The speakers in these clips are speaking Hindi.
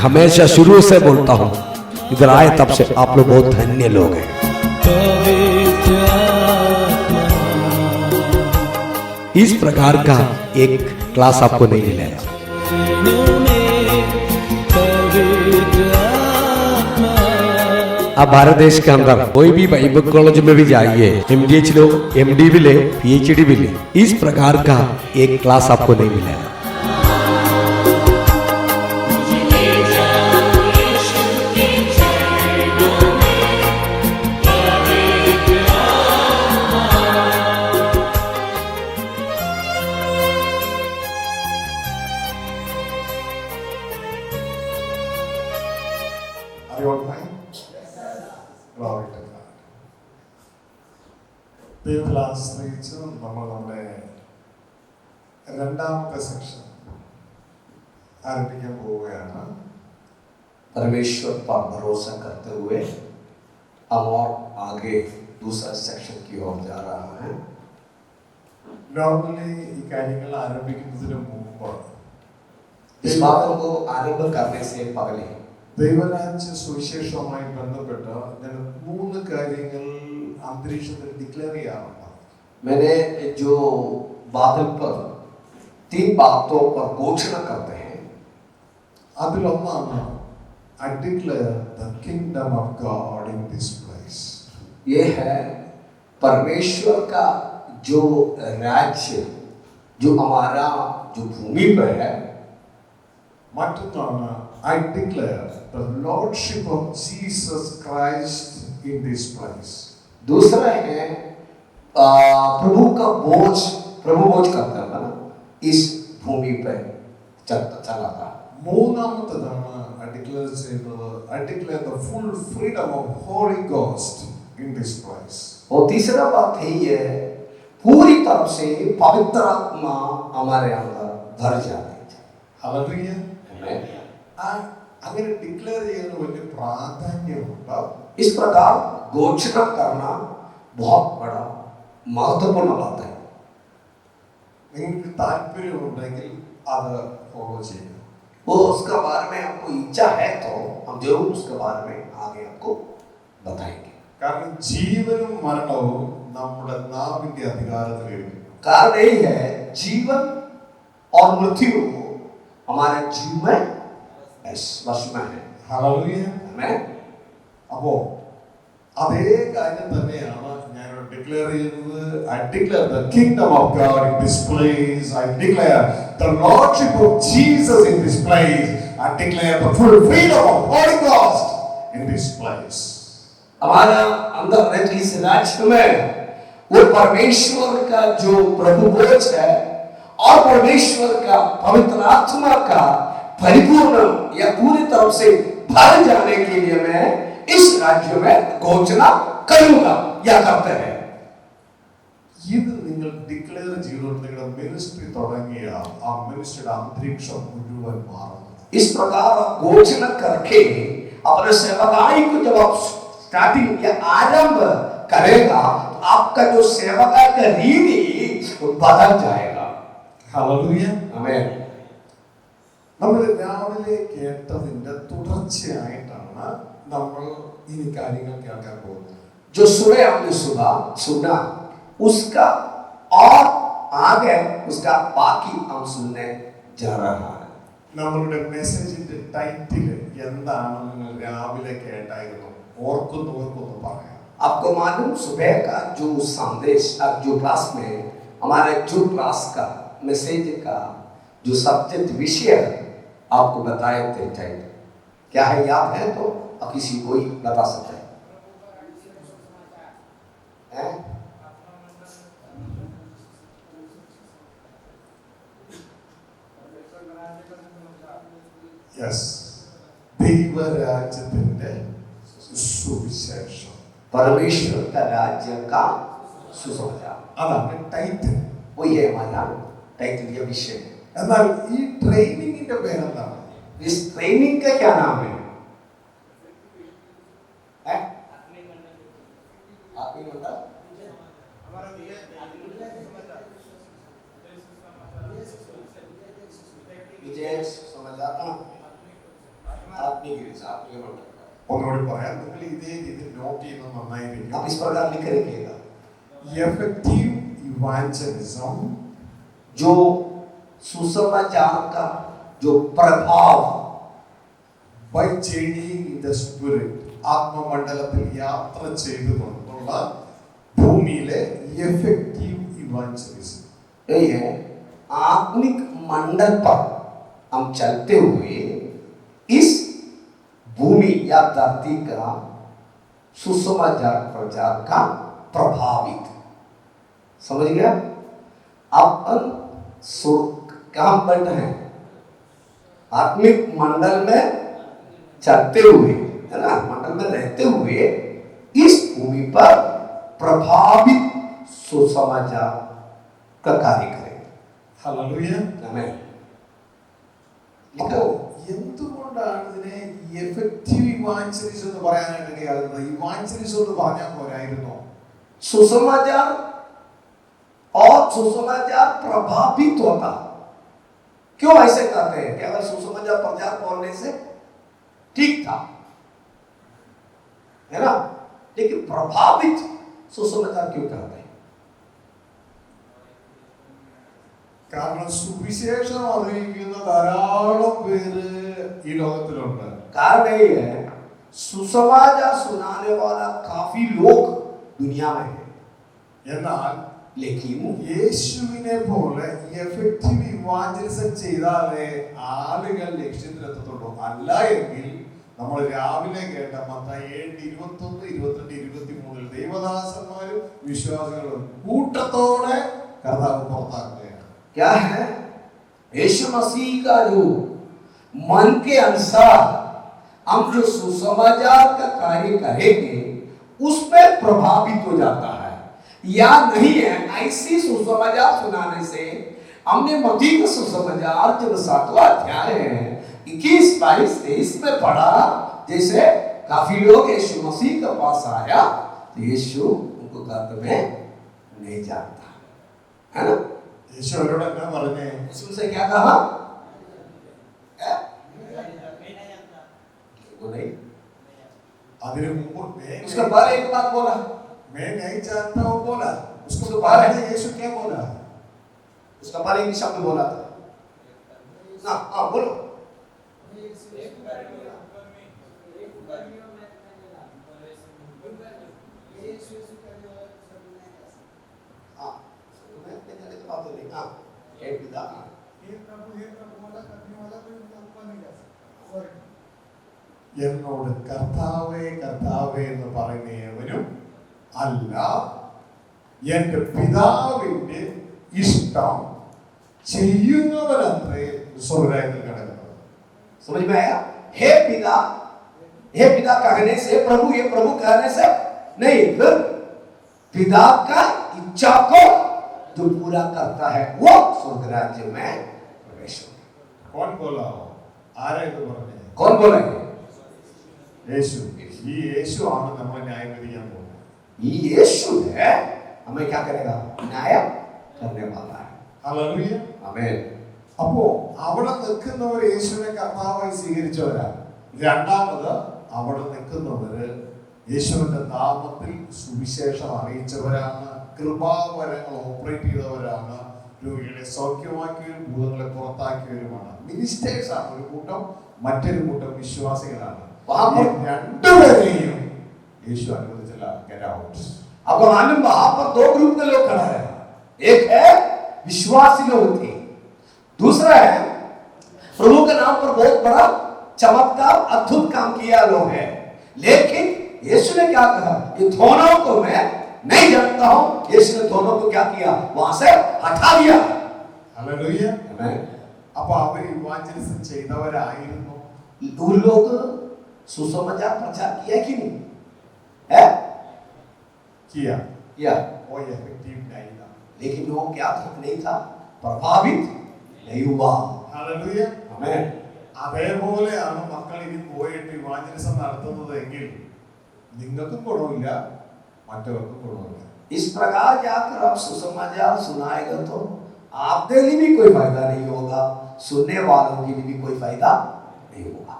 हमेशा शुरू से बोलता हूं, इधर आए तब से आप लोग बहुत धन्य लोग हैं। इस प्रकार का एक क्लास आपको नहीं मिलेगा। आप भारत देश के अंदर कोई भी बाइबल कॉलेज में भी जाइए, MDH लो, MD भी ले, PhD भी ले, इस प्रकार का एक क्लास आपको नहीं मिलेगा। ദൈവത്തിൽ ആശ്രയിച്ച് നമ്മൾ നമ്മുടെ രണ്ടാമത്തെ സെക്ഷൻ ആരംഭിക്കാൻ പോവുകയാണ്. परमेश्वर पर भरोसा करते हुए हम और आगे दूसरा सेक्शन की ओर जा रहा है। നോർമലി ഈ കാര്യങ്ങൾ ആരംഭിക്കുന്നതിന് മുമ്പ് इस बातों को आरंभ करने से पहले ദൈവരാജ്യ സുവിശേഷവുമായി ബന്ധപ്പെട്ട് ഞാൻ 3 കാര്യങ്ങൾ അന്തരീക്ഷത്തിൽ ഡിക്ലെയർ ചെയ്യാറുണ്ട്. मैंने जो बादल पर 3 बातों पर घोषणा करते हैं, അതിലൊന്നാണ് I declare the kingdom of God in this place. ये है परमेश्वर का जो राज्य जो हमारा जो भूमि पर है। മറ്റൊന്നാണ് I declare the lordship of Jesus Christ in this place. दूसरा है प्रभु का बोझ, प्रभु बोझ करता है ना इस भूमि पर चला था। മൂന്നാമത്തേതാണ് I declare the full freedom of Holy Ghost in this place. और तीसरा बात है ये पूरी तरह से पवित्र आत्मा हमारे अंदर भर जाए। ഹല്ലേലൂയ. അങ്ങനെ ഡിക്ലെയർ ചെയ്യുന്ന വലിയ പ്രാധാന്യമുണ്ട്. इस प्रकार घोषणा करना बहुत बड़ा महत्वपूर्ण बात है। നിങ്ങൾക്ക് താല്പര്യമുണ്ടെങ്കിൽ അത് ഫോളോ ചെയ്യുക. वो उसके बारे में आपको इच्छा है तो हम जरूर उसके बारे में आगे आपको बताएंगे। കാരണം ജീവനും മരണവും നമ്മുടെ നാവിന്റെ അധികാരത്തിലിരിക്കുന്നു. कारण यही है जीवन और मृत्यु हमारे जीव में वश में है। ഹല്ലേലൂയ. आमेन। അപ്പോ അതേ കാര്യം തന്നെയാണ് ഞാൻ ഡിക്ലെയർ ചെയ്യുന്നത്. I declare the kingdom of God in this place. I declare the lordship of Jesus in this place. I declare the full freedom of Holy Ghost in this place. हमारा अंदर रहते इस राज्य में वो परमेश्वर का जो प्रभु बोझ है और परमेश्वर का पवित्र आत्मा का परिपूर्ण या पूरी तरह से भर जाने के लिए मैं इस राज्य में घोषणा करूंगा या करते हैं। ഇത് നിങ്ങൾ ഡിക്ലെയർ ചെയ്തുകൊണ്ട് നിങ്ങളുടെ മിനിസ്ട്രി തുടങ്ങിയ ആ മിനിസ്ട്രിയുടെ അന്തരീക്ഷം മുഴുവൻ മാറുന്നു. इस प्रकार घोषणा करके अपने सेवकाई को जब आप स्टार्टिंग या आरंभ करेगा तो आपका जो सेवकाई का रीति बदल जाएगा। ഹല്ലേലൂയ. आमेन। നമ്മൾ രാവിലെ കേട്ടതിന്റെ തുടർച്ചയായിട്ടാണ് നമ്മൾ ഇനി കാര്യങ്ങൾ കേൾക്കാൻ പോകുന്നത്. जो सुबह हमने सुना उसका और आगे उसका बाकी हम सुनने जा रहा है। നമ്മളുടെ മെസ്സേജിന്റെ ടൈറ്റിൽ എന്താണെന്ന് നിങ്ങൾ രാവിലെ കേട്ടായിരുന്നു? ഓർക്കുന്നു പറയാം. आपको मालूम सुबह का जो संदेश जो क्लास में हमारे जो क्लास का मैसेज का जो सब्जेक्ट विषय आपको बताए थे क्या है? याद है तो किसी कोई बता सकते हैं? യെസ്, ദൈവരാജ്യത്തിന്റെ സുവിശേഷം, परमेश्वर का राज्य का सुसमाचार, അതാണ് ടൈറ്റിൽ. वो ये हमारा टाइटल या विषय। എന്നാൽ ഈ ട്രെയിനിങ്ങിന്റെ പേരെന്താണ്? इस ट्रेनिंग का क्या नाम है? विजय समाचार आत्मिक मंडल का। ഒന്നുകൂടി പറയാം, നിങ്ങൾ ഇതേ രീതിയിൽ നോട്ട് ചെയ്യുന്നത് നന്നായിരിക്കും. आप इस प्रकार लिख रखिएगा, effective evangelism, जो सुसमाचार का जो प्रभाव by journeying in the spirit, ആത്മമണ്ഡലത്തിൽ യാത്ര ചെയ്തുകൊണ്ടുള്ള ഭൂമിയിലെ effective evangelism. यही है, आत्मिक मंडल पर हम चलते हुए इस भूमि या धरती का सुसमाचार प्रचार का प्रभावित, समझ गया? अपन कहां बैठे हैं? आत्मिक मंडल में चलते हुए, है ना, मंडल में रहते हुए इस भूमि पर प्रभावित सुसमाचार का कार्य करें। ഹല്ലേലൂയ. आमीन। അപ്പോ എന്തുകൊണ്ടാണ് ഇതിനെ എഫക്റ്റീവ് ഇവാഞ്ചലിസം എന്ന് പറയാനായിട്ട് കഴിയുന്നത്? ഇവാഞ്ചലിസം എന്ന് പറഞ്ഞാൽ പോരായിരുന്നോ? सुसमाचार और सुसमाचार प्रभावित होता। क्यों ऐसे कहते हैं कि अगर सुसमाचार प्रचार बोलने से ठीक था, है ना, लेकिन प्रभावित सुसमाचार क्यों कहते हैं? കാരണം സുവിശേഷം അറിയിക്കുന്ന ധാരാളം പേര് ഈ ലോകത്തിലുണ്ട്. कारण ये है, सुसमाचार सुनाने वाला काफी लोग दुनिया में है, എന്നാൽ लेकिन യേശുവിനെ പോലെ എഫക്റ്റീവ് ഇവാഞ്ചലിസം ചെയ്താലേ ആളുകൾ ലക്ഷ്യത്തിലെത്തത്തുള്ളൂ. അല്ല എങ്കിൽ നമ്മൾ രാവിലെ കേട്ട മത്തായി 7:21-22-23 ദൈവദാസന്മാരും വിശ്വാസികളും കൂട്ടത്തോടെ കർത്താവ് പുറത്താക്കുകയാണ്. क्या है? यीशु मसीह का जो मन के अनुसार हम जो सुसमाचार का कार्य करेंगे उसमें प्रभावित हो जाता है या नहीं है। ऐसी सुसमाचार सुनाने से हमने मत्ती का सुसमाचार जब 7वां अध्याय है 21-22-23 में पढ़ा, जैसे काफी लोग यीशु मसीह के पास आया तो यीशु उनको कहते में नहीं जानता, है ना? യേശു അവരോട് എന്നാ പറഞ്ഞേ? यीशु से क्या कहा? वो नहीं, അതിനു മുമ്പ് उसके बाद एक बात बोला, मैं नहीं जानता हूँ बोला. उसको पहले यीशु क्या बोला? उसका पहले एक शब्द बोला था ना, हाँ बोलो। हाँ, हाँ, एक पिता, എന്നോട് കർത്താവേ കർത്താവേ എന്ന് പറയുന്നവനും അല്ല, എന്റെ പിതാവിന്റെ ഇഷ്ടം ചെയ്യുന്നവനത്രേ സ്വർഗ്ഗരാജ്യത്തിൽ കിടക്കുന്നത്. समझ में आया? हे पिता कहने से प्रभु, ये प्रभु कहने से नहीं, फिर पिता का इच्छा को जो पूरा करता है वो स्वर्ग राज्य में प्रवेश होगा। कौन बोला? ആരാ ഇത് പറഞ്ഞേ? कौन बोलेंगे? യേശു. ഈ യേശു ആണ് നമ്മളെ ന്യായീകരിക്കാൻ പോകുന്നത്. ये यीशु है, हमें क्या करेगा? न्याय करने वाला है। ഹല്ലേലൂയ. आमीन। അപ്പോ അവിടെ നിൽക്കുന്നവർ യേശുവിനെ കർത്താവായി സ്വീകരിച്ചവരാണ്. രണ്ടാമത് അവിടെ നിൽക്കുന്നവര് യേശുവിന്റെ നാമത്തിൽ സുവിശേഷം അറിയിച്ചവരാണ്, കൃപാവരങ്ങൾ ഓപ്പറേറ്റ് ചെയ്തവരാണ്, രോഗികളെ സൗഖ്യമാക്കിയവരും ഭൂതങ്ങളെ പുറത്താക്കിയവരുമാണ്. മിനിസ്റ്റേഴ്സ് ആണ് ഒരു കൂട്ടം, മറ്റൊരു കൂട്ടം വിശ്വാസികളാണ്. രണ്ടുപേരെയും യേശു അനുവദിച്ചില്ല. Get out. अब मालूम वहां पर दो ग्रुप के लोग खड़ा है, एक है विश्वासी लोग थे, दूसरा है प्रभु के नाम पर बहुत बड़ा चमत्कार अद्भुत काम किया लोग है। लेकिन यीशु ने क्या कहा? ये दोनों को मैं नहीं जानता हूं। यीशु ने दोनों को क्या किया? वहां से हटा दिया। ഹല്ലേലൂയ. आमीन। അപ്പൊ അവർ ഇവാഞ്ചലിസം ചെയ്തവരായിരുന്നു. उन लोग सुसमाचार प्रचार किया कि नहीं? है किया. वो effective नहीं था. लेकिन वो क्या था? नहीं था, प्रभावित नहीं हुआ। ഹല്ലേലൂയ. आमीन। അതേപോലെയാണ് മക്കൾ ഇനി പോയിട്ട് ഇവാഞ്ചലിസം നടത്തുന്നത് എങ്കിൽ നിങ്ങൾക്കും ഗുണമില്ല, മറ്റവർക്കും ഗുണമില്ല. इस प्रकार जाकर आप सुसमाचार सुनाएगा तो आपके लिए भी कोई फायदा नहीं होगा, सुनने वालों के लिए भी कोई फायदा नहीं होगा।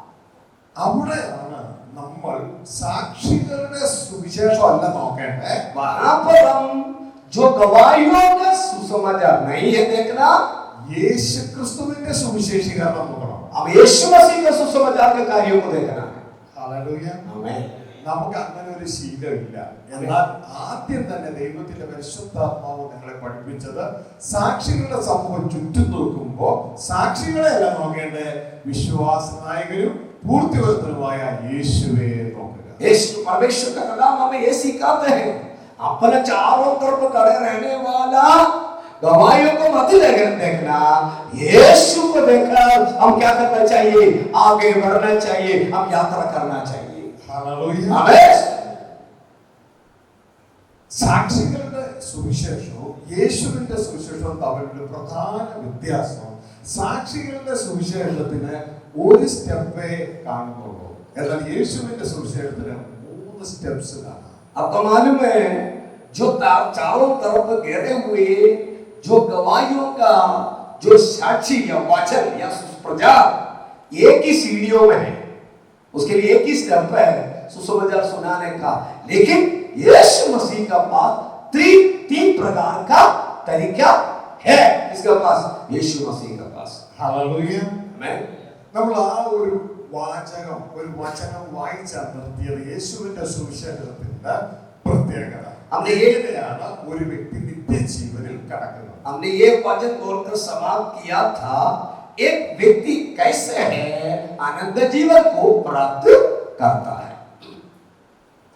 അവിടെയാണ് നമ്മൾ സാക്ഷികളുടെ സുവിശേഷമല്ല നോക്കേണ്ടേ. वहां पर हम जो गवाहियों का सुसमाचार नहीं है देखना, യേശു ക്രിസ്തുവിന്റെ സുവിശേഷീകരണം നോക്കണം. अब यीशु मसीह के सुसमाचार के कार्यों को देखना है. ഹല്ലേലൂയ. आमीन. നമുക്ക് അങ്ങനെ ഒരു ശീലമില്ല. എന്നാൽ ആദ്യം തന്നെ ദൈവത്തിന്റെ പരിശുദ്ധാത്മാവ് നിങ്ങളെ പഠിപ്പിച്ചത് സാക്ഷികളുടെ സമൂഹം ചുറ്റും നോക്കുമ്പോൾ സാക്ഷികളെ അല്ല നോക്കേണ്ടേ, വിശ്വാസ നായകരും പൂർത്തിവരുത്തനുമായ യേശുവെ നോക്കുക. यीशु परमेश्वर का कलाम हमें ये सिखाते हैं, अपने चारों तरफ खड़े रहने वाला गवाहियों को मत देखना, यीशु को देखकर हम क्या करना चाहिए, आगे बढ़ना चाहिए, हम यात्रा करना चाहिए. ഹല്ലേലൂയ. आमीन. സാക്ഷികളുടെ സുവിശേഷവും യേശുവിന്റെ സുവിശേഷവും തമ്മിലുള്ള പ്രധാന വ്യത്യാസം, സാക്ഷികളുടെ സുവിശേഷത്തിന് ഒരു സ്റ്റെപ്പേ കാണുന്നുള്ളൂ, എന്നാൽ യേശുവിന്റെ സുവിശേഷത്തിന് 3 സ്റ്റെപ്സ് കാണാം. आपको मालूम है जो चारों तरफ घेरे हुए जो गवाहियों का जो साक्षी या वचन या सुप्रचार एक ही सीढ़ियों में है, उसके लिए एक ही स्टेप है सुसमाचार सुनाने का. लेकिन यीशु मसीह का पास तीन प्रकार का तरीका है. इसके पास यीशु मसीह का पास. ഹല്ലേലൂയ. मैं നമ്മൾ ആ ഒരു വചനം വായിച്ചാൽ നിർത്തിയത് യേശുവിന്റെ സുവിശേഷത്തിന്റെ പ്രത്യേകത. हमने എങ്ങനെയാണ് ഒരു വ്യക്തി നിത്യജീവനിൽ കടക്കുന്നത്? हमने ये वचन बोलकर समाप्त किया था, एक व्यक्ति कैसे है आनंद जीवन को प्राप्त करता है.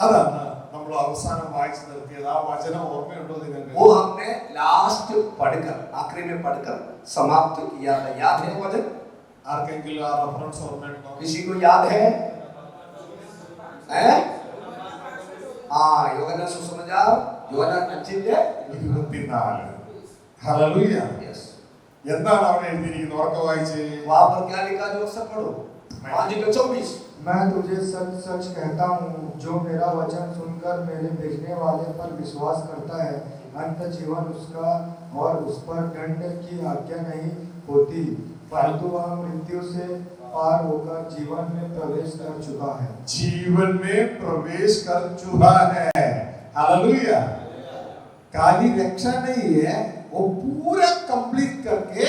അതാണ് നമ്മൾ അവസാനം വായിച്ചു നിർത്തിയത്. ആ വചനം ഓർമ്മയുണ്ടോ നിങ്ങൾക്ക്? वो हमने लास्ट पढ़कर आखिरी में पढ़कर समाप्त किया था. याद है वचन? ആർക്കെങ്കിലും ആ റെഫറൻസ് ഓർമ്മയുണ്ടോ? किसी को याद है? हैं? हाँ, യോഹന്നാൻ സുസമാചാർ യോഹന്നാൻ 5:24. ഹല്ലേലൂയ. यस. എന്താണ് അവിടെ എഴുതിയിരിക്കുന്നത്? ഉറക്കെ വായിച്ചേ. वहां पर क्या लिखा जो सब पढ़ो. 5:24. मैं तुझे सच सच कहता हूँ, जो मेरा वचन सुनकर मेरे भेजने वाले पर विश्वास करता है, अंत जीवन उसका और उस पर दंड की आज्ञा नहीं होती, परंतु वह मृत्यु से पार होकर जीवन में प्रवेश कर चुका है. जीवन में प्रवेश कर चुका है. हालेलुया. खाली रक्षा नहीं है, वो पूरा कंप्लीट करके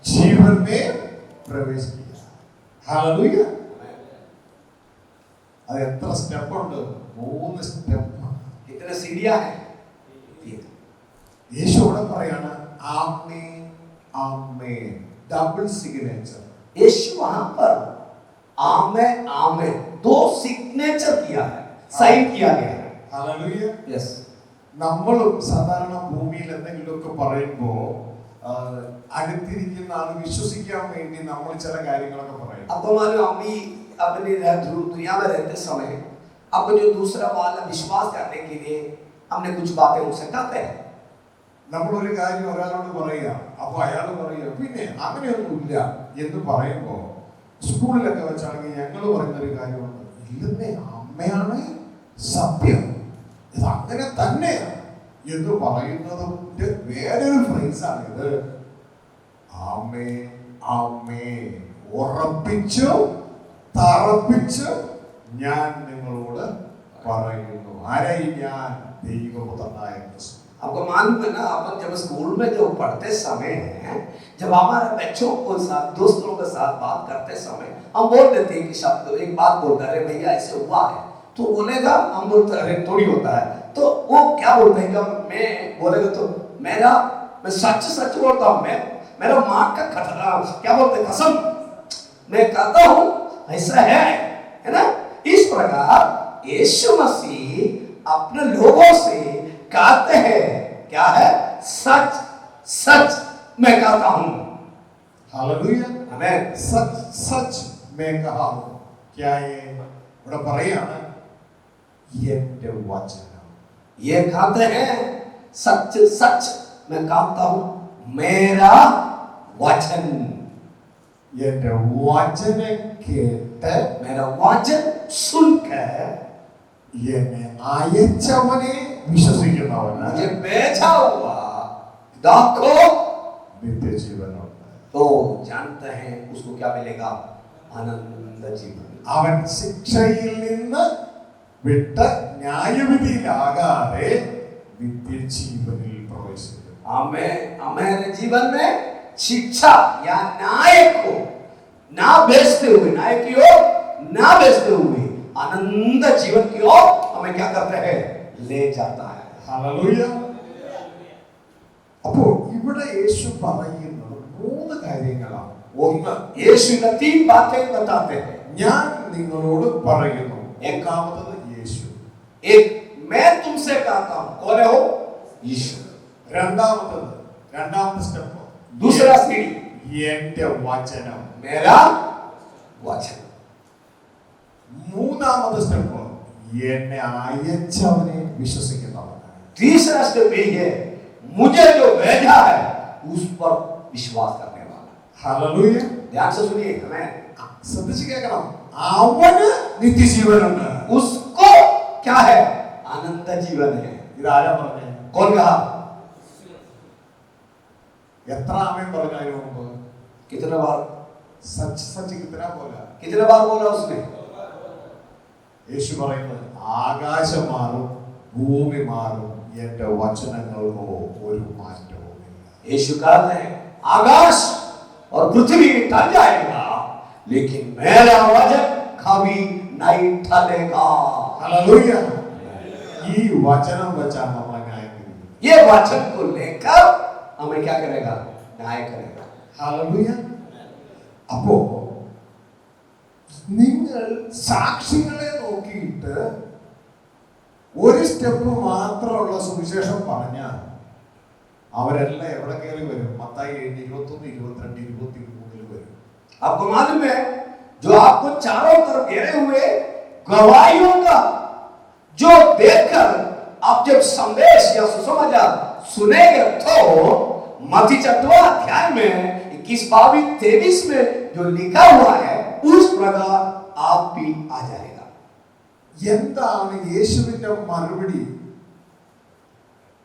जीवन में प्रवेश किया. हालेलुया. അത് എത്ര സ്റ്റെപ്പ് ഉണ്ട്? 3 സ്റ്റെപ്പ്. कितने सीढ़ियां हैं? യേശു ഇവിടെ പറയാണ് ആമേൻ ആമേൻ, ഡബിൾ സിഗ്നേച്ചർ. यीशु वहां पर आमेन आमेन 2 सिग्नेचर किया है, साइन किया गया है. ഹല്ലേലൂയ. यस. നമ്മൾ സാധാരണ ഭൂമിയിൽ എന്തെങ്കിലുമൊക്കെ പറയുമ്പോൾ അടുത്തിരിക്കുന്ന ആൾ വിശ്വസിക്കാൻ വേണ്ടി നമ്മൾ ചില കാര്യങ്ങളൊക്കെ പറയും. आपको मालूम हम भी अपनी दुनिया में रहते समय अब जो दूसरा वाला विश्वास करने के लिए हमने कुछ बातें उनसे कहते हैं. നമ്മൾ ഒരു കാര്യം ഒരാളോട് പറയുക, അപ്പൊ അയാൾ പറയുക പിന്നെ അങ്ങനെയൊന്നുമില്ല എന്ന് പറയുമ്പോ സ്കൂളിലൊക്കെ വെച്ചാണെങ്കിൽ ഞങ്ങൾ പറയുന്ന ഒരു കാര്യമുണ്ട്, ഇല്ലെന്നേ അമ്മയാണ് സത്യം, ഇത് അങ്ങനെ തന്നെയാണ് എന്ന് പറയുന്നതിന്റെ വേറൊരു ഫ്രേസാണ് ഇത്. ആമേ ആമേ, ഉറപ്പിച്ചു തറപ്പിച്ച് ഞാൻ നിങ്ങളോട് പറയുന്നു. ആരായി ഞാൻ? ദൈവപുത്രനായ ക്രിസ്തു. आपको मालूम है ना, अपन जब स्कूल में जो पढ़ते समय जब हमारे बच्चों को साथ दोस्तों के साथ बात करते समय हम बोल देते हैं कि शब्द एक बात बोलता है, अरे भैया ऐसे हुआ है, तो बोलेगा हम बोलते अरे थोड़ी होता है, तो वो क्या बोलते हैं जब मैं बोलेगा तो मैं सच सच बोलता हूँ, मैं मेरा माँ का खतरा क्या बोलते कसम मैं कहता हूँ ऐसा है ना. इस प्रकार यीशु मसीह अपने लोगों से कहते हैं क्या है, सच सच मैं कहता हूं. हालेलुया. आमेन. सच सच मैं कहा हूं. क्या ये ഇവിടെ പറയാണ് എന്റെ വചനം. ये कहते हैं सच सच मैं कहता हूं मेरा वचन. എന്റെ വചനം കേട്ട് मेरा वचन सुनकर എന്നെ അയച്ചവനെ വിശ്വസിക്കുന്നവന് मुझे भेजा हुआ देखो നിത്യജീവനുണ്ട്. तो जानते हैं उसको क्या मिलेगा, अनंत जीवन। അവൻ ശിക്ഷയിൽ നിന്ന് വിട്ട് ന്യായവിധിയിലാകാതെ നിത്യജീവനിൽ പ്രവേശിക്കും. हमारे जीवन में शिक्षा या न्याय को ना बेचते हुए, न्याय की ओर ना बेचते हुए अनंत जीवन की ओर हमें क्या करते हैं, ले जाता है। ഹല്ലേലൂയ. അപ്പോൾ ഇവിടെ യേശു പറയുന്നത് 3 കാര്യങ്ങളാണ്. ഒന്ന്, यीशु ने 3 बातें बताते हैं। ഞാൻ നിങ്ങളോട് പറയുന്നു. ഒന്നാമത് യേശു. एक, मैं तुमसे कहता हूं। कौन है वो? यीशु। രണ്ടാമത്തെ സ്റ്റെപ്പ്, दूसरा सीढ़ी, എന്റെ വചനം, मेरा वचन। മൂന്നാമത്തെ സ്റ്റെപ്പ്, എന്നെ അയച്ചവനെ വിശ്വസിക്കുന്നവൻ. तीसरा स्टेप यही है, मुझे जो भेजा है उस पर विश्वास करने वाला। ഹല്ലേലൂയ. ध्यान से सुनिए, हमें ശ്രദ്ധിച്ച് കേൾക്കണം. അവന് നിത്യജീവനുണ്ട്. उसको क्या है, अनंत जीवन है। ഇതാരാ പറഞ്ഞേ? कौन कहा? എത്ര ആമേൻ പറഞ്ഞു അതിനു മുമ്പ്? कितने बार? സച്ച് സച്ച് കിത്തന പോലെ. कितने बार बोला उसने? യേശു പറയുന്നത് ആകാശം മാറും ഭൂമി മാറും എന്റെ വചനങ്ങൾക്കോ ഒരു മാറ്റവുമില്ല. यीशु कहते हैं आकाश और पृथ्वी टल जाएगा लेकिन मेरा वचन कभी नहीं टलेगा। ഹല്ലേലൂയ. ഈ വചനം വെച്ചാണ് നമ്മൾ ന്യായം ചെയ്യുന്നത്. ये वचन को लेकर हमें क्या करेगा, न्याय करेगा। ഹല്ലേലൂയ. അപ്പോ നിങ്ങൾ സാക്ഷികളെ നോക്കിയിട്ട് ഒരു സ്റ്റെപ്പ് മാത്രമുള്ള സുവിശേഷം പറഞ്ഞാൽ അവരെല്ലാം എവിടെ കയറി വരും? മത്തായി 7:21, 22, 23 വരും. आपको मालूम है, जो आपको चारों तरफ घेरे हुए गवाहियों का जो देखकर आप जब संदेश या सुसमाचार सुनेंगे तो मत्ती 6वां अध्याय में 21-22 में जो लिखा हुआ है उस प्रकार आप भी आ जाएगा। എന്താണ് യേശുവിന്റെ മറുപടി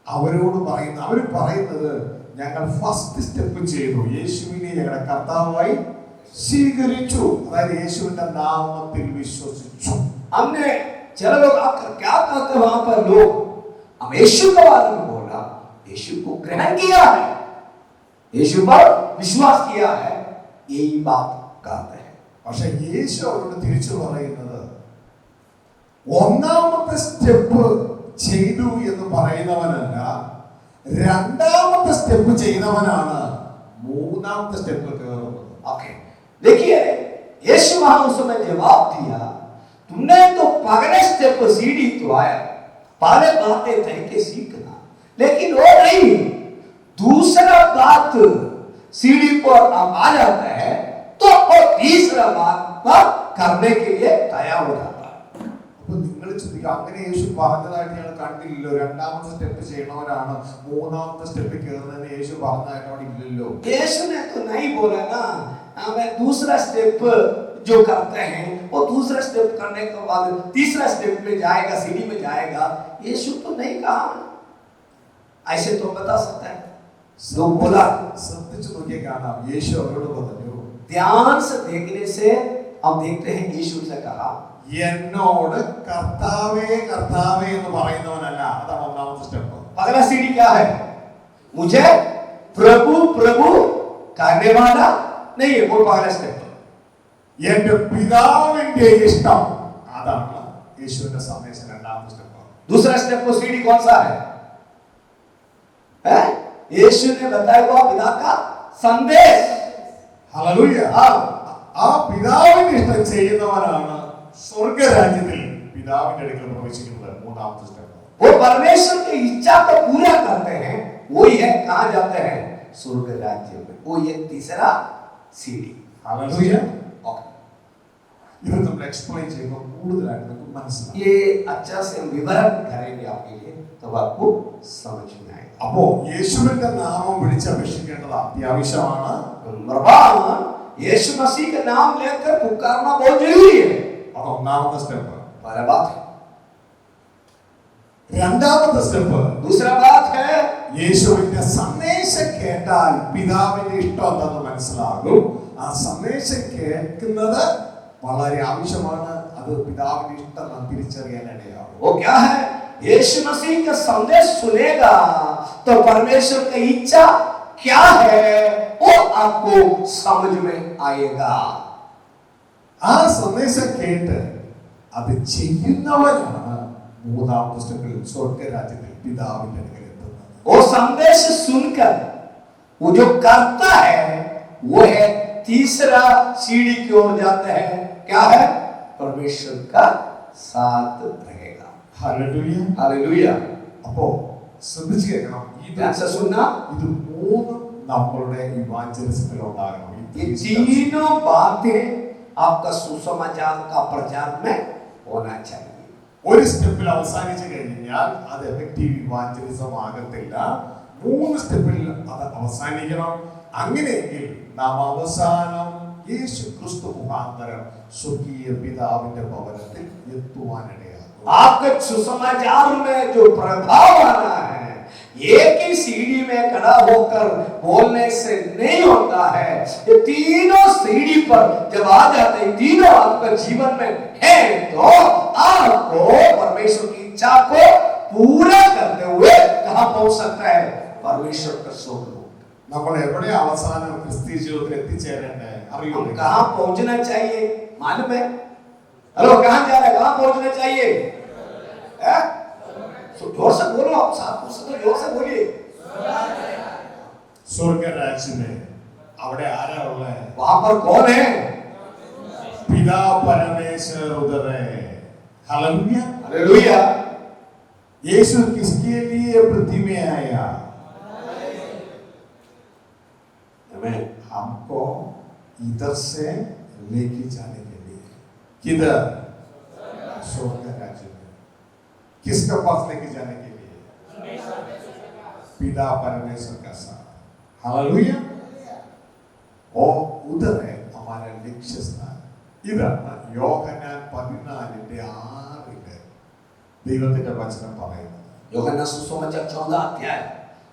അവരോട് പറയുന്നത്? അവർ പറയുന്നത് ഞങ്ങൾ ഫസ്റ്റ് സ്റ്റെപ്പ് ചെയ്തു, യേശുവിനെ ഞങ്ങളുടെ കർത്താവായി സ്വീകരിച്ചു, അതായത് യേശുവിന്റെ നാമത്തിൽ വിശ്വസിച്ചു. हमने चलो लोग आकर क्या कहते हैं वहां पर लोग, हम यीशु के बारे में बोला, यीशु को ग्रहण किया है, यीशु पर विश्वास किया है, यही बात कहते हैं। പക്ഷെ യേശു അവരോട് തിരിച്ചു പറയുന്നത് ഒന്നാമത്തെ സ്റ്റെപ്പ് ചെയ്തു എന്ന് പറയുന്നവനല്ല, രണ്ടാമത്തെ സ്റ്റെപ്പ് ചെയ്തവനാണ് മൂന്നാമത്തെ സ്റ്റെപ്പ് കയറുന്നത്. ओके, देखिए यीशु वहां उस समय जवाब दिया, तुमने तो पहले स्टेप सीढ़ी तो आया, पहले बातें तरीके सीखना, लेकिन वो नहीं, दूसरा बात सीढ़ी पर आप आ जाता है तो और तीसरा बात पर करने के लिए तैयार हो जाता है। അപ്പൊ നിങ്ങൾ ചിന്തിക്കുക, അങ്ങനെ യേശു പറഞ്ഞതായിട്ട് ഞങ്ങൾ കണ്ടില്ലല്ലോ. രണ്ടാമത്തെ സ്റ്റെപ്പ് ചെയ്യണവരാണ് മൂന്നാമത്തെ സ്റ്റെപ്പിൽ കയറുന്നതെന്ന് യേശു പറഞ്ഞതായിട്ട് അവിടെ ഇല്ലല്ലോ. यीशु ने तो नहीं बोला ना, हमें दूसरा स्टेप जो करते हैं वो दूसरा स्टेप करने के बाद तीसरा स्टेप में जाएगा, सीढ़ी में जाएगा, यीशु तो नहीं कहा। ऐसे तो बता सकता है, लोग बोला। ശ്രദ്ധിച്ചു നോക്കിയേ കാണാം, യേശു അവരോട് പറഞ്ഞു, ध्यान से देखने से हम देखते हैं यीशु से कहा, എന്നോട് കർത്താവേ കർത്താവേ എന്ന് പറയുന്നവനല്ല. അതാണ് ഒന്നാമത്തെ സ്റ്റെപ്പ്. अगला सीढ़ी क्या है, मुझे प्रभु प्रभु कहने वाला नहीं है, वो पहला स्टेप। എന്റെ പിതാവിന്റെ ഇഷ്ടം, അതാണ് യേശുവിന്റെ സന്ദേശം, രണ്ടാമത്തെ സ്റ്റെപ്പ്. दूसरा स्टेप को सीढ़ी कौन सा है? यीशु ने बताया हुआ पिता का संदेश। ഹല്ലേലൂയ. ആ പിതാവിന്റെ ഇഷ്ടം ചെയ്യുന്നവനാണ് സ്വർഗരാജ്യത്തിൽ പിതാവിന്റെ അടുക്കൽ പ്രവേശിക്കുന്നത്. മൂന്നാമത്തെ സ്റ്റെപ്പ്. वो परमेश्वर की इच्छा को पूरा करते हैं, वही है कहां जाते हैं, स्वर्ग राज्य में। वो ये तीसरा सीढ़ी। ഹല്ലേലൂയ. ओके, ഇത് നമ്മൾ എക്സ്പ്ലെയിൻ ചെയ്യുമ്പോൾ കൂടുതലായിട്ട് നമുക്ക് മനസ്സിലാവും. ये अच्छा से हम विवरण करेंगे आपके लिए, तब आपको समझ में आएगा। അപ്പോ യേശുവിന്റെ നാമം വിളിച്ചപേക്ഷിക്കേണ്ടത് അത്യാവശ്യമാണ്. नंबर 1, यीशु मसीह का नाम लेकर पुकारना बहुत जरूरी है। അത് ഒന്നാമത്തെ സ്റ്റെപ്പ്. पहला बात है। രണ്ടാമത്തെ സ്റ്റെപ്പ്, दूसरा बात है, യേശുവിന്റെ സന്ദേശം കേട്ടാൽ പിതാവിന്റെ ഇഷ്ടം എന്താണെന്ന് മനസ്സിലാകും. ആ സന്ദേശം കേൾക്കുന്നത് വളരെ ആവശ്യമാണ്. അത് പിതാവിന്റെ ഇഷ്ടം നാം തിരിച്ചറിയാൻ ഇടയാകും. वो क्या है? यीशु मसीह का संदेश सुनेगा तो परमेश्वर की इच्छा क्या है वो आपको समझ में आएगा. ആ സന്ദേശം കേട്ട് അത് ചെയ്യുന്നവനാണ് മൂന്നാമത്തെ സ്റ്റെപ്പിൽ സ്വർഗ്ഗരാജ്യത്തിൽ പിതാവിന്റെ അടുക്കൽ എത്തുന്നത്. वो संदेश सुनकर वो जो करता है वो है तीसरा सीढ़ी की ओर जाते हैं. क्या है? परमेश्वर का साथ रहेगा. ഹല്ലേലൂയ. हालेलुया. അപ്പോ ശ്രദ്ധിച്ചു കേൾക്കണം. ध्यान से सुनना. ഇത് മൂന്നും നമ്മളുടെ ഇവാഞ്ചലിസത്തിൽ ഉണ്ടാകണം. ये तीनों बातें आपका सुसमाचार का प्रचार में होना चाहिए. ഒരു സ്റ്റെപ്പിൽ അവസാനിച്ചു കഴിഞ്ഞാൽ അത് എഫക്റ്റീവ് ഇവാഞ്ചലിസം ആകത്തില്ല. 3 സ്റ്റെപ്പിൽ അത് അവസാനിക്കണം. അങ്ങനെയെങ്കിൽ നാം അവസാനം യേശു ക്രിസ്തു മുഖാന്തരം സ്വർഗീയ പിതാവിന്റെ ഭവനത്തിൽ എത്തുവാനിടയാകും. आपके सुसमाचार में जो प्रभाव आना है एक ही सीढ़ी में खड़ा होकर बोलने से नहीं होता है. ये तीनों सीढ़ी पर जब आ जाते हैं, तीनों आपके जीवन में है तो आपको परमेश्वर की इच्छा को पूरा करते हुए कहां पहुंच सकता है? परमेश्वर का स्वर्ग. നമ്മൾ എവിടെ അവസാനം ക്രിസ്തീയ ജീവിതത്തിൽ എത്തിച്ചേരേണ്ടേ അറിയോ? हम कहां पहुंचना चाहिए मालूम है? हेलो, कहां जा रहे हैं? कहां पहुंचना चाहिए? जोर से बोलो. आप साथ में जोर से बोलिए. സ്വർഗ്ഗരാജ്യമേ അവിടെ ആരാ ഉള്ളത്? वहां पर कौन है? पिता परमेश्वर उधर है. हालेलुया. हालेलुया. यीशु किसके लिए पृथ्वी में आया? आमीन. हमको इधर से लेके जाने के लिए. किधर? स्वर्ग राज्य में. किसके पास लेके जाने के लिए? पिता परमेश्वर का साथ. हालेलुया. और उधर है हमारा लक्ष्य स्थान. ഇതാണ് യോഹന്നാൻ 14:6 ദൈവത്തിന്റെ വചനം പറയുന്നത്. യോഹന്നാൻ सुसमाचार 14 अध्याय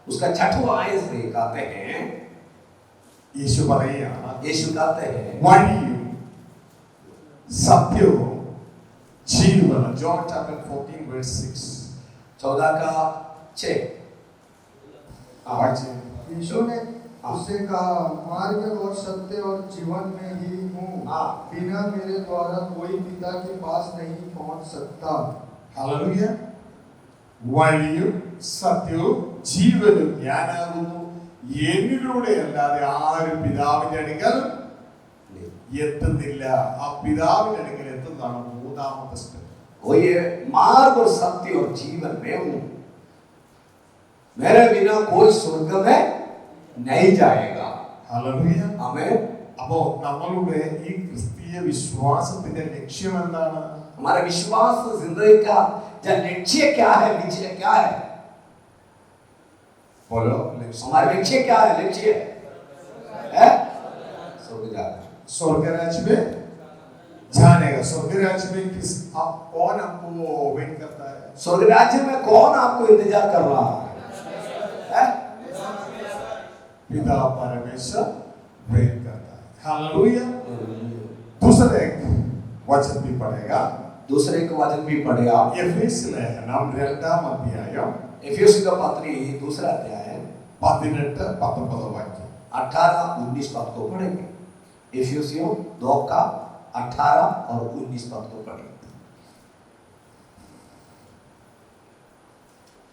उसका 6वां आयत से कहते हैं, യേശു പറയുകയാണ്, यीशु कहते हैं വഴിയും സത്യവും ജീവനും. John chapter 14:6. 14 का 6. വായിച്ചേ. यीशु ने उससे कहा, मार्ग और सत्य और जीवन में ही हूँ. बिना मेरे द्वारा कोई पिता के पास नहीं पहुँच सकता. ഹല്ലേലൂയ. വഴിയും സത്യവും ജീവനും ഞാനാകുന്നു. എന്നിലൂടെ അല്ലാതെ ആരും പിതാവിന്റെ അടുക്കൽ എത്തുന്നില്ല. ആ പിതാവിന്റെ അടുക്കൽ എത്തുന്നതാണ് മൂന്നാമത്തെ സ്റ്റെപ്പ്. वो ये मार्ग और सत्य और जीवन में हूं, मेरे बिना कोई स्वर्ग में नहीं जाएगा. ഹല്ലേലൂയ. आमीन. അപ്പോ നമ്മളുടെ ഈ ക്രിസ്തീയ വിശ്വാസത്തിന്റെ ലക്ഷ്യം എന്താണ്? हमारा विश्वास जिंदगी का जो लक्ष्य क्या है? विजय क्या है? बोलो. हमारा लक्ष्य क्या है? लक्ष्य है स्वर्ग जाना. स्वर्ग राज्य में जाने का. स्वर्ग राज्य में किस आप कौन हमको वेट करता है? स्वर्ग राज्य में कौन आपको इंतजार कर रहा है? पिता परमेश्वर वेट करता है. हालेलुया. दूसरा एक वचन भी पढ़ेगा. दूसरे का वचन भी पढ़ेगा. एफेसी लेखനം 2-ാം അധ്യായം एफेसी का पत्री दूसरा अध्याय 18-19 वाक्य. 18-19 पद को पढ़ेंगे. एफेसियों 2 का 18 और 19 पद को पढ़ेंगे.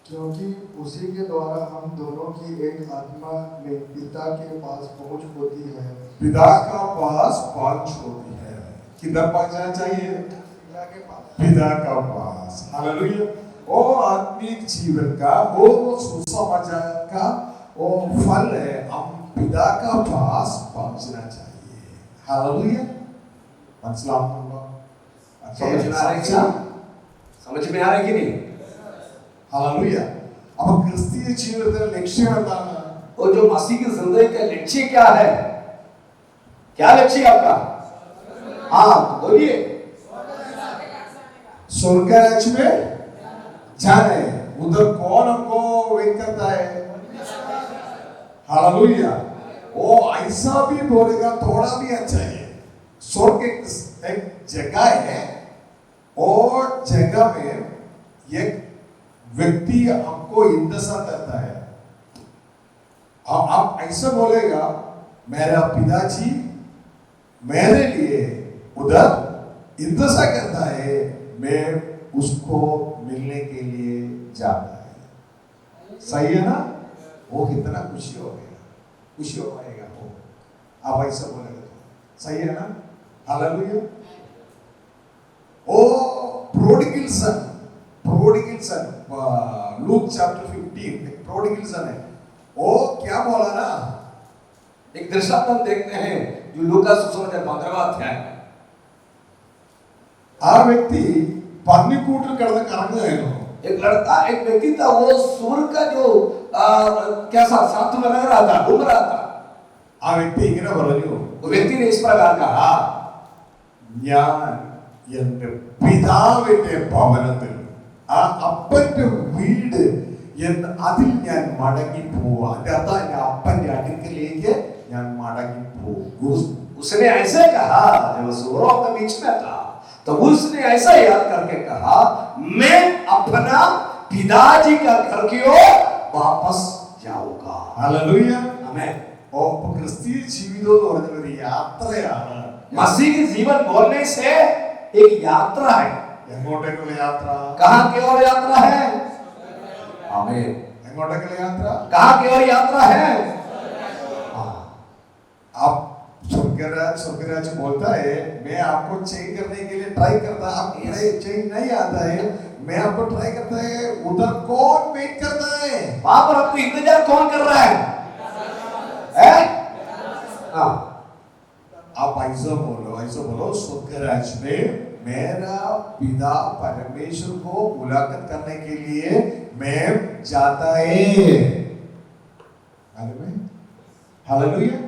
क्योंकि उसी के द्वारा हम दोनों की एक आत्मा में पिता के पास पहुँच होती है. पिता का पास पहुंच होती है. किधर पहुंचना चाहिए? पिता के पास. पिता का पास. हालेलुया. वो आत्मिक जीवन का वो सुसमाचार का वो फल है. हम पिता का पास पहुंचना चाहिए. हालेलुया. മനസ്സിലാവുന്നുണ്ടോ? समझ में आ रहा है कि नहीं? समझ में आ रहा है कि नहीं? हालेलुയ. അപ്പോൾ ക്രിസ്തീയ ജീവിതത്തിന്റെ ലക്ഷ്യം എന്താണ്? और जो मसीह की जिंदगी का लक्ष्य क्या है? क्या लक्ष्य है आपका? हाँ बोलिए. स्वर्ग राज्य में जाना है. उधर कौन हमको वेट करता है? हालेलुया. वो ऐसा भी बोलेगा थोड़ा भी अच्छा है। स्वर्ग एक जगह है और जगह में एक व्यक्ति हमको इंतजार करता है। आप ऐसा बोलेगा मेरा पिताजी मेरे लिए उधर इंतजार करता है, मैं उसको मिलने के लिए जाता है। सही है ना? वो कितना खुशी हो गया, खुशी हो पाएगा वो। आप ऐसा बोलेगा तो सही है ना? हालेलुया। ओ प्रोडिगल सन लूक चैप्टर 15 एक प्रोडिगल सन है। वो क्या बोला ना, एक दृष्टांत हम देखते हैं जो लूका सुसमाचार 15वां अध्याय में। आ व्यक्ति पन्नी कूटल कड़ना करेंगे। एक व्यक्ति था, वो सूर का जो क्या साथ में रह रहा था, घूम रहा था। आ व्यक्ति इങ്ങനെ പറഞ്ഞു, वो व्यक्ति ने इस प्रकार कहा, ഞാൻ എൻ്റെ പിതാവിന്റെ ഭവനത്തിൽ ആ അപ്പന്റെ വീട് എന്ന് അതിൽ ഞാൻ മടങ്ങി പോവാ। അതിന്റെ അർത്ഥം എൻ്റെ അപ്പന്റെ അടുക്കലേക്ക് ഞാൻ മടങ്ങി പോകും। उसने ऐसे कहा, जब सूरों के बीच में था तो उसने ऐसा याद करके कहा, मैं अपना पिताजी का घर की ओर वापस जाऊंगा। हालेलुया, आमीन। ഓ ക്രിസ്തീയ ജീവിതം എന്ന് പറയുന്നത് ഒരു യാത്രയാണ്। मसीह के जीवन बोलने से एक यात्रा है। എങ്ങോട്ടേക്കുള്ള യാത്ര? कहां की ओर यात्रा है? आमीन। എങ്ങോട്ടേക്കുള്ള യാത്ര? कहां की ओर यात्रा है? आप स्वर्गराज बोलता है मैं आपको चेंज करने के लिए ट्राई करता, आप चेंज नहीं आता है, मैं आपको ट्राई करता है। उधर कौन वेट करता है? वहां पर आपको इंतजार कौन कर रहा है? हाँ, आप ऐसा बोलो स्वर्गराज में मेरा पिता परमेश्वर को मुलाकात करने के लिए मैं जाता है। हालेलुया।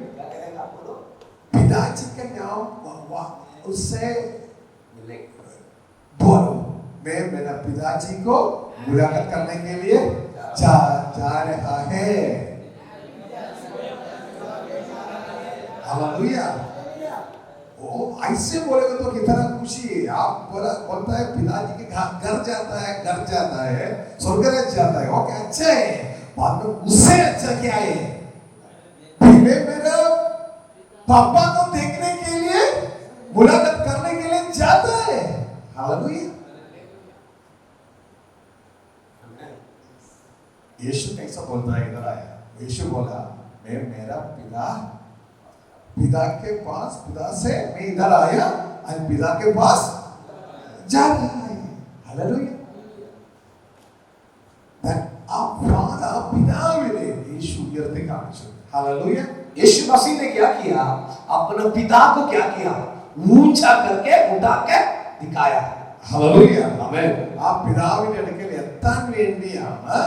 पिताजी का नाम उससे बोलो, मैं मेरा पिताजी को मुलाकात करने के लिए जा रहा है। हालेलुया। ओ ऐसे बोलेगा तो कितना खुशी है। आप बोलता है पिताजी के घर जाता है स्वर्गराज जाता है, ओके अच्छा है। बाद में उससे अच्छा क्या है? मैं मेरा पापा को देखने के लिए मुलाकात करने के लिए जाता है। हालेलुया। यीशु कैसा बोलता है? इधर आया, यीशु बोला मैं मेरा पिता के पास, पिता से मैं इधर आया और पिता के पास जा रहा है। हालेलुया। पिताविने यीशु उयर्ते काണിച്ചു। हालेलुया। यीशु मसीह ने क्या किया? अपने पिता को क्या किया? ऊंचा करके उठा के दिखाया। हालेलुया। आमीन। ആ പിതാവിന്റെ അടുക്കൽ എത്താൻ വേണ്ടിയാണ്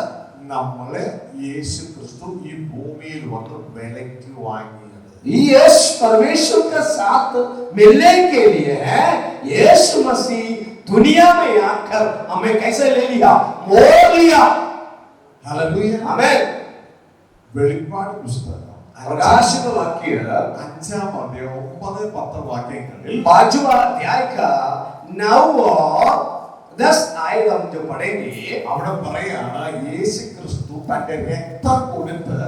നമ്മളെ യേശു ക്രിസ്തു ഈ ഭൂമിയിൽ വന്ന് വിലയ്ക്ക് വാങ്ങിയത്। यीशु परमेश्वर के साथ मिलने के लिए है। यीशु मसीह दुनिया में आकर हमें कैसे ले लिया? मोल लिया। हालेलुया। आमीन। വെളിപ്പാട് പുസ്തകം प्रकाशित वाक्य 5-ാം അധ്യായം 9-10 വാക്യങ്ങളിൽ 5वां अध्याय का 9 और 10 आयत हम जो पढ़ेंगे, അവിടെ പറയാണ് യേശു ക്രിസ്തു തന്റെ രക്തം കൊടുത്ത്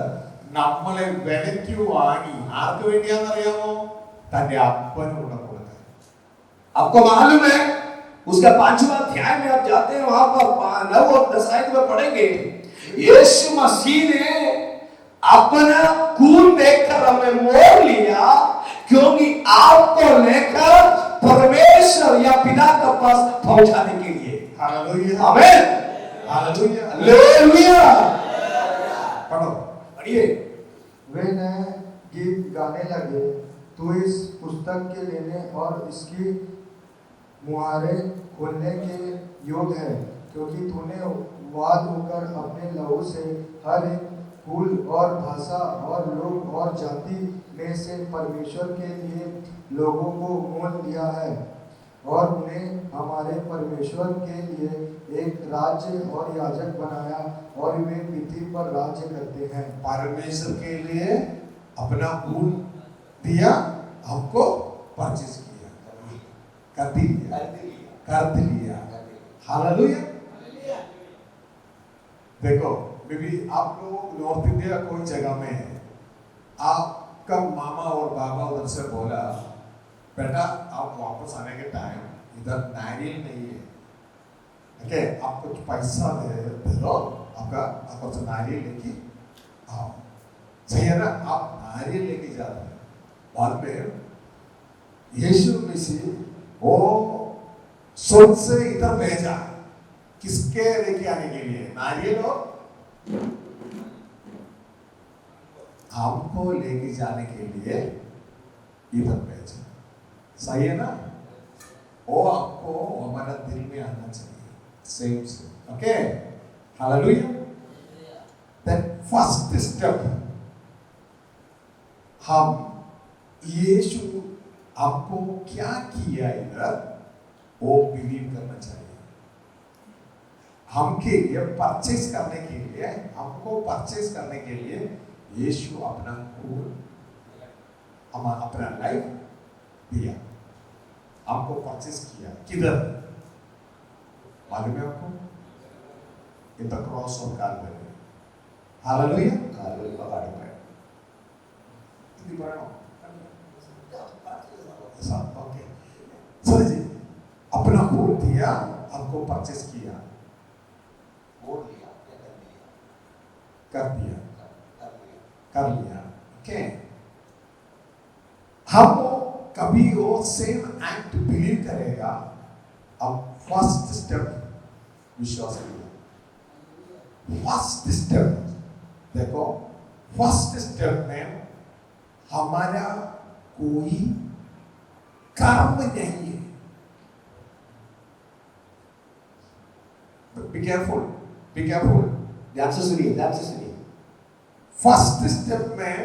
നമ്മളെ വിലയ്ക്ക് വാങ്ങി। ആർക്ക് വേണ്ടിയാണെന്ന് അറിയാമോ? തന്റെ അപ്പനോട് കൊടുക്കാൻ। आपको मालूम है उसका 5वां अध्याय में आप जाते हैं, वहां पर 9 और 10 आयत में पढ़ेंगे, यीशु मसीह ने अपना खून देकर हमें मोल लिया, क्योंकि आपको लेकर परमेश्वर या पिता के पास पहुंचाने के लिए। हालेलुया। आमीन। हालेलुया। हालेलुया। पढ़ो, पढ़िए। वे नए गीत गाने लगे, तू इस पुस्तक के लेने और इसकी मुहारे खोलने के योग्य है, क्योंकि तूने वाद होकर अपने लहू से हर एक कुल और भाषा और लोग और जाति में से परमेश्वर के लिए लोगों को मोल दिया है, और उन्हें हमारे परमेश्वर के लिए एक राज्य और याजक बनाया, और वे पृथ्वी पर राज्य करते हैं। परमेश्वर के लिए अपना खून दिया, हमको परचेज किया, कर दिया, कर दिया। हालेलुया। देखो बेबी, आप लोग नॉर्थ इंडिया कोई जगह में है, आपका मामा और बाबा उधर से बोला बेटा आप वापस आने के टाइम इधर नारियल नहीं है, ओके, आप कुछ पैसा दे दो, आपका से नारियल लेके आओ, सही है ना? आप नारियल लेके जाते हैं, बाद में यीशु मसीह वो स्वर्ग से इधर भेजा, किसके लेके आने के लिए? नारियल और हमको लेके जाने के लिए इधर भेजा, सही है ना? वो आपको हमारा दिल में आना चाहिए, सेम से, okay? Hallelujah. Then first step, हम यीशु आपको क्या किया इधर, वो बिलीव करना चाहिए। हमके लिए परचेज करने के लिए, हमको परचेज करने के लिए यीशु अपना खून, अपना लाइफ दिया, आपको परचेज किया। किधर मालूम है आपको? In the cross of Calvary. Hallelujah. Okay, समझिए, अपना खून दिया, आपको परचेज किया, कर लिया, ओके? हम कभी वो सेम एक्ट बिलीव करेगा। अब फर्स्ट स्टेप विश्वास किया। फर्स्ट स्टेप देखो, फर्स्ट स्टेप में हमारा कोई कर्म नहीं है। बी केयरफुल, बी केयरफुल, ध्यान से सुनिए, ध्यान से सुनिए। फर्स्ट स्टेप में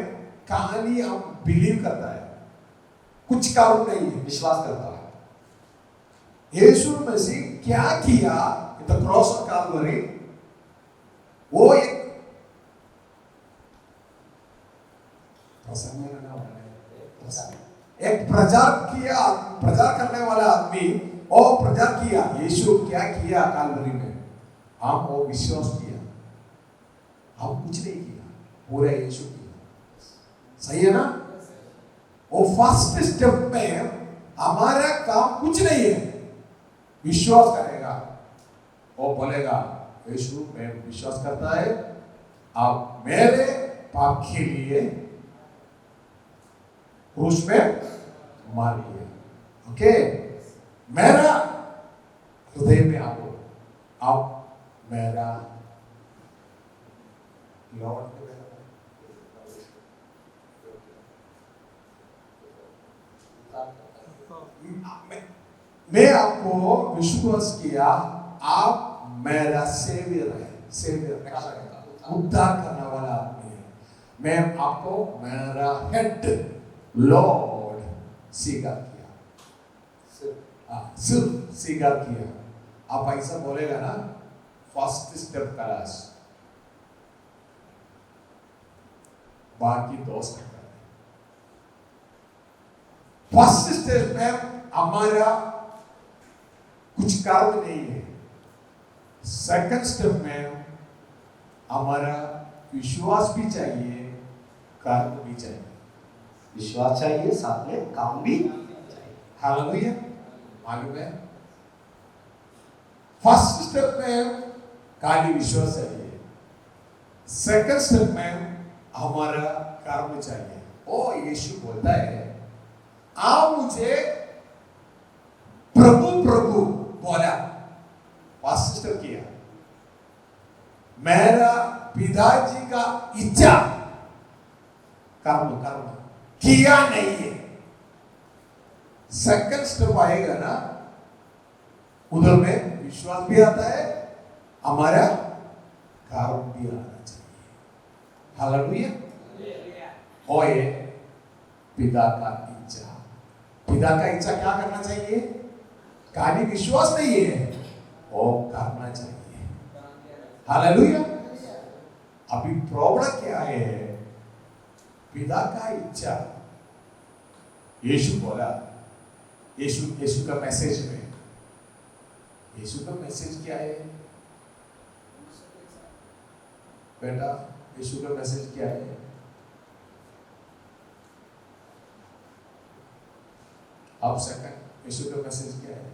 कहानी हम बिलीव करता है, कुछ काम नहीं है, विश्वास करता है। यीशु मसीह क्या किया in the cross of Calvary, वो एक प्रचार करने वाला आदमी, और प्रचार किया यीशु क्या किया कैलवरी में, हम वो विश्वास किया, हम कुछ नहीं किया, पूरा यीशु किया, सही है ना? वो फर्स्ट स्टेप में हमारा काम कुछ नहीं है, विश्वास करेगा, वो बोलेगा यीशु मैं विश्वास करता है, आप मेरे पाप के लिए क्रूस में मार लिए, ओके? मेरा हृदय में आओ, आप मेरा लॉर्ड, मैं आपको विश्वास किया, आप मेरा सेवियर है, सेवियर उद्धार करने वाला आदमी है, मैं आपको मेरा हेड लॉर्ड स्वीकार किया, सिर्फ स्वीकार किया। आप ऐसा बोलेगा ना, फर्स्ट स्टेप क्लास, बाकी दो स्टेप। फर्स्ट स्टेप में हमारा कुछ काम नहीं है, सेकंड स्टेप में हमारा विश्वास भी चाहिए, कर्म भी चाहिए। विश्वास चाहिए, साथ में काम भी चाहिए। हालेलुया। मालूम है, फर्स्ट स्टेप में खाली विश्वास चाहिए, सेकंड स्टेप में हमारा कर्म चाहिए। ओ यीशु बोलता है, आप मुझे प्रभु प्रभु बोला, फर्स्ट स्टेप किया, मेरा पिताजी का इच्छा कर्म कर्म किया नहीं है। सेकंड स्टेप आएगा ना, उधर में विश्वास भी आता है, हमारा कर्म भी आना चाहिए। हालेलुया। ओए पिता का इच्छा, पिता का इच्छा क्या करना चाहिए? खाली विश्वास नहीं है, वो करना चाहिए। हालेलुया। अभी प्रॉब्लम क्या है? पिता का इच्छा यीशु बोला। यीशु का मैसेज में, यीशु का मैसेज क्या है बेटा? यीशु का मैसेज क्या है? आप सेकंड, यीशु का मैसेज क्या है?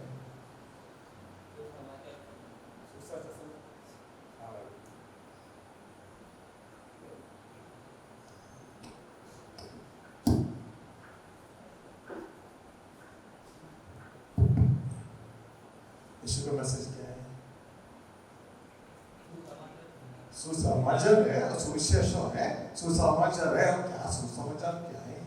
यीशु का मैसेज क्या है? सुसमाचार है, सुविशेष है, सुसमाचार है। क्या सुसमाचार क्या है?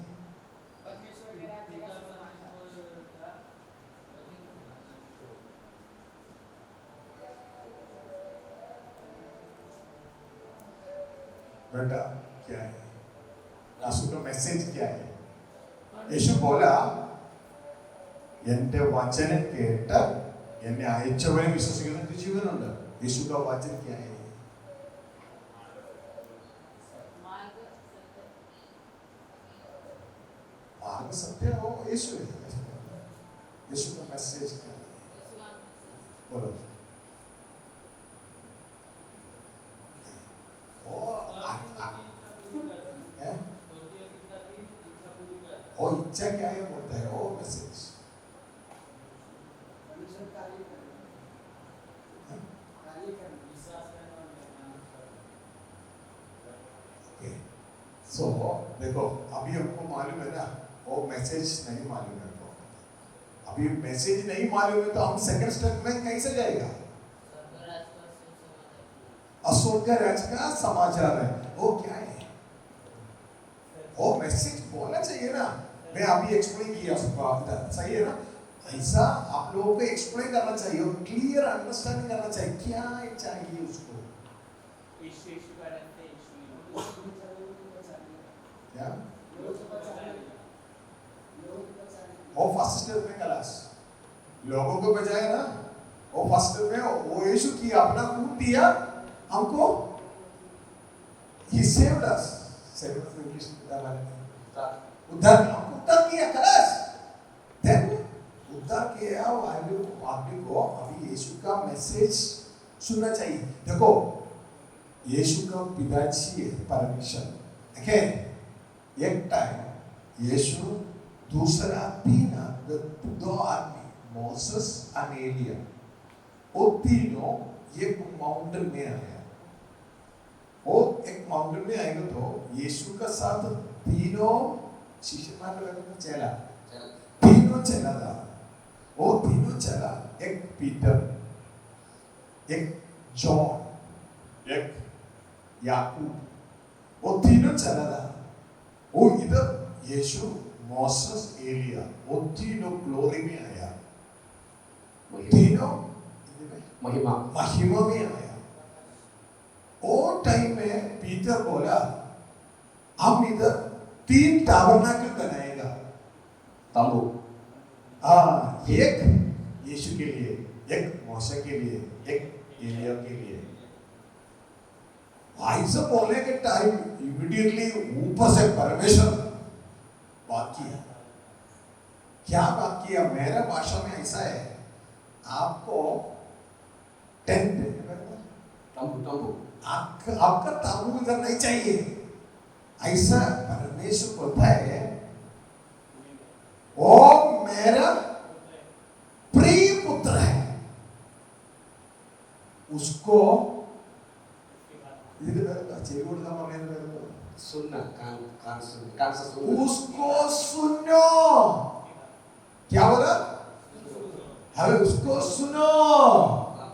बेटा क्या है? यीशु का मैसेज क्या है? यीशु बोला, എന്റെ വചനം കേട്ട് എന്നെ അയച്ചവനെ വിശ്വസിക്കുന്നവർക്ക് ജീവനുണ്ട്. യേശു का वचन क्या है? मार्ग सत्य हो यीशु है। यीशु का मैसेज क्या है? बोलो। ओ इच्छा क्या है बोलता है? ओ मैसेज सो देखो, अभी हमको मालूम है ना, वो मैसेज नहीं मालूम है हमको। अभी मैसेज नहीं मालूम है तो हम सेकंड स्टेप में कैसे जाएगा? स्वर्ग राज का समाचार है, वो क्या है? वो मैसेज बोलना चाहिए ना। मैं अभी एक्सप्लेन किया उसको, सही है ना? ऐसा आप लोगों को एक्सप्लेन करना चाहिए, क्लियर अंडरस्टैंडिंग करना चाहिए क्या चाहिए उसको। क्या वो फर्स्ट स्टेप में क्लास लोगों को बचाया ना, वो फर्स्ट स्टेप में वो यीशु की अपना खून दिया हमको। He saved us. Saved us English उद्धार, हमको उद्धार किया क्लास। Then उद्धार किया आदमी को अभी यीशु का मैसेज सुनना चाहिए। देखो, यीशु का पिताजी है परमेश्वर, ओके? एक टाइम यीशु दूसरा दो आदमी मोसेस और एलिया, वो तीनों एक माउंटेन में आया। वो एक माउंटेन में आएगा तो यीशु का साथ तीनों शिष्य चला, तीनों चला था। वो तीनों चला, एक पीटर, एक जॉन, एक याकूब, वो तीनों चला था। वो इधर यीशु, मोसेस, एलिया, वो तीनों ग्लोरी में आया, तीनों महिमा में आया। वो टाइम में पीटर बोला, हम इधर 3 ताबरनाकल बनाएगा, तंबू। एक यीशु के लिए, एक मोसे के लिए, एक एलिया के लिए। ऐसा बोलने के टाइम इमीडिएटली ऊपर से परमेश्वर बात किया। क्या बात किया? मेरा भाषा में ऐसा है, आपको टेंट, तंबू, आपका तंबू इधर नहीं चाहिए। ऐसा परमेश्वर बोलता है, वो मेरा प्रिय पुत्र है, उसको सुनना, कान से उसको सुनो। क्या बोला? हमें उसको सुनो।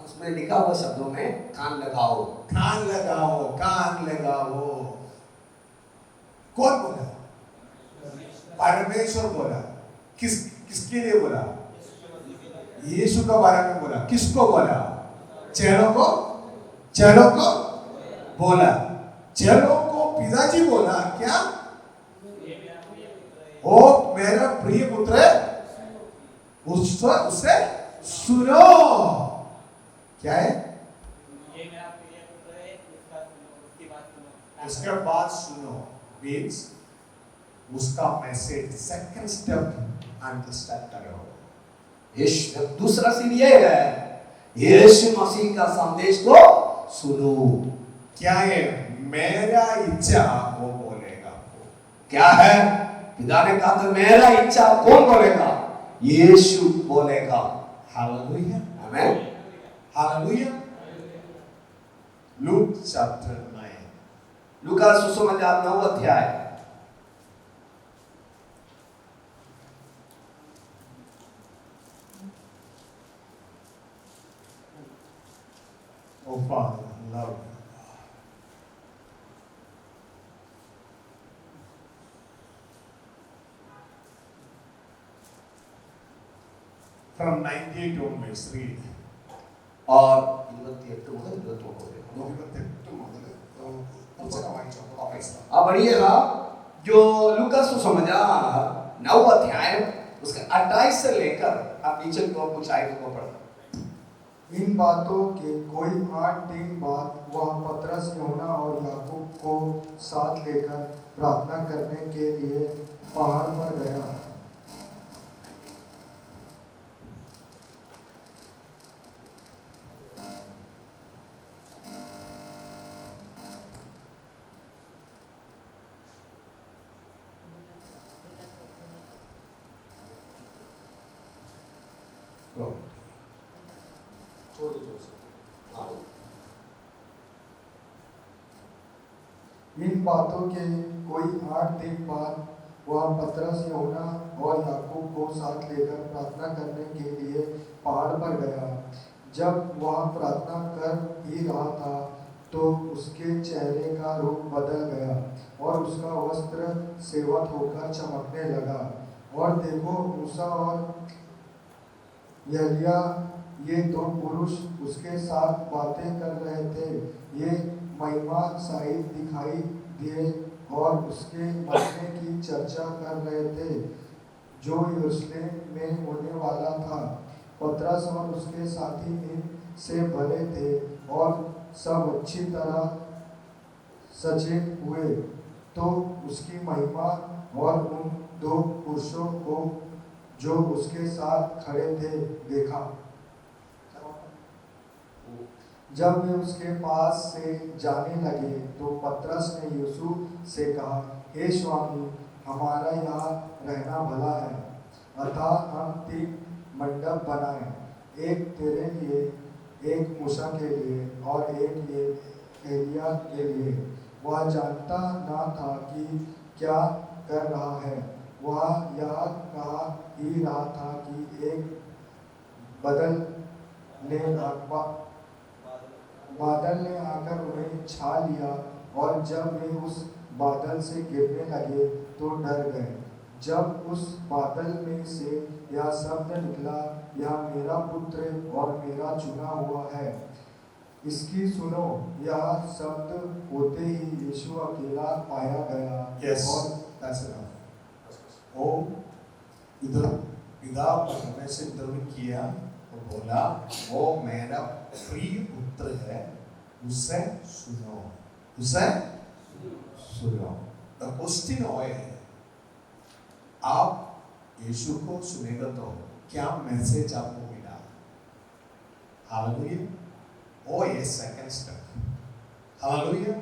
उसमें लिखा हुआ शब्दों में कान लगाओ, कान लगाओ, कान लगाओ। कौन बोला? परमेश्वर बोला। किसके लिए बोला? यीशु का बारे में बोला। किसको बोला? चेलों को बोला। चेलों को पिताजी बोला क्या? ओ मेरा प्रिय पुत्र है, उससे सुनो। क्या है? इसके बाद सुनो मीन्स उसका मैसेज सेकंड स्टेप अंडरस्टैंड करो। दूसरा सीढ़ी ये है, यीशु मसीह का संदेश को सुनो। क्या है? मेरा इच्छा वो बोलेगा। क्या है? पिता ने कहा था मेरा इच्छा कौन बोलेगा? यीशु बोलेगा। हालेलुया, आमेन, हालेलुया। लूक चैप्टर 9, लूका सुसमाचार 9 अध्याय। Oh Father, love you. From 98 onwards, read. और 28 മുതൽ 29 വരെ अब बढ़िएगा। जो लूका सुसमाचार 9 अध्याय उसका 28 से लेकर आप नीचे को कुछ आयतों को पढ़ना। इन बातों के कोई 8 दिन बाद वह पतरस, यूहन्ना और याकूब को साथ लेकर प्रार्थना करने के लिए पहाड़ पर गया। इन बातों के कोई 8 दिन बाद वह पतरस, यूहन्ना और याकूब को साथ लेकर प्रार्थना करने के लिए पहाड़ पर गया। जब वह प्रार्थना कर ही रहा था तो उसके चेहरे का रूप बदल गया और उसका वस्त्र सेवत होकर चमकने लगा। और देखो, मूसा और एलिया ये 2 पुरुष उसके साथ बातें कर रहे थे। ये महिमा सहित दिखाई दिए और उसके मरने की चर्चा कर रहे थे जो यरूशलेम में होने वाला था। पतरस और उसके साथी नींद से भरे थे और सब अच्छी तरह सचेत हुए तो उसकी महिमा और उन 2 पुरुषों को जो उसके साथ खड़े थे देखा। जब वे उसके पास से जाने लगे तो पतरस ने यीशु से कहा, हे स्वामी, हमारा यहाँ रहना भला है। अतः हम 3 मंडप बनाए, एक तेरे लिए, एक मूसा के लिए और एक एलिया के लिए। वह जानता ना था कि क्या कर रहा है। वह यह कहा ही रहा था कि एक बादल ने आकर उन्हें छा लिया और जब वे उस बादल से गिरने लगे तो डर गए। जब उस बादल में से यह शब्द निकला, यह मेरा पुत्र और मेरा चुना हुआ है, इसकी सुनो। यह शब्द होते ही यीशु अकेला पाया गया। Yes, और that's enough. ओ इधर पिता परमेश्वर ने किया और बोला, वो मेरा प्रिय पुत्र है, उसे सुनो, उसे सुनो। The question है, आप यीशु को सुनेगा तो क्या मैसेज आपको मिला? हालेलुया। ओ ये सेकंड स्टेप। हालेलुया।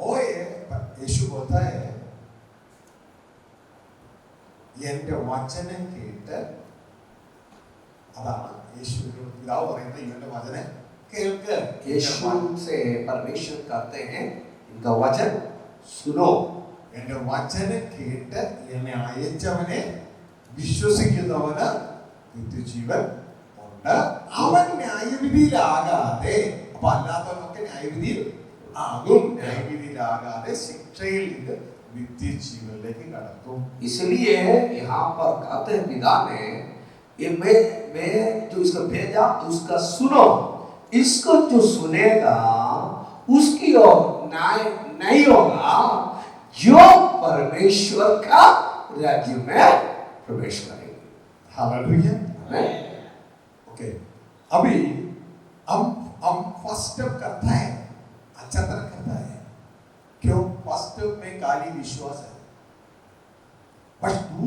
ओ ये यीशु बोलता है, എന്റെ വചനം കേട്ട്, അതാണ് യേശുവിന്റെ പിതാവ് പറയുന്നത്, ഇവന്റെ വചനം കേൾക്ക്। यीशु से परमेश्वर कहते हैं इनका वचन सुनो। എന്റെ വചനം കേട്ട് എന്നെ അയച്ചവനെ വിശ്വസിക്കുന്നവന് നിത്യജീവൻ ഉണ്ട്. അവൻ ന്യായവിധിയിലാകാതെ, അപ്പൊ അല്ലാത്തവനൊക്കെ ന്യായവിധിയിൽ ആകും, ന്യായവിധിയിലാകാതെ ശിക്ഷയിൽ നിന്ന് നിത്യജീവനിലേക്ക് കടക്കും. इसलिए यहाँ पर कहते हैं पिता ने, ये मैं जो इसको भेजा उसका सुनो। इसको जो सुनेगा उसकी ओर न्याय नहीं होगा, जो परमेश्वर का राज्य में प्रवेश करेंगे। हालेलुया। आमीन। ओके, अभी हम फर्स्ट स्टेप करता है, अच्छा तरह करता है। क्यों? फर्स्ट स्टेप में खाली विश्वास है,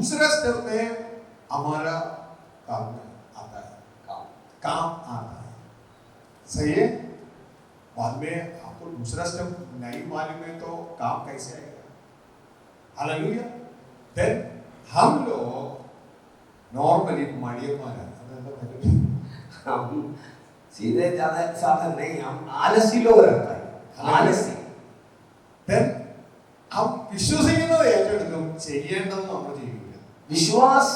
दूसरा स्टेप में हमारा काम आता है, काम आता है, सही है। बाद में आपको दूसरा स्टेप नहीं मालूम है तो काम कैसे आएगा? हालेलुया। देन हम लोग नॉर्मली हम सीधे ज्यादा साधन नहीं, हम आलसी लोग रहता है, आलसी। then हम വിശ്വസിക്കുന്നത് ഏറ്റെടുക്കും, ചെയ്യേണ്ടത് നമ്മൾ ചെയ്യില്ല। विश्वास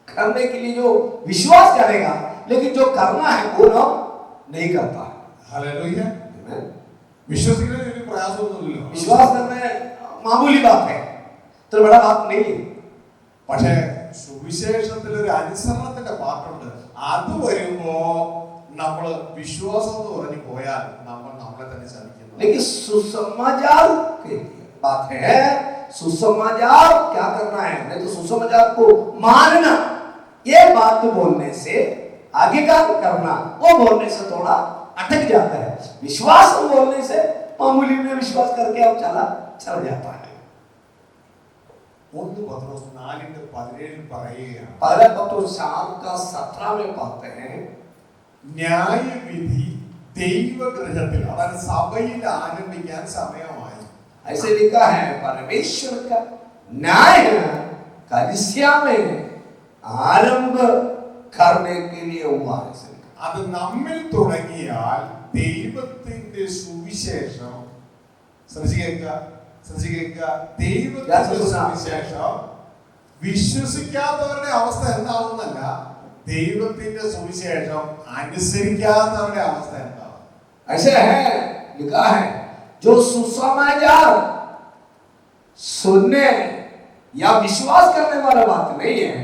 करने के लिए जो विश्वास करेगा, लेकिन जो करना है वो ना नहीं करता है। हालेलुया। വിശ്വസിക്കുന്നതിന് ഒരു പ്രയാസമൊന്നുമില്ലല്ലോ, विश्वास करना मामूली बात है, तो बड़ा बात नहीं है। പക്ഷേ സുവിശേഷത്തിൽ ഒരു അനുസരണത്തിന്റെ പാട്ടുണ്ട്, അത് വരുമ്പോ നമ്മൾ വിശ്വാസം എന്ന് പറഞ്ഞു പോയാൽ നമ്മൾ നമ്മളെ തന്നെ ചതിക്കുന്നു। लेकिन सुसमाचार की बात है, सुसमाचार क्या करना है? नहीं तो सुसमाचार को मानना, ये बात बोलने से आगे का करना, वो बोलने से थोड़ा अटक जाता है। विश्वास बोलने से मामूली में विश्वास करके अब चल जाता है। 1 പത്രോസ് 4:17 പറയുകയാണ്, पहला पत्रोस 4:17 में पाते हैं, ന്യായവിധി ദൈവഗൃഹത്തിൽ, അതായത് സഭയിൽ ആരംഭിക്കാൻ സമയമായി। ऐसे लिखा है, परमेश्वर का न्याय कलीसिया में आरंभ करने के लिए हुआ है। അത് നമ്മിൽ തുടങ്ങിയാൽ ദൈവത്തിന്റെ സുവിശേഷം, ശ്രദ്ധിക്കുക ദൈവത്തിന്റെ സുവിശേഷം വിശ്വസിക്കാത്തവരുടെ അവസ്ഥ എന്താവുന്നല്ല, ദൈവത്തിന്റെ സുവിശേഷം അനുസരിക്കാത്തവരുടെ അവസ്ഥ എന്താവും? ऐसे है, लिखा है, जो सुसमाचार सुनने या विश्वास करने वाला बात नहीं है,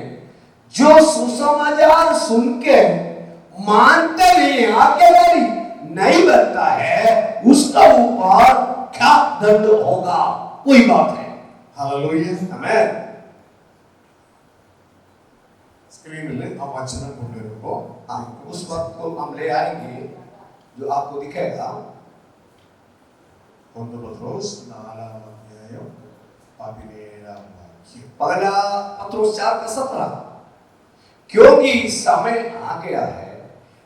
जो सुसमाचार सुन के मानते नहीं, आज्ञाकारी नहीं बनता है, उसका ऊपर क्या दंड होगा, वही बात है। हालेलुया, आमेन। സ്ക്രീനിൽ ആ വചനം കൊണ്ടുവരുമ്പോ उस वक्त को हम ले आएंगे जो आपको दिखेगा। 1 പത്രോസ് 4:17 पहला पत्रोस 4:17, क्योंकि समय आ गया है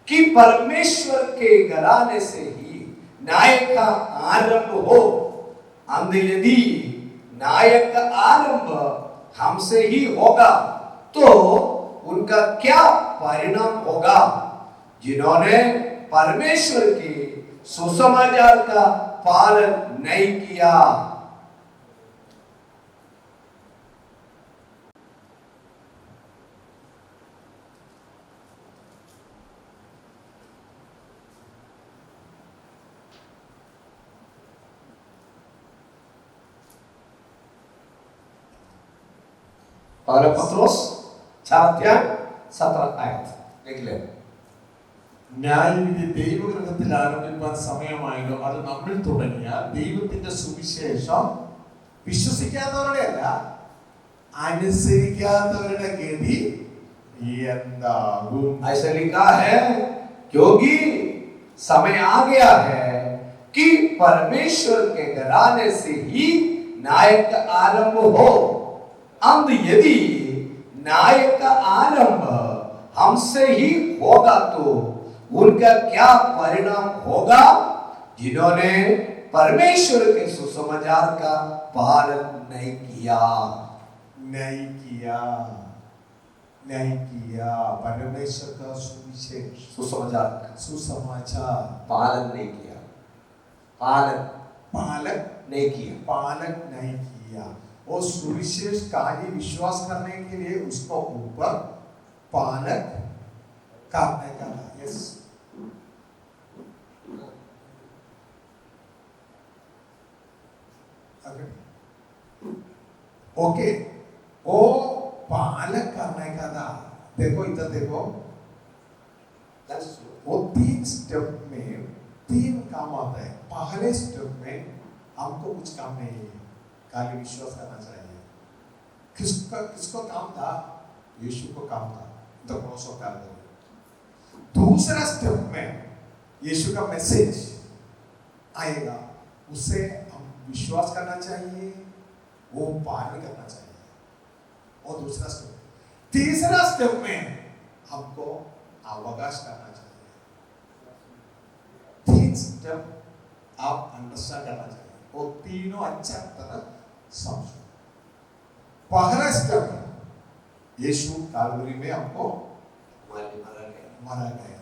कि परमेश्वर के घराने से ही न्याय का आरंभ हो। अंध यदि न्याय का आरंभ हमसे ही होगा तो उनका क्या परिणाम होगा, जिन्होंने परमेश्वर के सुसमाचार का पालन नहीं किया। पहला पत्रोस 4:17 लिख ले। ന്യായവിധി ദൈവഗൃഹത്തിൽ ആരംഭിക്കാൻ സമയമായല്ലോ, അത് നമ്മിൽ തുടങ്ങിയ ദൈവത്തിന്റെ സുവിശേഷം വിശ്വസിക്കാത്തവരുടെ അല്ല, അനുസരിക്കാത്തവരുടെ ഗതി എന്താകും? ऐसे लिखा है, क्योंकि समय आ गया है कि परमेश्वर के घराने से ही न्याय का आरंभ हो। अंत यदि न्याय का आरंभ हमसे ही होगा तो उनका क्या परिणाम होगा, जिन्होंने परमेश्वर के सुसमाचार का पालन नहीं किया। परमेश्वर का सुविशेष सुसमाचार पालन नहीं किया, पालक नहीं किया। और सुविशेष कार्य विश्वास करने के लिए उसको ऊपर पालक करने का। यस, ओके, वो पालक करने का था। देखो इधर देखो, वो 3 स्टेप में 3 काम आता है। पहले स्टेप में हमको कुछ काम नहीं है, खाली विश्वास करना चाहिए। किसको काम था? यीशु को काम था, द क्रॉस ऑफ कैलवरी। दूसरा स्टेप में यीशु का मैसेज आएगा, उससे हम विश्वास करना चाहिए, वो पालन करना चाहिए। और दूसरा स्टेप। तीसरा स्टेप में हमको अवकाश करना चाहिए। तीन स्टेप आप अंडरस्टैंड करना चाहिए, वो तीनों अच्छा तरह समझो। पहला स्टेप, यीशु कालवरी में हमको मारा गया,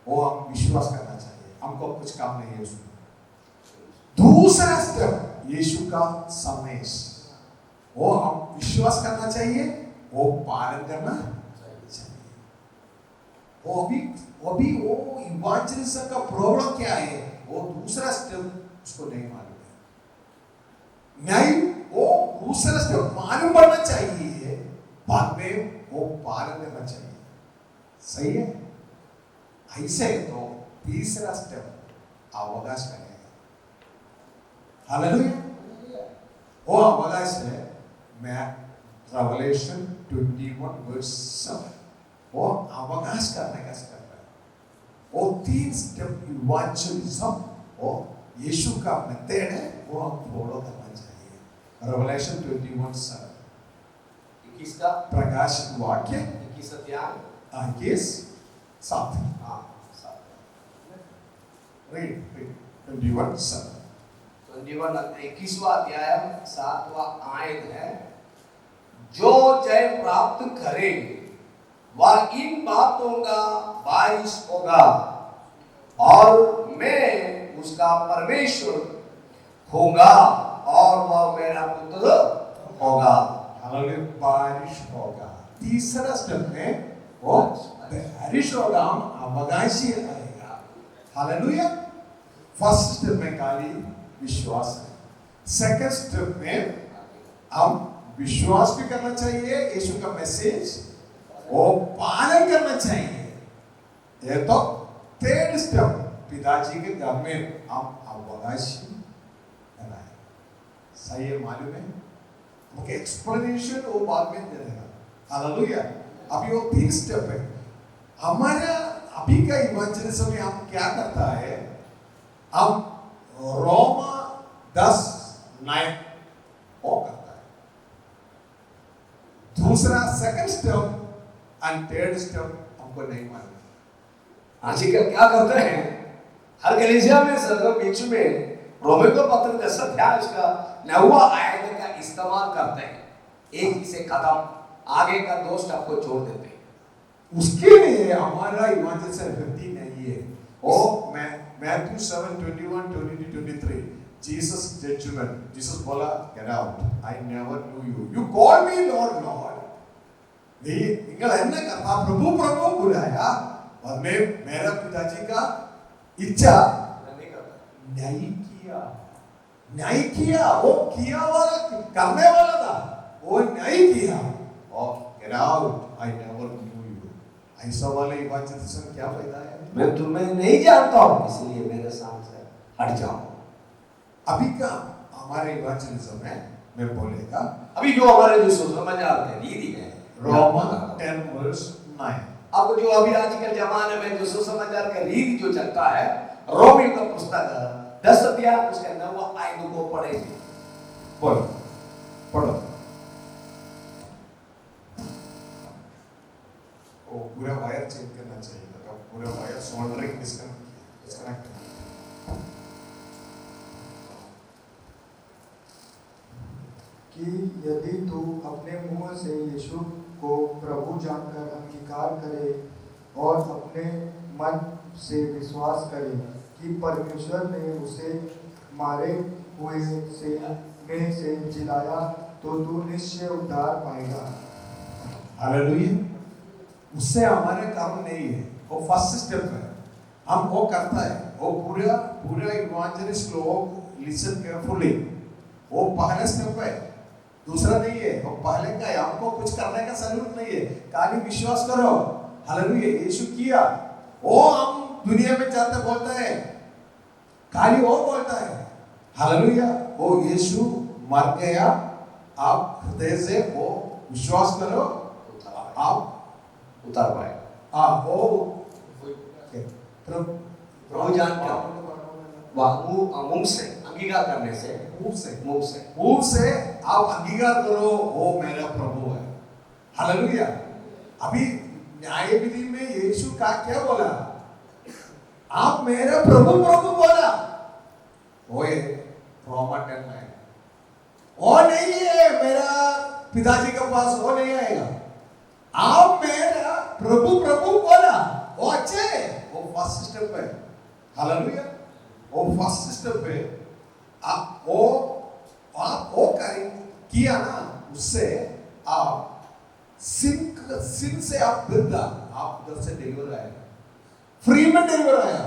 वो हम विश्वास करना चाहिए, हमको कुछ काम नहीं है उसमें। दूसरा स्टेप, यीशु का संदेश, वो हम विश्वास करना चाहिए, वो पालन करना चाहिए। वो इवांजेलिज्म का प्रॉब्लम क्या है, वो दूसरा स्टेप उसको नहीं मालूम है। नहीं, वो दूसरा स्टेप मालूम पड़ना चाहिए, बाद में वो पालन करना चाहिए। सही है? ऐसे तो तीसरा स्टेप अवकाश करेगा। हालेलुया। वो अवकाश है, मैं रेवलेशन 21:7, वो अवकाश करने का स्टेप है। वो तीन स्टेप इवांजेलिज्म, वो यीशु का मेथड है, वो हम फॉलो करना चाहिए। रेवलेशन 21:7, 21 का प्रकाशित वाक्य 21 अध्याय 7। Read 21:7. 21वां अध्याय 7वां आयत है, जो जय प्राप्त करे वह इन बातों का वारिस होगा, और मैं उसका परमेश्वर होगा और वह मेरा पुत्र होगा। हालेलुया, बारिश होगा। तीसरा स्टेप में वो बारिश होगा, हम अवकाशी आएगा। हालेलुया। फर्स्ट स्टेप में खाली विश्वास है, सेकंड स्टेप में हम विश्वास भी करना चाहिए, यीशु का मैसेज वो पालन करना चाहिए। ये तो थर्ड स्टेप, पिताजी के घर में हम अवकाशी बनाए। सही है? मालूम है? ओके, एक्सप्लेनेशन वो बाद में दे देगा। हालेलुया। अभी वो तीन स्टेप है। हमारा अभी का इवांजेलिज्म में हम क्या करता है, हम रोमा 10:9 वो करता है। दूसरा second step and third step हमको नहीं मालूम। आजकल क्या करते हैं, हर कलीसिया में सर बीच में रोमियो को पत्र 10 अध्याय उसका 9वां आयत का इस्तेमाल करते हैं, एक ही से खत्म, आगे का 2 स्टेप को छोड़ देते हैं। उसके लिए हमारा इवांजेलिज्म इफेक्टिव नहीं है। ओ मैथ्यू 7:21-23, जीसस जजमेंट, जीसस बोला, get out, I never knew you, you call me Lord Lord. നിങ്ങൾ എന്നെ പ്രഭു പ്രഭു बुलाया और मैं मेरा पिताजी का इच्छा नहीं किया। वो किया वाला, करने वाला था, वो नहीं किया। और get out, I never knew you. ऐसा वाले इवांजेलिज्म क्या फायदा है? मैं तुम्हें नहीं जानता हूं, इसलिए मेरे सामने हट जाओ। अभी का हमारे इवांजेलिज्म में मैं बोलेगा, अभी जो हमारे जो सुसमाचार है, रीति है, रोमा 10:9। अब जो अभी आजकल जमाने में जो सुसमाचार का रीति जो चलता है, रोमियो का पुस्तक 10 अध्याय उसका 9वां आयत को पढ़ेंगे। बोलो, पढ़ो। वो पूरा वायर चेंज करना चाहिए था, पूरा वायर सोल्डरिंग डिस्कनेक्ट। कि यदि तू अपने मुंह से यीशु को प्रभु जानकर अंगीकार करे और अपने मन से विश्वास करे कि परमेश्वर ने उसे मारे हुए में से जिलाया, तो तू निश्चय उद्धार पाएगा। हालेलुया। उससे हमारे काम नहीं है, वो फर्स्ट स्टेप है, हम वो करता है। वो पूरा इवांजेलिस्ट लोग लिसन केयरफुली, वो पहला स्टेप है, दूसरा नहीं है, वो पहले का है। हमको कुछ करने का जरूरत नहीं है, खाली विश्वास करो। हालेलुया। यीशु किया, वो हम दुनिया में जाते बोलता है, खाली वो बोलता है। हालेलुया। वो यीशु मर गया, आप हृदय से वो विश्वास करो, आप उतार पाएगा। वो प्रभु जानते हो, मुंह से अंगीकार करने से, मुंह से आप अंगीकार करो, वो मेरा प्रभु है, हालेलुया। अभी न्याय विधि में यीशु का क्या बोला? आप मेरा प्रभु प्रभु बोला। ओए रोमा 10 में वो नहीं है मेरा पिताजी के पास, वो नहीं आएगा। आप मेरा प्रभु प्रभु बोला, वो अच्छे है, वो फर्स्ट स्टेप है। हालेलुया। वो फर्स्ट स्टेप है। आप वो किया ना, उससे आप सिन से आप उधर से डिलीवर आया, फ्री में डिलीवर आया।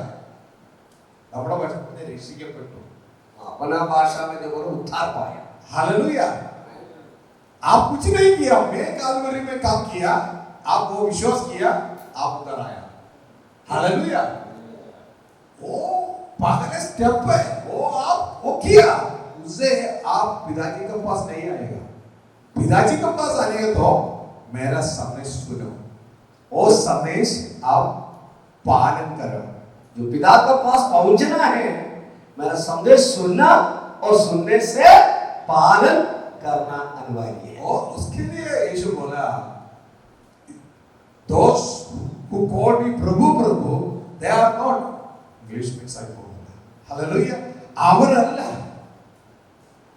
अपना वचन ने രക്ഷിക്കപ്പെട്ടു, अपना भाषा में जो बोलो उद्धार पाया। हालेलुया। आप कुछ नहीं किया, मैं कालवरी में काम किया, आप वो विश्वास किया, आप उधर आया। हालेलुया। वो पहले स्टेप है, वो किया, उससे आप पिताजी के पास नहीं आएगा। पिताजी के पास आने तो मेरा संदेश सुनो, वो संदेश आप पालन करो। जो पिता के पास पहुंचना है, मेरा संदेश सुनना और सुनने से पालन करना अनिवार्य है। और उसके लिए यीशु बोला, those who call me Prabhu Prabhu, they are not English में साइड बोलूँगा। हालेलुया। അവരല്ല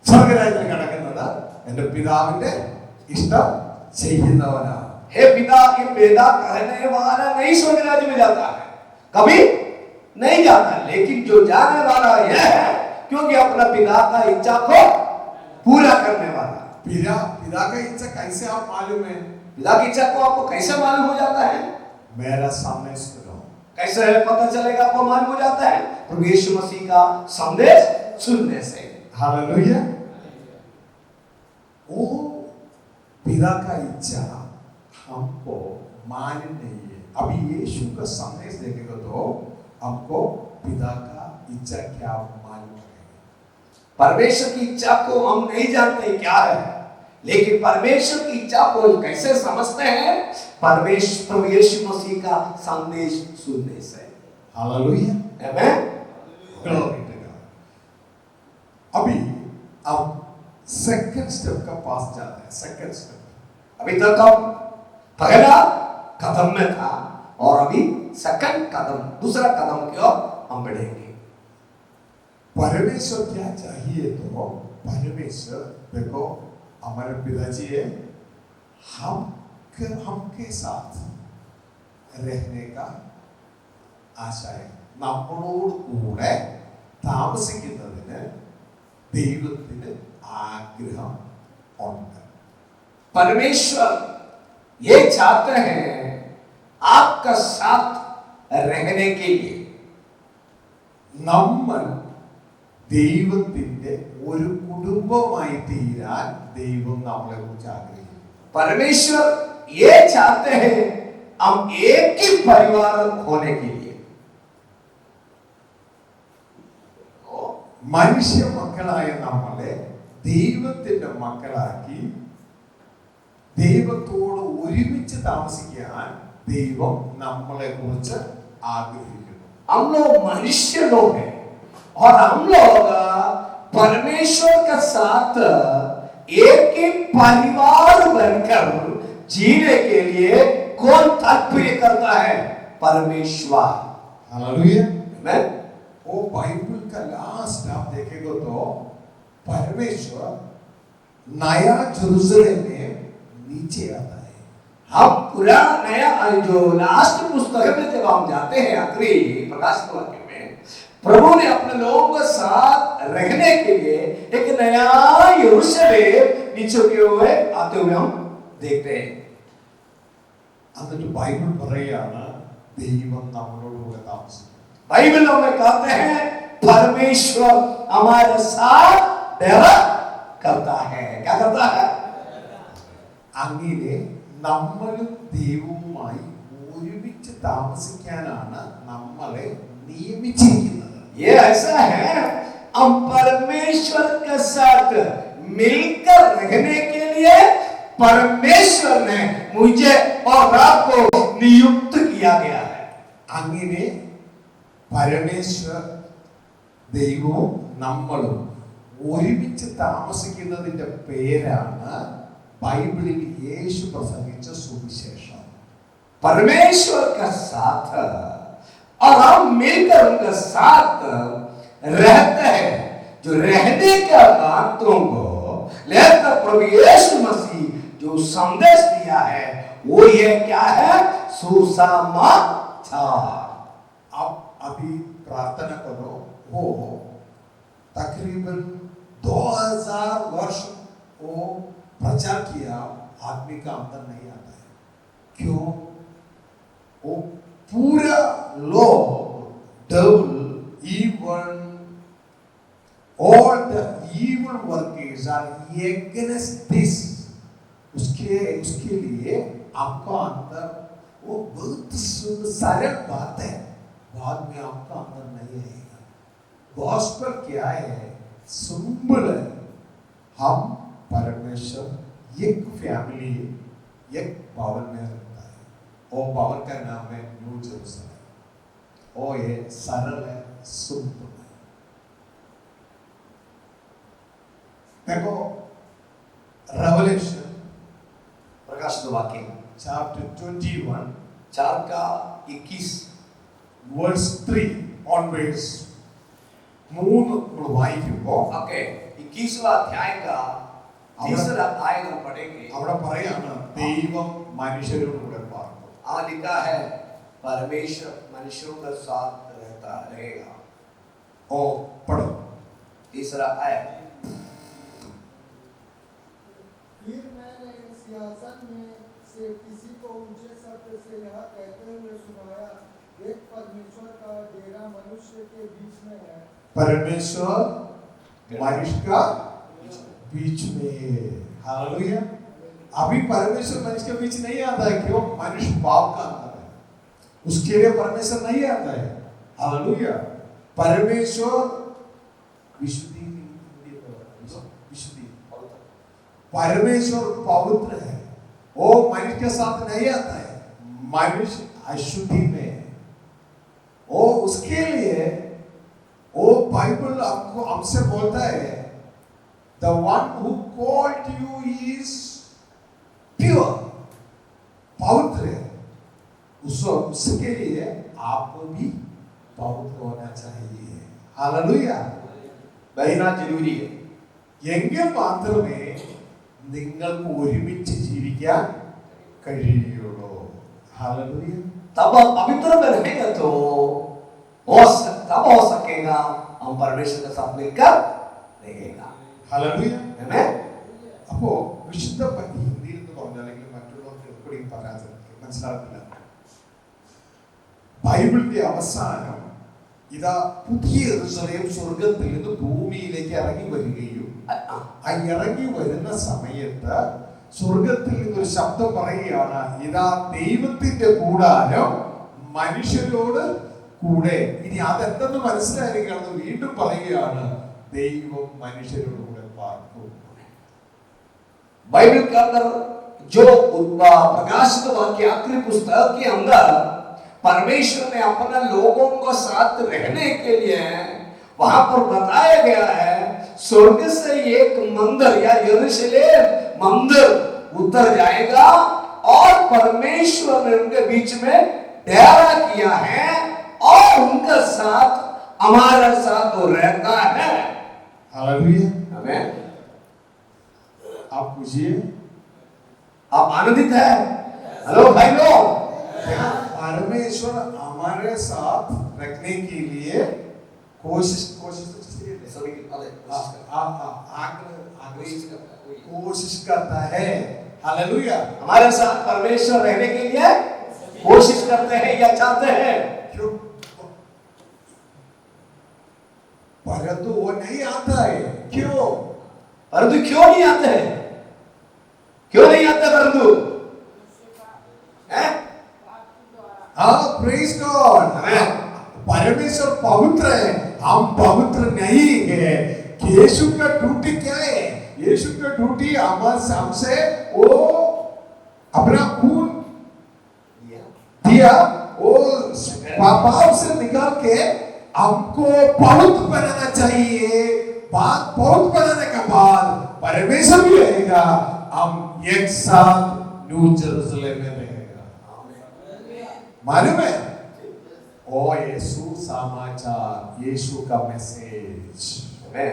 സ്വർഗ്ഗരാജ്യത്തിൽ കടക്കുന്നത് എൻ്റെ പിതാവിന്റെ ഇഷ്ടം ചെയ്യുന്നവനാ। हे पिता की वेदा कहने वाला नहीं स्वर्ग राज्य में जाता है, कभी नहीं जाता, लेकिन जो जाने वाला यह है क्योंकि अपना पिता का इच्छा को पूरा करने वाला। पिता का इच्छा कैसे आप मालूम है? पिता की इच्छा को आपको कैसे मालूम हो जाता है? मेरा सामने सुनो। कैसे पता चलेगा आपको मालूम हो जाता है? प्रभु यीशु मसीह का संदेश सुनने से। हालेलुया। वो पिता का इच्छा हमको मालूम नहीं है। अभी यीशु का संदेश देखेगा तो हमको पिता का इच्छा क्या मालूम है। परमेश्वर की इच्छा को हम नहीं जानते क्या है, लेकिन परमेश्वर की इच्छा को कैसे समझते हैं? परमेश्वर प्रभु यीशु मसीह का संदेश सुनने से। Hallelujah. Amen. Glory to God. अभी अब सेकंड स्टेप का पास जाते हैं। सेकंड स्टेप अभी तक हम पहला कदम में था और अभी सेकंड कदम, दूसरा कदम की ओर हम बढ़ेंगे। परमेश्वर क्या चाहिए? तो परमेश्वर देखो, हमारे पिताजी है, हमके साथ रहने का आशा है। നമ്മളോട് കൂടെ താമസിക്കുന്നതിന് ദൈവത്തിന് ആഗ്രഹം ഉണ്ട്। परमेश्वर ये चाहते हैं आपका साथ रहने के लिए। നമ്മൾ ദൈവത്തിന്റെ ഒരു കുടുംബമായി തീരാൻ ദൈവം നമ്മളെ കുറിച്ച് ആഗ്രഹിക്കുന്നു। परमेश्वर ये चाहते हैं हम एक ही परिवार होने के लिए। മനുഷ്യ മക്കളായ നമ്മളെ ദൈവത്തിന്റെ മക്കളാക്കി ദൈവത്തോട് ഒരുമിച്ച് താമസിക്കാൻ ദൈവം നമ്മളെ കുറിച്ച് ആഗ്രഹിക്കുന്നു। हम लोग मनुष्य लोग हैं और हम लोग परमेश्वर के साथ एक ही परिवार बनकर जीने के लिए कौन तात्पर्य करता है? परमेश्वर। हालेलुया। मैं वो बाइबल का लास्ट आप देखेगा तो परमेश्वर नया जेरूसलम में नीचे आता है। हम पूरा नया जो लास्ट पुस्तक में जब हम जाते हैं आखिरी प्रकाशित वाक्य में, प्रभु ने अपने लोगों के साथ रहने के लिए एक नया यरूशलेम नीचे के हुए आते हुए हम देखते हैं। എന്നിട്ട് ബൈബിൾ പറയാണ് ദൈവം നമ്മളോട് കൂടെ താമസിക്കും। बाइबल में कहते हैं परमेश्वर हमारे साथ डेरा करता है। क्या करता है? അങ്ങനെ നമ്മളും ദൈവവുമായി ഒരുമിച്ച് താമസിക്കാനാണ് നമ്മളെ നിയമിച്ചിരിക്കുന്നത്। ये ऐसा है, हम परमेश्वर के साथ मिलकर रहने के लिए परमेश्वर ने मुझे और आपको नियुक्त किया गया है। അങ്ങനെ പരമേശ്വർ ദൈവവും നമ്മളും ഒരുമിച്ച് താമസിക്കുന്നതിന്റെ പേരാണ് ബൈബിളിൽ യേശു പ്രസംഗിച്ച സുവിശേഷം. परमेश्वर का साथ और हम मिलकर उनका साथ रहते हैं. जो रहने का बातों को लेकर प्रभु यीशु मसीह जो संदेश दिया है वो ये क्या है? सुसमाचार. आप अभी प्रार्थना करो, वो तकरीबन 2000 वर्ष वो प्रचार किया, आदमी का अंदर नहीं आता है. क्यों? वो पूरा लोग, devil, even all the evil workers are against this. उसके लिए आपका अंदर वो बहुत सरल बात है, बाद में आपका अंदर नहीं आएगा. गॉस्पेल क्या है? सिंपल है. हम परमेश्वर एक फैमिली, एक भवन में रहता है. वो भवन का नाम है न्यू जेरूसलम. वो ये सरल है, सिंपल है. देखो रेवलेशन प्रकाशित वाक्य chapter 21 4 का 21 verse 3 onwards. മൂന്ന് നമ്മൾ വായിക്കുമ്പോൾ ओके 21वां अध्याय का तीसरा आयत हम पढ़ेंगे. അവിടെ പറയാണ് ദൈവം മനുഷ്യരോട് കൂടെ പാർക്കും. वहाँ लिखा है परमेश्वर मनुष्यों के साथ रहता रहेगा. ഓ പഠോ. तीसरा आयत. फिर मैंने सिंहासन में से किसी को ऊंचे शब्द से यह कहते हुए सुनाया, एक परमेश्वर का डेरा मनुष्य के बीच में है. परमेश्वर मनुष्य का बीच में. हालेलुया. अभी परमेश्वर मनुष्य के बीच नहीं आता है. क्यों? मनुष्य पाप का अंदर है, उसके लिए परमेश्वर नहीं आता है. हालेलुया. परमेश्वर विशुद्धि, परमेश्वर पवित्र है, वो मनुष्य के साथ नहीं आता है. मनुष्य अशुद्धि में है. वो उसके लिए वो बाइबल आपको हमसे बोलता है the one who called you is pure, पवित्र है. उसके लिए आपको भी पवित्र होना चाहिए. हालेलुया. बहना जरूरी है. എങ്കിൽ മാത്രമേ നിങ്ങൾക്ക് ഒരുമിച്ച് ജീവിക്കാൻ കഴിയുള്ളൂ. हालेलुया. तब पवित्र में रहेगा तो तब हो सकेगा हम परमेश्वर के साथ मिलकर रहेगा. हालेलुया. आमेन. അപ്പോ വിശുദ്ധ ഹിന്ദിയിൽ എന്ന് പറഞ്ഞാലെങ്കിൽ മറ്റുള്ളവർക്ക് എപ്പോഴും പറയാൻ മനസ്സിലാക്കില്ല. ബൈബിളിന്റെ അവസാനം ഇതാ പുതിയ യെരൂശലേം സ്വർഗ്ഗത്തിൽ നിന്ന് ഭൂമിയിലേക്ക് ഇറങ്ങി വരികയും ആ ഇറങ്ങി വരുന്ന സമയത്ത് സ്വർഗ്ഗത്തിൽ നിന്നൊരു ശബ്ദം പറയുകയാണ്, ഇതാ ദൈവത്തിന്റെ കൂടാരം മനുഷ്യരോട് കൂടെ. ഇനി അതെന്തെന്ന് മനസ്സിലായിരിക്കണം. വീണ്ടും പറയുകയാണ്, ദൈവം മനുഷ്യരോട് കൂടെ പാർക്കും. बाइबल के अंदर जो प्रकाशित वाक्य आखिरी पुस्तक के अंदर परमेश्वर ने अपने लोगों को साथ रहने के लिए वहां पर बताया गया है, स्वर्ग से एक मंदिर या यरूशलेम मंदिर उतर जाएगा और परमेश्वर ने उनके बीच में डेरा किया है और उनके साथ हमारे साथ वो रहता है. हालेलुया. आमेन. आप पूछिए, आप आनंदित है? हेलो भाई लोग. परमेश्वर हमारे साथ रखने के लिए कोशिश कोशिश करता है. हालेलुया. हमारे साथ परमेश्वर रहने के लिए कोशिश करते हैं या चाहते हैं. क्यों? परंतु वो नहीं आता है. क्यों? परंतु क्यों नहीं आते हैं? क्यों नहीं आते परंतु? हाँ, प्रेज गॉड. परमेश्वर पवित्र है, हम पवित्र नहीं है. यीशु का ड्यूटी क्या है? यीशु का ड्यूटी हमसे वो अपना खून दिया, वो पाप से निकाल के हमको पवित्र बनाना चाहिए. बात पवित्र बनाने के बाद परमेश्वर भी रहेगा, हम एक साथ न्यू जेरूसलम में रहेगा। मालूम है? ओ यीशु समाचार, यीशु का मैसेज में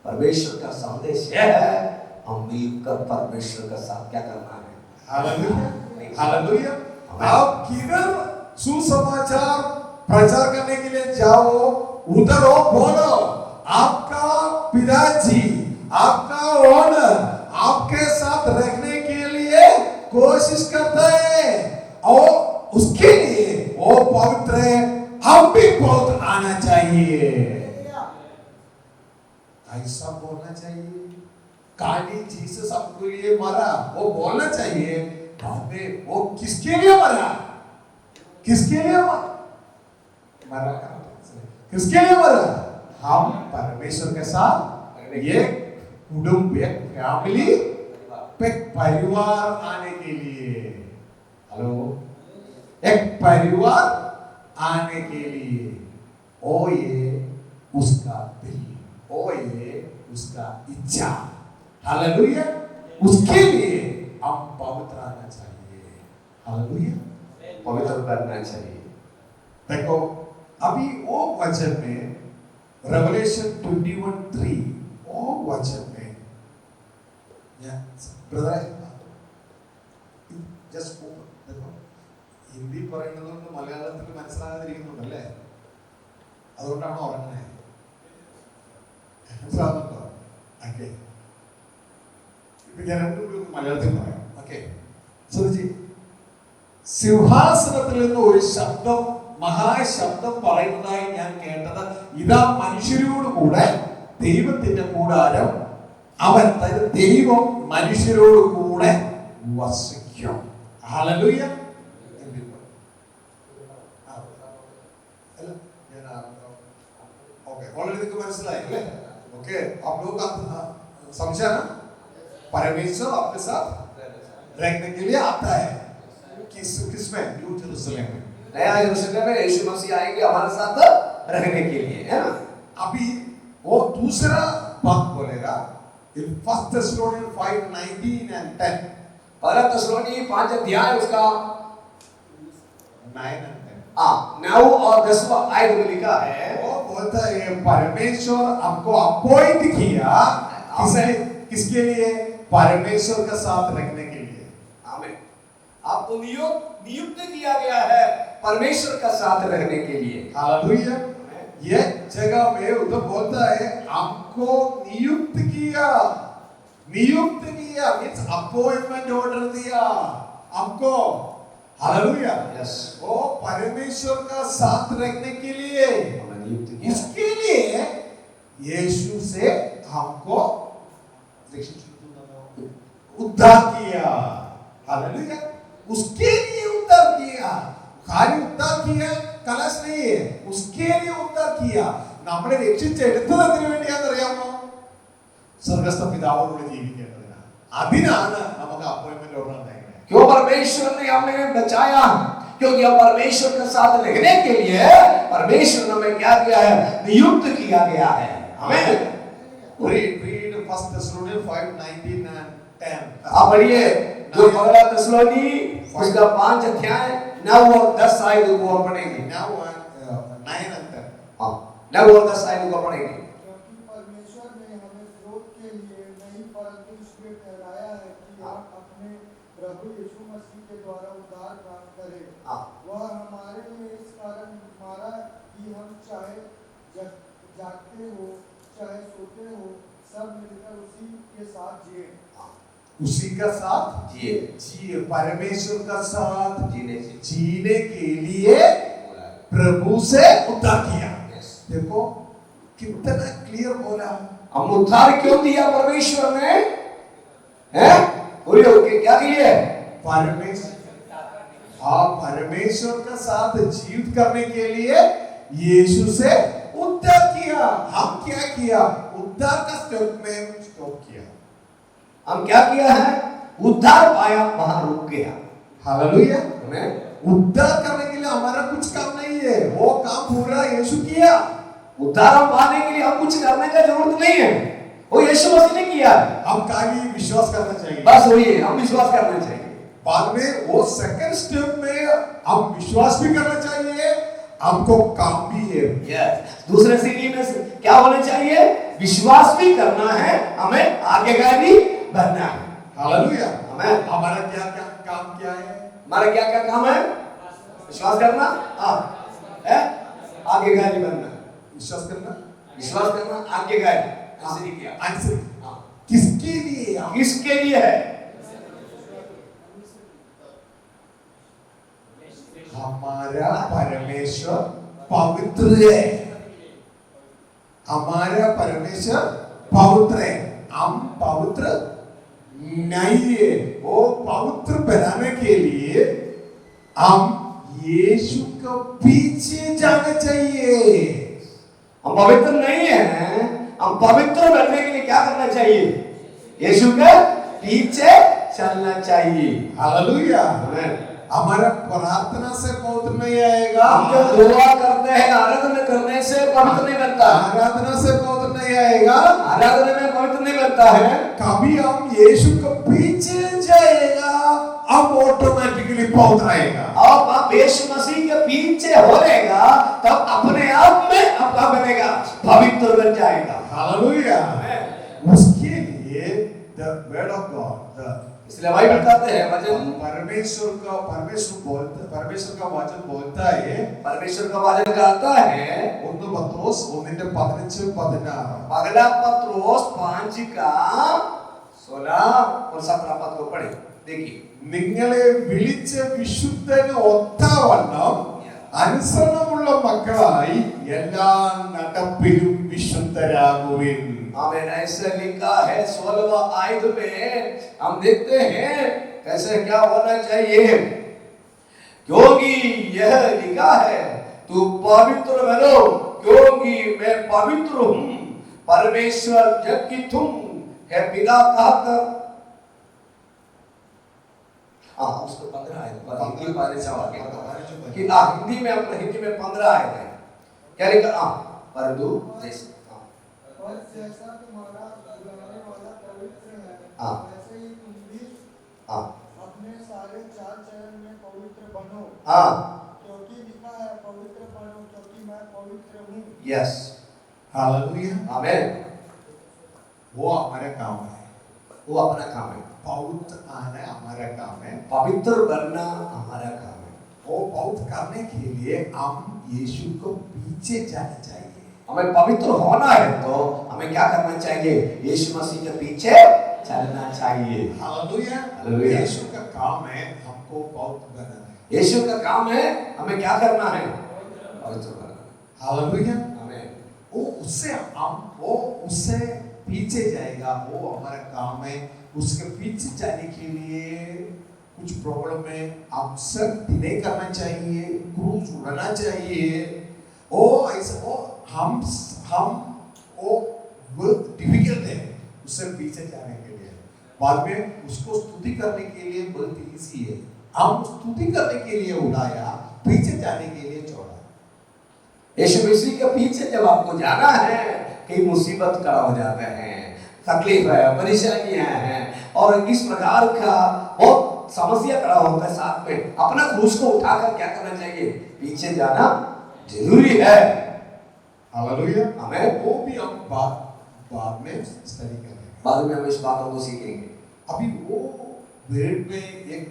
परमेश्वर का संदेश है, हम मिलकर परमेश्वर का साथ क्या करना है। Hallelujah, hallelujah. आप किधर सुसमाचार प्रचार करने के लिए जाओ, उधर हो बोलो, आपका पिताजी, आपका ओनर आपके साथ रहने के लिए कोशिश करता है, और उसके लिए वो पवित्र है, हम भी बहुत आना चाहिए। ऐसा बोलना चाहिए। काली जीसस आपके लिए मरा, वो बोलना चाहिए। वो किसके लिए मरा? किसके लिए मरा? किसके लिए मरा? हम परमेश्वर के साथ एक कुटुंब, एक फैमिली, एक परिवार आने के लिए। हेलो, एक परिवार आने के लिए। ओ ये उसका दिल, ओ ये उसका इच्छा। हालेलुया। उसके लिए हम पवित्र आना चाहिए। हालेलुया, पवित्र बनना चाहिए। देखो अभी वो वचन में रेवलेशन 21:3 वो वचन में ब्रदर जस्ट देखो, ഹിന്ദി പറയുന്നതുകൊണ്ട് മലയാളത്തിൽ മനസ്സിലാകാതിരിക്കുന്നുണ്ടല്ലേ? അതുകൊണ്ടാണ് ഉറങ്ങുന്നത്. മനസ്സിലാവുന്നുണ്ടോ? ഓക്കെ, ഇപ്പൊ ഞാൻ രണ്ടുകൂടി മലയാളത്തിൽ പറയാം. ഓക്കെ, ശ്രദ്ധിച്ച്. സിംഹാസനത്തിൽ നിന്ന് ഒരു ശബ്ദം, മഹാശബ്ദം പറയുന്നതായി ഞാൻ കേട്ടത്, ഇതാ മനുഷ്യരോട് കൂടെ ദൈവത്തിന്റെ കൂടാരം, അവൻ ദൈവം മനുഷ്യരോട് കൂടെ വസിക്കും. ഹല്ലേലൂയ. ऑलरेडी को മനസ്സിലായി അല്ലേ? ओके, आप लोग का समझा ना? परमेश्वर आपके साथ रहने के लिए आता है। किस में? न्यू जेरूसलम में, नया यरूशलेम में यीशु मसीह आएंगे हमारे साथ रहने के लिए, है ना? अभी वो दूसरा बात बोलेगा in 1 Thessalonians 5:19 and 10. पहला थिस्सलुनीकि 5 अध्याय उसका 9 and 10 9 और 10वां आयत में लिखा है, वो बोलता है परमेश्वर आपको अपॉइंट किया किसके लिए? परमेश्वर के साथ रहने के लिए। आमीन। आपको नियुक्त किया गया है परमेश्वर का साथ रहने के लिए। हालेलुया। ये जगह में उधर बोलता है हमको नियुक्त किया मीन्स अपॉइंटमेंट ऑर्डर दिया हमको। हालेलुया। यस, वो परमेश्वर का साथ रखने के लिए, हमें नियुक्त किया। इसके लिए यीशु से हमको उद्धार किया। हालेलुया। उसके लिए उद्धार किया, खाली उद्धार किया कलश नहीं है, उसके लिए उद्धार किया। നമ്മളെ രക്ഷിച്ചെടുത്തത് എന്തിനു വേണ്ടിയാണെന്ന് അറിയാമോ? സ്വർഗ്ഗസ്ഥ പിതാവിനോട് ജീവിക്കേണ്ടതിനാണ്. അതിനാണ് നമുക്ക് അപ്പോയിന്റ്മെന്റ് ഓർഡർ തന്നത്. क्यों परमेश्वर ने हमें बचाया? क्योंकि हम परमेश्वर के साथ रहने के लिए परमेश्वर ने हमें क्या किया है? नियुक्त किया गया है। आमीन। Read 1 Thessalonians 5:19 and 10. आप पढ़िए जो पहला थिस्सलुनीकि उसका 5 अध्याय 9 और 10 आयत को पढ़ेंगे। 9 and 10. हाँ, 9 और 10 आयत को पढ़ेंगे। क्योंकि परमेश्वर ने हमें विरोध के लिए नहीं परंतु इसलिए ठहराया है कि हम अपने प्रभु यीशु मसीह के द्वारा उद्धार प्राप्त करें। वह हमारे लिए इस कारण मारा कि हम चाहे जागते हो चाहे सोते हो सब मिलकर उसी के साथ जिए। उसी का साथ जिए। परमेश्वर का साथ जीने के लिए प्रभु से उद्धार किया। देखो कितना क्लियर बोला। हम उद्धार क्यों दिया परमेश्वर ने? हैं? बोलिए क्या किए? परमेश्वर का साथ जीवित करने के लिए यीशु से उद्धार किया। हम क्या किया? उद्धार का स्टेप में स्टॉप किया। हम क्या किया है? उद्धार पाया, वहां रुक गया। हालेलुया। हमें उद्धार करने के लिए हमारा कुछ काम नहीं है, वो काम पूरा यीशु किया। उद्धार हम पाने के लिए हम कुछ करने का जरूरत नहीं है। वो यीशु मसीह ने किया है। हम खाली विश्वास करना चाहिए। बस वही है, हम विश्वास करना चाहिए। बाद में वो सेकंड स्टेप में हम विश्वास भी करना चाहिए, हमको काम भी है। यस, दूसरे सीढ़ी में क्या होना चाहिए? विश्वास भी करना है, हमें आगे भी बढ़ना है। हालेलुया। आमीन। हमारा क्या क्या काम क्या है? हमारा क्या क्या काम है? विश्वास करना, हाँ है, आज्ञाकारी बनना, विश्वास करना, विश्वास करना, आज्ञाकारी। ऐसे नहीं किया। आंसर हाँ। किसके लिए? किसके लिए है? हमारा परमेश्वर पवित्र है। हमारा परमेश्वर पवित्र है, हम पवित्र नहीं है। वो पवित्र बनाने के लिए हम यीशु के पीछे जाना चाहिए। हम पवित्र नहीं है, हम पवित्र बनने के लिए क्या करना चाहिए? यीशु के पीछे चलना चाहिए। हालेलुया। आमीन। हमारा प्रार्थना से पवित्र नहीं आएगा। हम जो दुआ करते हैं, आराधना करने से पवित्र नहीं बनता। आराधना से पवित्र नहीं आएगा, आराधना में पवित्र नहीं बनता है। कभी हम यीशु के पीछे जाएगा, अब ऑटोमेटिकली पवित्र आएगा। अब आप यीशु मसीह के पीछे हो रहेगा, तब अपने आप में आपका बनेगा, पवित्र बन जाएगा। हालेलुया। उसके लिए the word of God, इसलिए बाइबल कहते हैं वचन, परमेश्वर का वचन बोलता है, परमेश्वर का वचन कहता है, 1 പത്രോസ് 1:15-16 पगला पत्रोस 5 का 16 और 17 पद को पढ़े। देखिए, നിങ്ങളെ വിളിച്ച വിശുദ്ധന് ഒത്തവണ്ണം അനുസരണമുള്ള മക്കളായി എല്ലാ നടപ്പിലും വിശുദ്ധരാകുവിൻ। आमीन। ऐसे लिखा है 16वां आयत में, हम देखते हैं कैसे क्या होना चाहिए, क्योंकि यह लिखा है तू पवित्र बनो क्योंकि मैं पवित्र हूँ, परमेश्वर जबकि तुम है पिता कहकर। हाँ, उसको 15 आयत पर हिंदी पारे कि हिंदी में अपने हिंदी में 15 आयत है। क्या लिखा? हाँ, परंतु जैसे और जैसा तुम्हारा बुलाने वाला पवित्र है, हाँ। वैसे ही तुम भी हाँ अपने सारे चाल चलन में पवित्र बनो, हाँ, क्योंकि लिखा है पवित्र बनो क्योंकि मैं पवित्र हूँ। Yes, hallelujah. आमीन। वो हमारा काम है, वो अपना काम है, पवित्र आना हमारा काम है, पवित्र बनना हमारा काम है। वो पवित्र करने के लिए हम यीशु को पीछे जाना चाहिए। हमें पवित्र होना है तो हमें क्या करना चाहिए? यीशु मसीह के पीछे चलना चाहिए। हालेलुया। हालेलुया। यीशु का काम है हमको पवित्र बनाना। यीशु का काम है हमें क्या करना है? पवित्र बनाना। हालेलुया। आमीन। वो उससे पीछे जाएगा, वो हमारा काम है। उसके पीछे जाने के लिए कुछ प्रॉब्लम है, हम सब डिले करना चाहिए, क्रूज उड़ाना चाहिए। ओ ऐसा वो हम वो बहुत डिफिकल्ट है उससे पीछे जाने के लिए। बाद में उसको स्तुति करने के लिए बहुत इजी है, हम स्तुति करने के लिए उड़ाया, पीछे जाने के लिए छोड़ा। यीशु मसीह के पीछे जब आपको जाना है, कई मुसीबत खड़ा हो जाते हैं, तकलीफ है, परेशानियां हैं और इस प्रकार का बहुत समस्या खड़ा होता है, साथ में अपना क्रूस को उठाकर क्या करना चाहिए? पीछे जाना जरूरी है। हालेलुया। आमीन। वो भी हम बाद में स्टडी करेंगे, बाद में हम इस बातों को सीखेंगे। अभी वो वर्ड में एक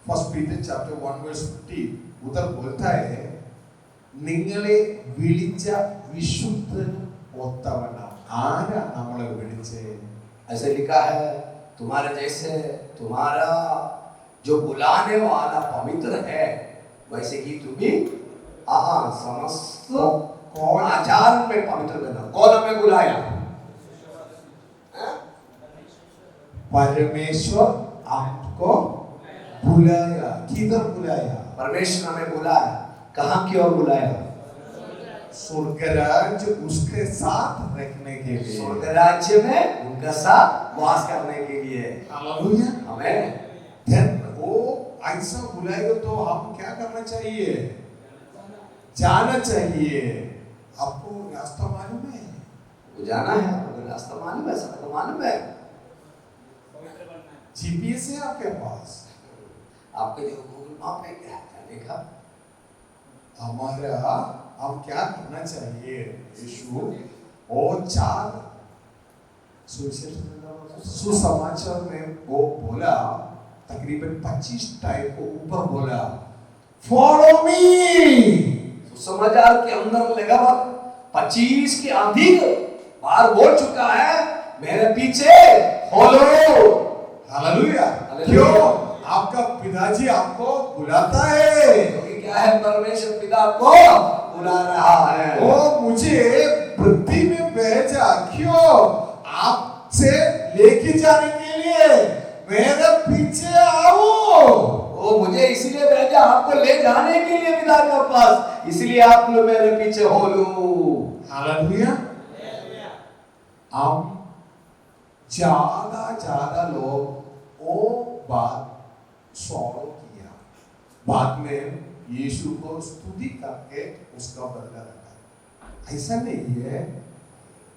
1 Peter chapter 1:50 उधर बोलता है, നിങ്ങളെ വിളിച്ച വിശുദ്ധൻ ഒത്തവണ്ണ। ആരാ നമ്മളെ വിളിച്ചേ? ऐसे लिखा है, तुम्हारे जैसे तुम्हारा जो बुलाने वाला पवित्र है, वैसे ही तुम भी समस्त आचार में पवित्र बनो। कौन हमें बुलाया? परमेश्वर आपको बुलाया। किधर बुलाया? परमेश्वर हमें बुलाया। कहाँ की ओर बुलाया? स्वर्ग राज्य उसके साथ रहने के लिए, स्वर्ग राज्य में उनका साथ वास करने के लिए। हालेलुया। हमें धन वो ऐसा बुलाएगा तो हम क्या करना चाहिए? जाना चाहिए। आपको रास्ता मालूम है? वो जाना है, अगर रास्ता मालूम है, सड़क मालूम है, जीपीएस है आपके पास, आपके जो गूगल मैप है क्या देखा? हमारा हम क्या करना चाहिए? यीशु और 4 सुसमाचार में वो बोला, तकरीबन 25 टाइप को ऊपर बोला, फॉलो मी। सुसमाचार के अंदर लगा 25 के अधिक बार बोल चुका है, मेरे पीछे फॉलो। हालेलुया। हालेलुया। क्यों? आपका पिताजी आपको बुलाता है। क्योंकि क्या है, परमेश्वर पिता को बुला रहा है। वो मुझे पृथ्वी में भेजा, क्यों? आपसे लेके जाने के लिए। मेरे पीछे आओ। वो मुझे इसलिए भेजा, आपको ले जाने के लिए पिता के पास, इसलिए आप लोग मेरे पीछे हो लो। हालेलुया। हम ज्यादा लोग वो बात सॉल्व किया, बाद में यीशु को स्तुति करके उसका बदला रखा। ऐसा नहीं है,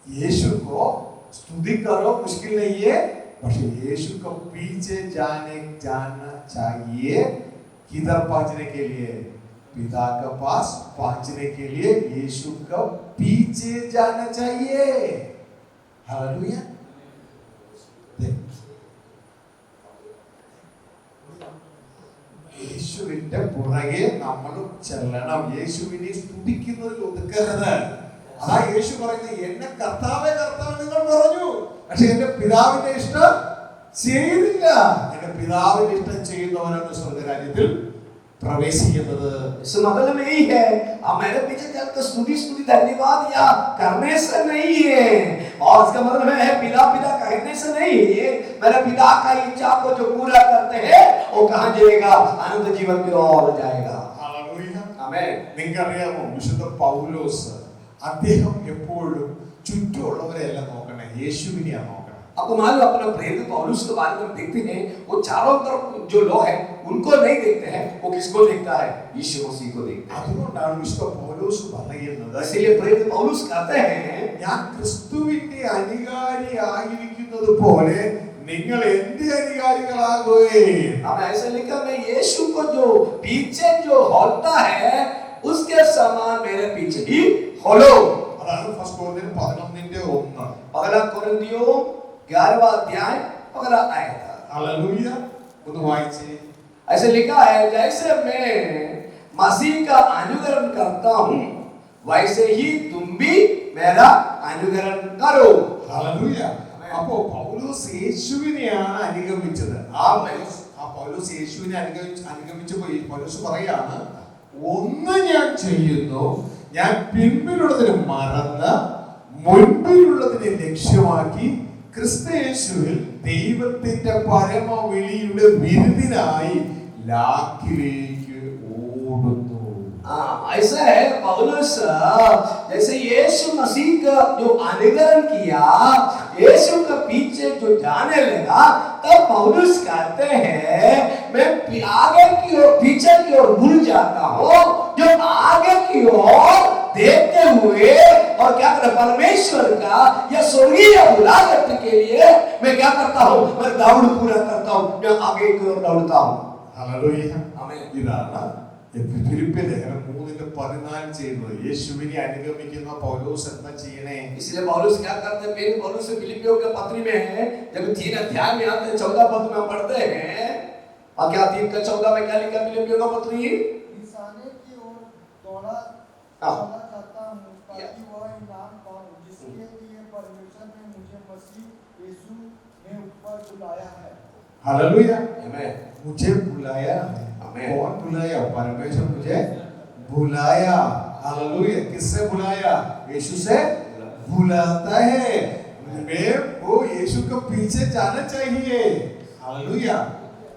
यीशु को स्तुति करो मुश्किल नहीं है, बस यीशु को पीछे जाना चाहिए। किधर पहुंचने के लिए? पिता के पास पहुंचने के लिए यीशु को पीछे जाना चाहिए। हालेलुया। യേശുവിന്റെ പുറകെ നമ്മൾ ചെല്ലണം. യേശുവിനെ സ്തുതിക്കുന്നതിൽ ഒതുക്കരുത്. അതാ യേശു പറയുന്നത്, എന്നെ കർത്താവേ കർത്താവേ നിങ്ങൾ പറഞ്ഞു, പക്ഷെ എന്റെ പിതാവിന്റെ ഇഷ്ടം ചെയ്തില്ല. എന്റെ പിതാവിന്റെ ഇഷ്ടം ചെയ്യുന്നവനാണ് സ്വർഗ്ഗരാജ്യത്തിൽ प्रवेशिക്കുന്നത്. इस मतलब में यही है, अब मेरे पीछे चलकर स्तुति स्तुति धन्यवाद या करने से नहीं है, और इसका मतलब है पिता पिता कहने से नहीं है। मेरे पिता का इच्छा को जो पूरा करते हैं वो कहाँ जाएगा? अनंत जीवन की ओर जाएगा। ഹല്ലേലൂയ. आमीन। നിങ്ങൾക്കറിയാമോ, വിശുദ്ധ പൗലോസ് അദ്ദേഹം എപ്പോഴും ചുറ്റുമുള്ളവരെയല്ല നോക്കണേ, യേശുവിനെയാണ് നോക്കണം. आपको मालूम, अपना प्रेरित पौलुस के बारे में देखते हैं, वो चारों तरफ जो लोग हैं उनको नहीं देखते हैं, वो किसको देखता है? यीशु मसीह को देखता है। അതുകൊണ്ടാണ് വിശുദ്ധ പൗലോസ് പറയുന്നത്, इसलिए प्रेरित पौलुस कहते हैं, ഞാൻ ക്രിസ്തുവിന്റെ അനുകാരി ആയിരിക്കുന്നത് പോലെ നിങ്ങൾ എന്റെ അനുകാരികളാകുകയും. अब ऐसे लिखा, मैं यीशु को जो पीछे जो होता है उसके समान मेरे पीछे ही होलो। അതാണ് ഫസ്റ്റ് കൊരിന്ത്യർ 11:1. पगला कोरिन्थियों 11वां अध्याय 15 आयत। ഹല്ലേലൂയ. ഒന്ന് വായിച്ചേ. ऐसे लिखा है, जैसे मैं मसीह का अनुकरण करता हूँ वैसे ही तुम भी मेरा अनुकरण करो। ഹല്ലേലൂയ. അപ്പോ പൗലോസ് യേശുവിനെയാണ് അനുഗമിച്ചത്. ആ പൗലോസ് യേശുവിനെ അനുഗമിച്ചപ്പോൾ പൗലോസ് പറയാണ്, ഒന്ന് ഞാൻ ചെയ്യുന്നു, ഞാൻ പിൻപിലുള്ളതിനെ മറന്ന് മുൻപിലുള്ളതിനെ ലക്ഷ്യമാക്കി ക്രിസ്തുയേശുവിൽ ദൈവത്തിന്റെ പരമവിളിയുടെ വിരുദിനായി ലാക്കിലേക്ക് ഓടുന്നു. ऐसा है पौलुस, जैसे यीशु मसीह का जो अनुकरण किया, यीशु के पीछे जो जाने लगा, तब पौलुस कहते हैं, मैं आगे की ओर पीछे की ओर भूल जाता हूँ, जो आगे की ओर देखते हुए और क्या करता, परमेश्वर का या स्वर्गीय बुलाहट के लिए मैं क्या करता हूँ? मैं दौड़ पूरा करता हूँ, मैं आगे की ओर दौड़ता हूँ। ഹല്ലേലൂയ. आमीन। ഇതാണ് ഫിലിപ്പിയ ലേഖനം 3:14 ചെയ്യുന്നത്. യേശുവിനെ അനുഗമിക്കുന്ന പൗലോസ് എന്താ ചെയ്യണേ? इसलिए पौलुस क्या करते हैं? फिर पौलुस फिलिपियों के पत्री में है, जब 3 अध्याय में आते हैं, 14 पद में पढ़ते हैं, और क्या 3 का 14 में क्या लिखा फिलिपियों का पत्री? इंसाने की ओर दौड़ा हाँ। चला जाता हूँ ताकि वह इनाम पाऊँ जिसके लिए परमेश्वर ने मुझे मसीह यीशु में ऊपर बुलाया है। हालेलुया. आमीन। मुझे बुलाया है. आमीन। कौन बुलाया? परमेश्वर मुझे बुलाया. हालेलुया. किससे बुलाया? यीशु से बुलाता है. मैं वो यीशु के पीछे जाना चाहिए. हालेलुया.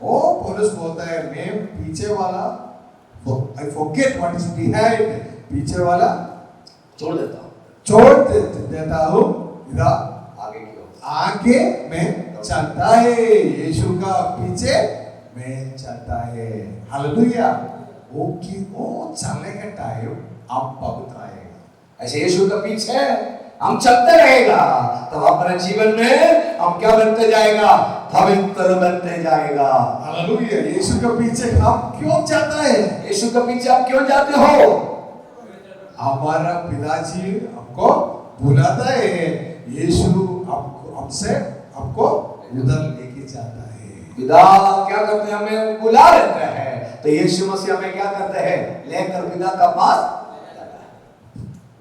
ओ पौलुस बोलता है, मैं पीछे वाला I forget what is behind. पीछे वाला छोड़ देता हूँ, छोड़ देता हूँ, इधर आगे की ओर। आगे में चलता है. यीशु का पीछे में चलता है. हालेलुया. वो चलने का टाइम आप पवित्र आएगा. ऐसे यीशु के पीछे हम चलते रहेगा तब अपने जीवन में हम क्या बनते जाएगा, पवित्र बनते जाएगा। हालेलुया। यीशु के पीछे आप क्यों जाता है? यीशु के पीछे आप क्यों जाते हो? हमारा पिताजी हमको बुलाता है, यीशु आपको हमसे हमको उधर लेके जाता है। पिता क्या करते हैं, हमें बुला लेते हैं, तो यीशु मसीह हमें क्या करते हैं, लेकर पिता का पास।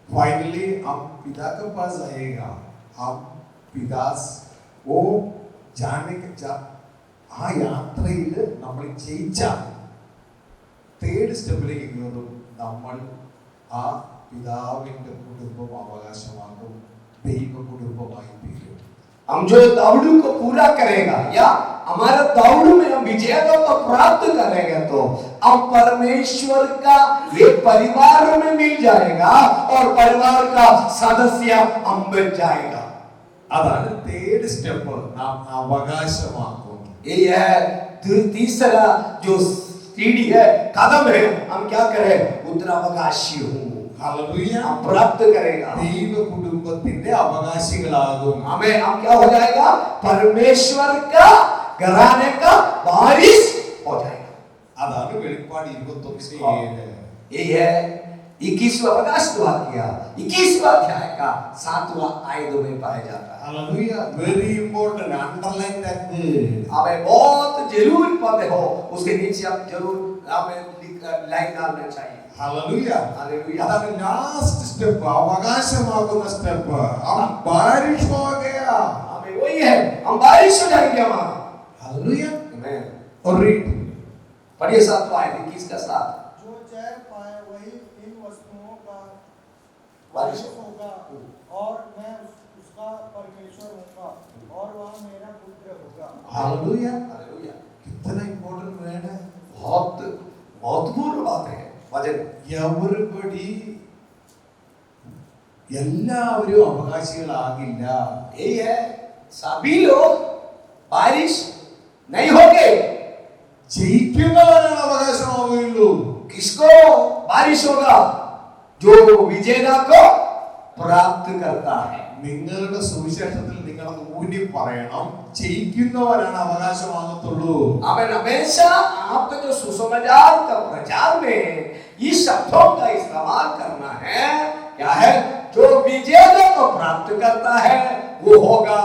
फाइनली हम पिता के पास आएगा, हम पिता वो जाने के ആ യാത്രയിൽ നമ്മൾ ജയിച്ചാൽ തേർഡ് സ്റ്റെപ്പിലേക്ക് കയറും, നമ്മൾ ആ പിതാവിന്റെ കുടുംബം അവകാശമാക്കും, ദൈവ കുടുംബമായി തീരും। हम जो दौड़ को पूरा करेगा या हमारा दौड़ में हम विजयता को प्राप्त करेंगे तो हम परमेश्वर का ये परिवार में मिल जाएगा और परिवार का सदस्य हम बन जाएगा। അതാണ് തേർഡ് സ്റ്റെപ്പ്, നാം അവകാശമാക്കും। ये है तीसरा जो सीढ़ी है, कदम है, हम क्या करें, उत्तरावकाशी हूँ, हालेलुया, हम प्राप्त करेगा, ദൈവ കുടുംബത്തിന്റെ അവകാശികളാകും। हमें हम क्या हो जाएगा, परमेश्वर का घराने का वारिस हो जाएगा। അതാണ് വെളിപ്പാട് 29:7। यही है 21वां प्रकाश द्वार किया 21वां अध्याय का 7वां आयत में पाया जाता है। Hallelujah, very important, underline that word. हमें बहुत जरूर पता हो, उसके नीचे आप जरूर हमें लाइन डालना चाहिए। Hallelujah, hallelujah. अതാണ് ലാസ്റ്റ് സ്റ്റെപ്പ്, അവകാശമാകുന്ന സ്റ്റെപ്പ്। हम बारिश हो गया, हमें वही है, हम बारिश हो जाएंगे हमारा। हालेलुया। आमीन। और रीड, पढ़िए 7वां आयत 21 का 7। जो जय पाए वही इन वस्तुओं का वारिस वारिस होगा और मैं उसका परमेश्वर होगा और वह मेरा पुत्र होगा। Hallelujah, hallelujah. कितना इंपॉर्टेंट वर्ड है, बहुत महत्वपूर्ण बात है वचन। എവരിബഡി എല്ലാവരും അവകാശികളാകില്ല। यही है, सभी लोग बारिश नहीं होंगे। ജയിക്കുന്നവരാണ് അവകാശമാവുകയുള്ളൂ। किसको बारिश होगा, जो विजेता को प्राप्त करता है। നിങ്ങളുടെ സുവിശേഷത്തിൽ നിങ്ങൾ ഊന്നി പറയണം, ജയിക്കുന്നവരാണ് അവകാശമാകത്തുള്ളൂ। हमें हमेशा आपके जो सुसमाचार का प्रचार में इस शब्दों का इस्तेमाल करना है, क्या है, जो विजेता को प्राप्त करता है वो होगा,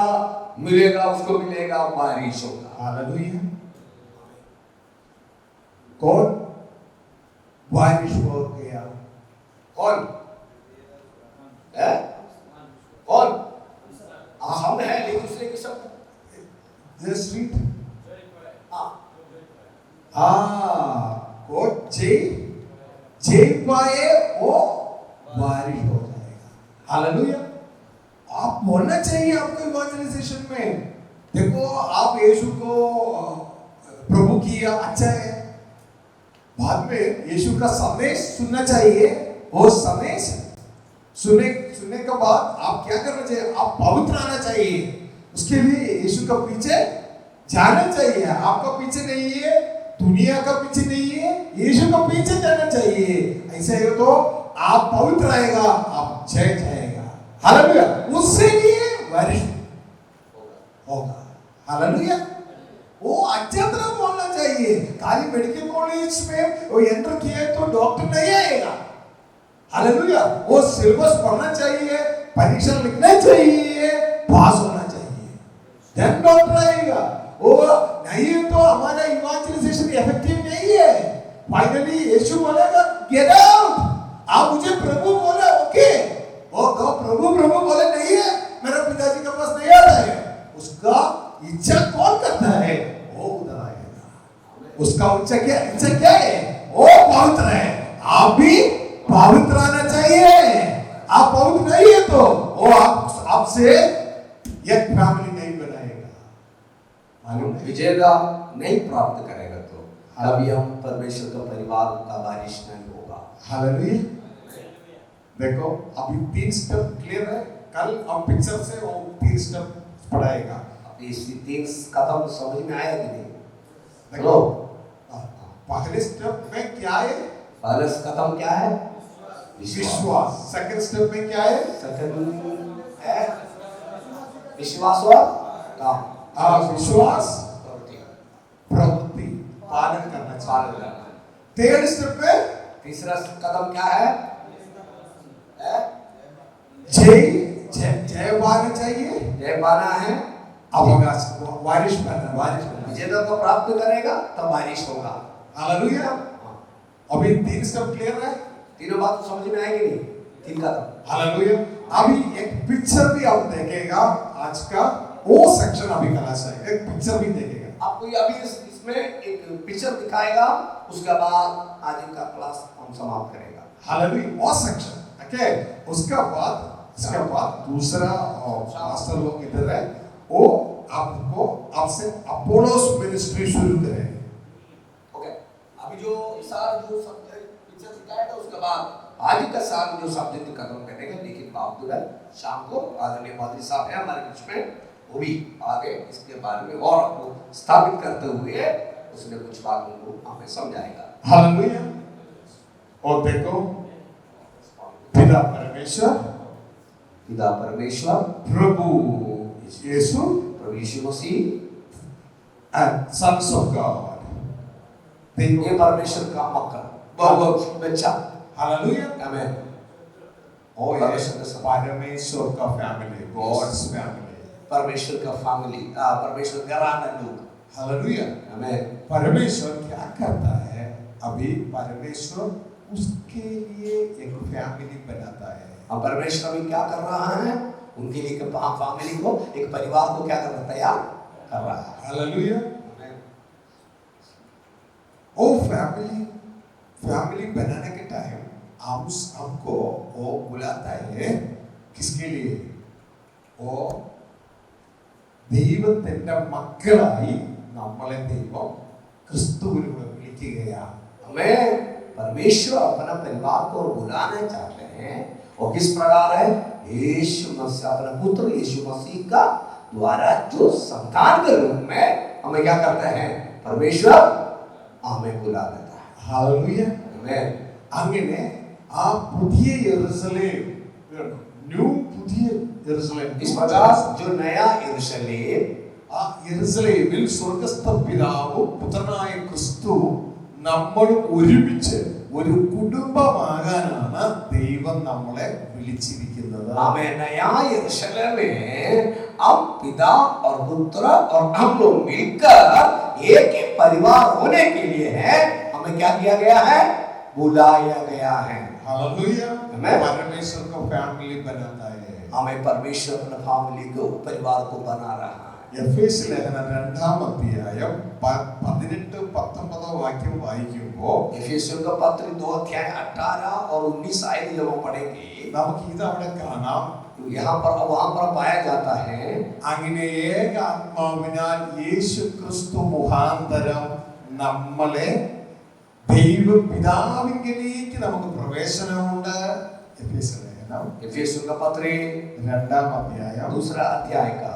मिलेगा, उसको मिलेगा, बारिश होगा। हालेलुया। कौन बारिश हो गया? कौन है, कौन? हम है लेकिन दूसरे के शब्द। Just read. हाँ, कौन जय पाए वो बारिश हो जाएगा। हालेलुया। आप बोलना चाहिए आपको इवेंजलाइजेशन में, देखो आप यीशु को प्रभु किया, अच्छा है, बाद में यीशु का संदेश सुनना चाहिए। वो संदेश सुनने के बाद आप क्या करना चाहिए, आप पवित्र आना चाहिए। उसके लिए यीशु का पीछे जाना चाहिए, आपका पीछे नहीं है, दुनिया का पीछे नहीं है, यीशु का पीछे जाना चाहिए। ऐसे है तो आप पवित्र आएगा, आप जय जाएगा। हालेलुया। उससे लिए बारिश होगा। हालेलुया। वो अच्छा तरह बोलना चाहिए। खाली मेडिकल कॉलेज में वो एंटर किया तो डॉक्टर नहीं आएगा। हालेलुया। वो सिलेबस पढ़ना चाहिए, परीक्षा लिखना चाहिए, पास होना चाहिए, देन डॉक्टर आएगा। वो नहीं तो हमारा इवेंजलाइजेशन इफेक्टिव नहीं है। फाइनली यीशु बोलेगा गेट आउट, आप मुझे प्रभु बोले, ओके, वो तो प्रभु बोले नहीं है, मेरे पिताजी के पास नहीं आता है, उसका इच्छा कौन करता है, वो उधर आएगा। उसका इच्छा क्या है, वो पवित्र है। आप भी पवित्र आना चाहिए। आप पवित्र नहीं है तो वो आपसे एक फैमिली नहीं बनाएगा। मालूम है? विजेता नहीं प्राप्त करेगा तो अभी हम परमेश्वर का परिवार का बारिश नहीं होगा। हालेलुया। देखो अभी 3 स्टेप क्लियर है, कल हम पिक्चर से वो 3 स्टेप पढ़ाएगा। अब इस 3 कदम समझ में आया कि नहीं? देखो पहले स्टेप में क्या है, पहला कदम क्या है, विश्वास। सेकंड स्टेप में क्या है, सेकंड है विश्वास और काम, विश्वास प्रवृत्ति, प्रवृत्ति पालन करना पालन चाहिए। करना। थर्ड स्टेप पे तीसरा कदम क्या है? जय पाना चाहिए, जय पाना है, अवकाश वारिश बनना। विजेता को प्राप्त करेगा तब वारिश होगा। हालेलुया। अभी 3 स्टेप क्लियर है? तीनों बात तो समझ में आएगी नहीं? 3 कदम। हालेलुया। अभी एक पिक्चर भी आप देखेगा, आज का वो सेक्शन अभी क्लास है, एक पिक्चर भी देखेगा आपको। अभी इसमें एक पिक्चर दिखाएगा, उसके बाद आज का क्लास हम समाप्त करेगा। हालेलुया। वो सेक्शन ओके। उसका बाद दूसरा मास्टर लोग इधर है, वो आपको आपसे अपोलोस मिनिस्ट्री शुरू करेंगे। ओके, अभी जो साल जो पिक्चर दिखाएगा, उसके बाद आज का साल जो सब्जेक्ट खत्म करेंगे। लेकिन बावजूद शाम को आदरणीय पादरी साहब है हमारे बीच में, वो भी आगे इसके बारे में और आपको स्थापित करते हुए उसने कुछ बातों को हमें समझाएगा। हालेलुया। और देखो, पिता परमेश्वर, प्रभु यीशु मसीह and sons of God, ये परमेश्वर का मक्खन बच्चा। हालेलुया। आमेन। और परमेश्वर का फैमिली, गॉड्स फैमिली, परमेश्वर का फैमिली, परमेश्वर घराना लोग। हालेलुया। आमेन। परमेश्वर क्या करता है? अभी परमेश्वर उसके लिए एक फैमिली बनाता है। अब परमेश्वर अभी क्या कर रहा है? उनके लिए एक फैमिली को, एक परिवार को क्या कर रहा है? तैयार कर रहा है। हालेलुया। वो फैमिली बनाने के टाइम हमको वो बुलाता है, किसके लिए? वो ദൈവത്തിന്റെ മക്കളായി നമ്മളെ ദൈവം ക്രിസ്തുവിലൂടെ വിളിക്കുകയാണ്। हमें परमेश्वर अपना परिवार को बुलाना चाहते हैं, और किस प्रकार है? यीशु मसीह, अपना पुत्र यीशु मसीह का द्वारा जो संतान के रूप में हमें क्या करते हैं? परमेश्वर हमें बुला देता है। हालेलुया। आमेन। അങ്ങനെ ആ പുതിയ യെരുശലേം, പുതിയ യെരുശലേം, इस प्रकार जो नया यरूशलेम, ആ യെരുശലേമിൽ സ്വർഗ്ഗസ്ഥ പിതാവും പുത്രനായ ക്രിസ്തു നമ്മൾ ഒരുമിച്ച് ഒരു കുടുംബമാകാനാണ് ദൈവം നമ്മളെ വിളിച്ചിരിക്കുന്നത്। हमें नया यरूशलेम में अब पिता और पुत्र और हम लोग मिलकर एक ही परिवार होने के लिए है। हमें क्या किया गया है? बुलाया गया है। हालेलुया। आमेन। परमेश्वर को फैमिली बनाता है। हमें परमेश्वर अपना फैमिली को, परिवार को बना रहा है। എഫേസ്യ ലേഖനം 2-ാം അധ്യായം 18-19 വാക്യം വായിക്കുമ്പോൾ एफेसियों का पत्र 2 अध्याय 18 और 19 आयत जब हम पढ़ेंगे, നമുക്ക് ഇത് അവിടെ കാണാം। यहाँ पर वहां पर पाया जाता है, അങ്ങനെ ഏക ആത്മാവിനാൽ യേശു ക്രിസ്തു മുഖാന്തരം നമ്മളെ ദൈവപിതാവിങ്കലേക്ക് നമുക്ക് പ്രവേശനമുണ്ട്। എഫേസ്യ ലേഖനം एफेसियों का पत्र 2-ാം അധ്യായം 2 अध्याय का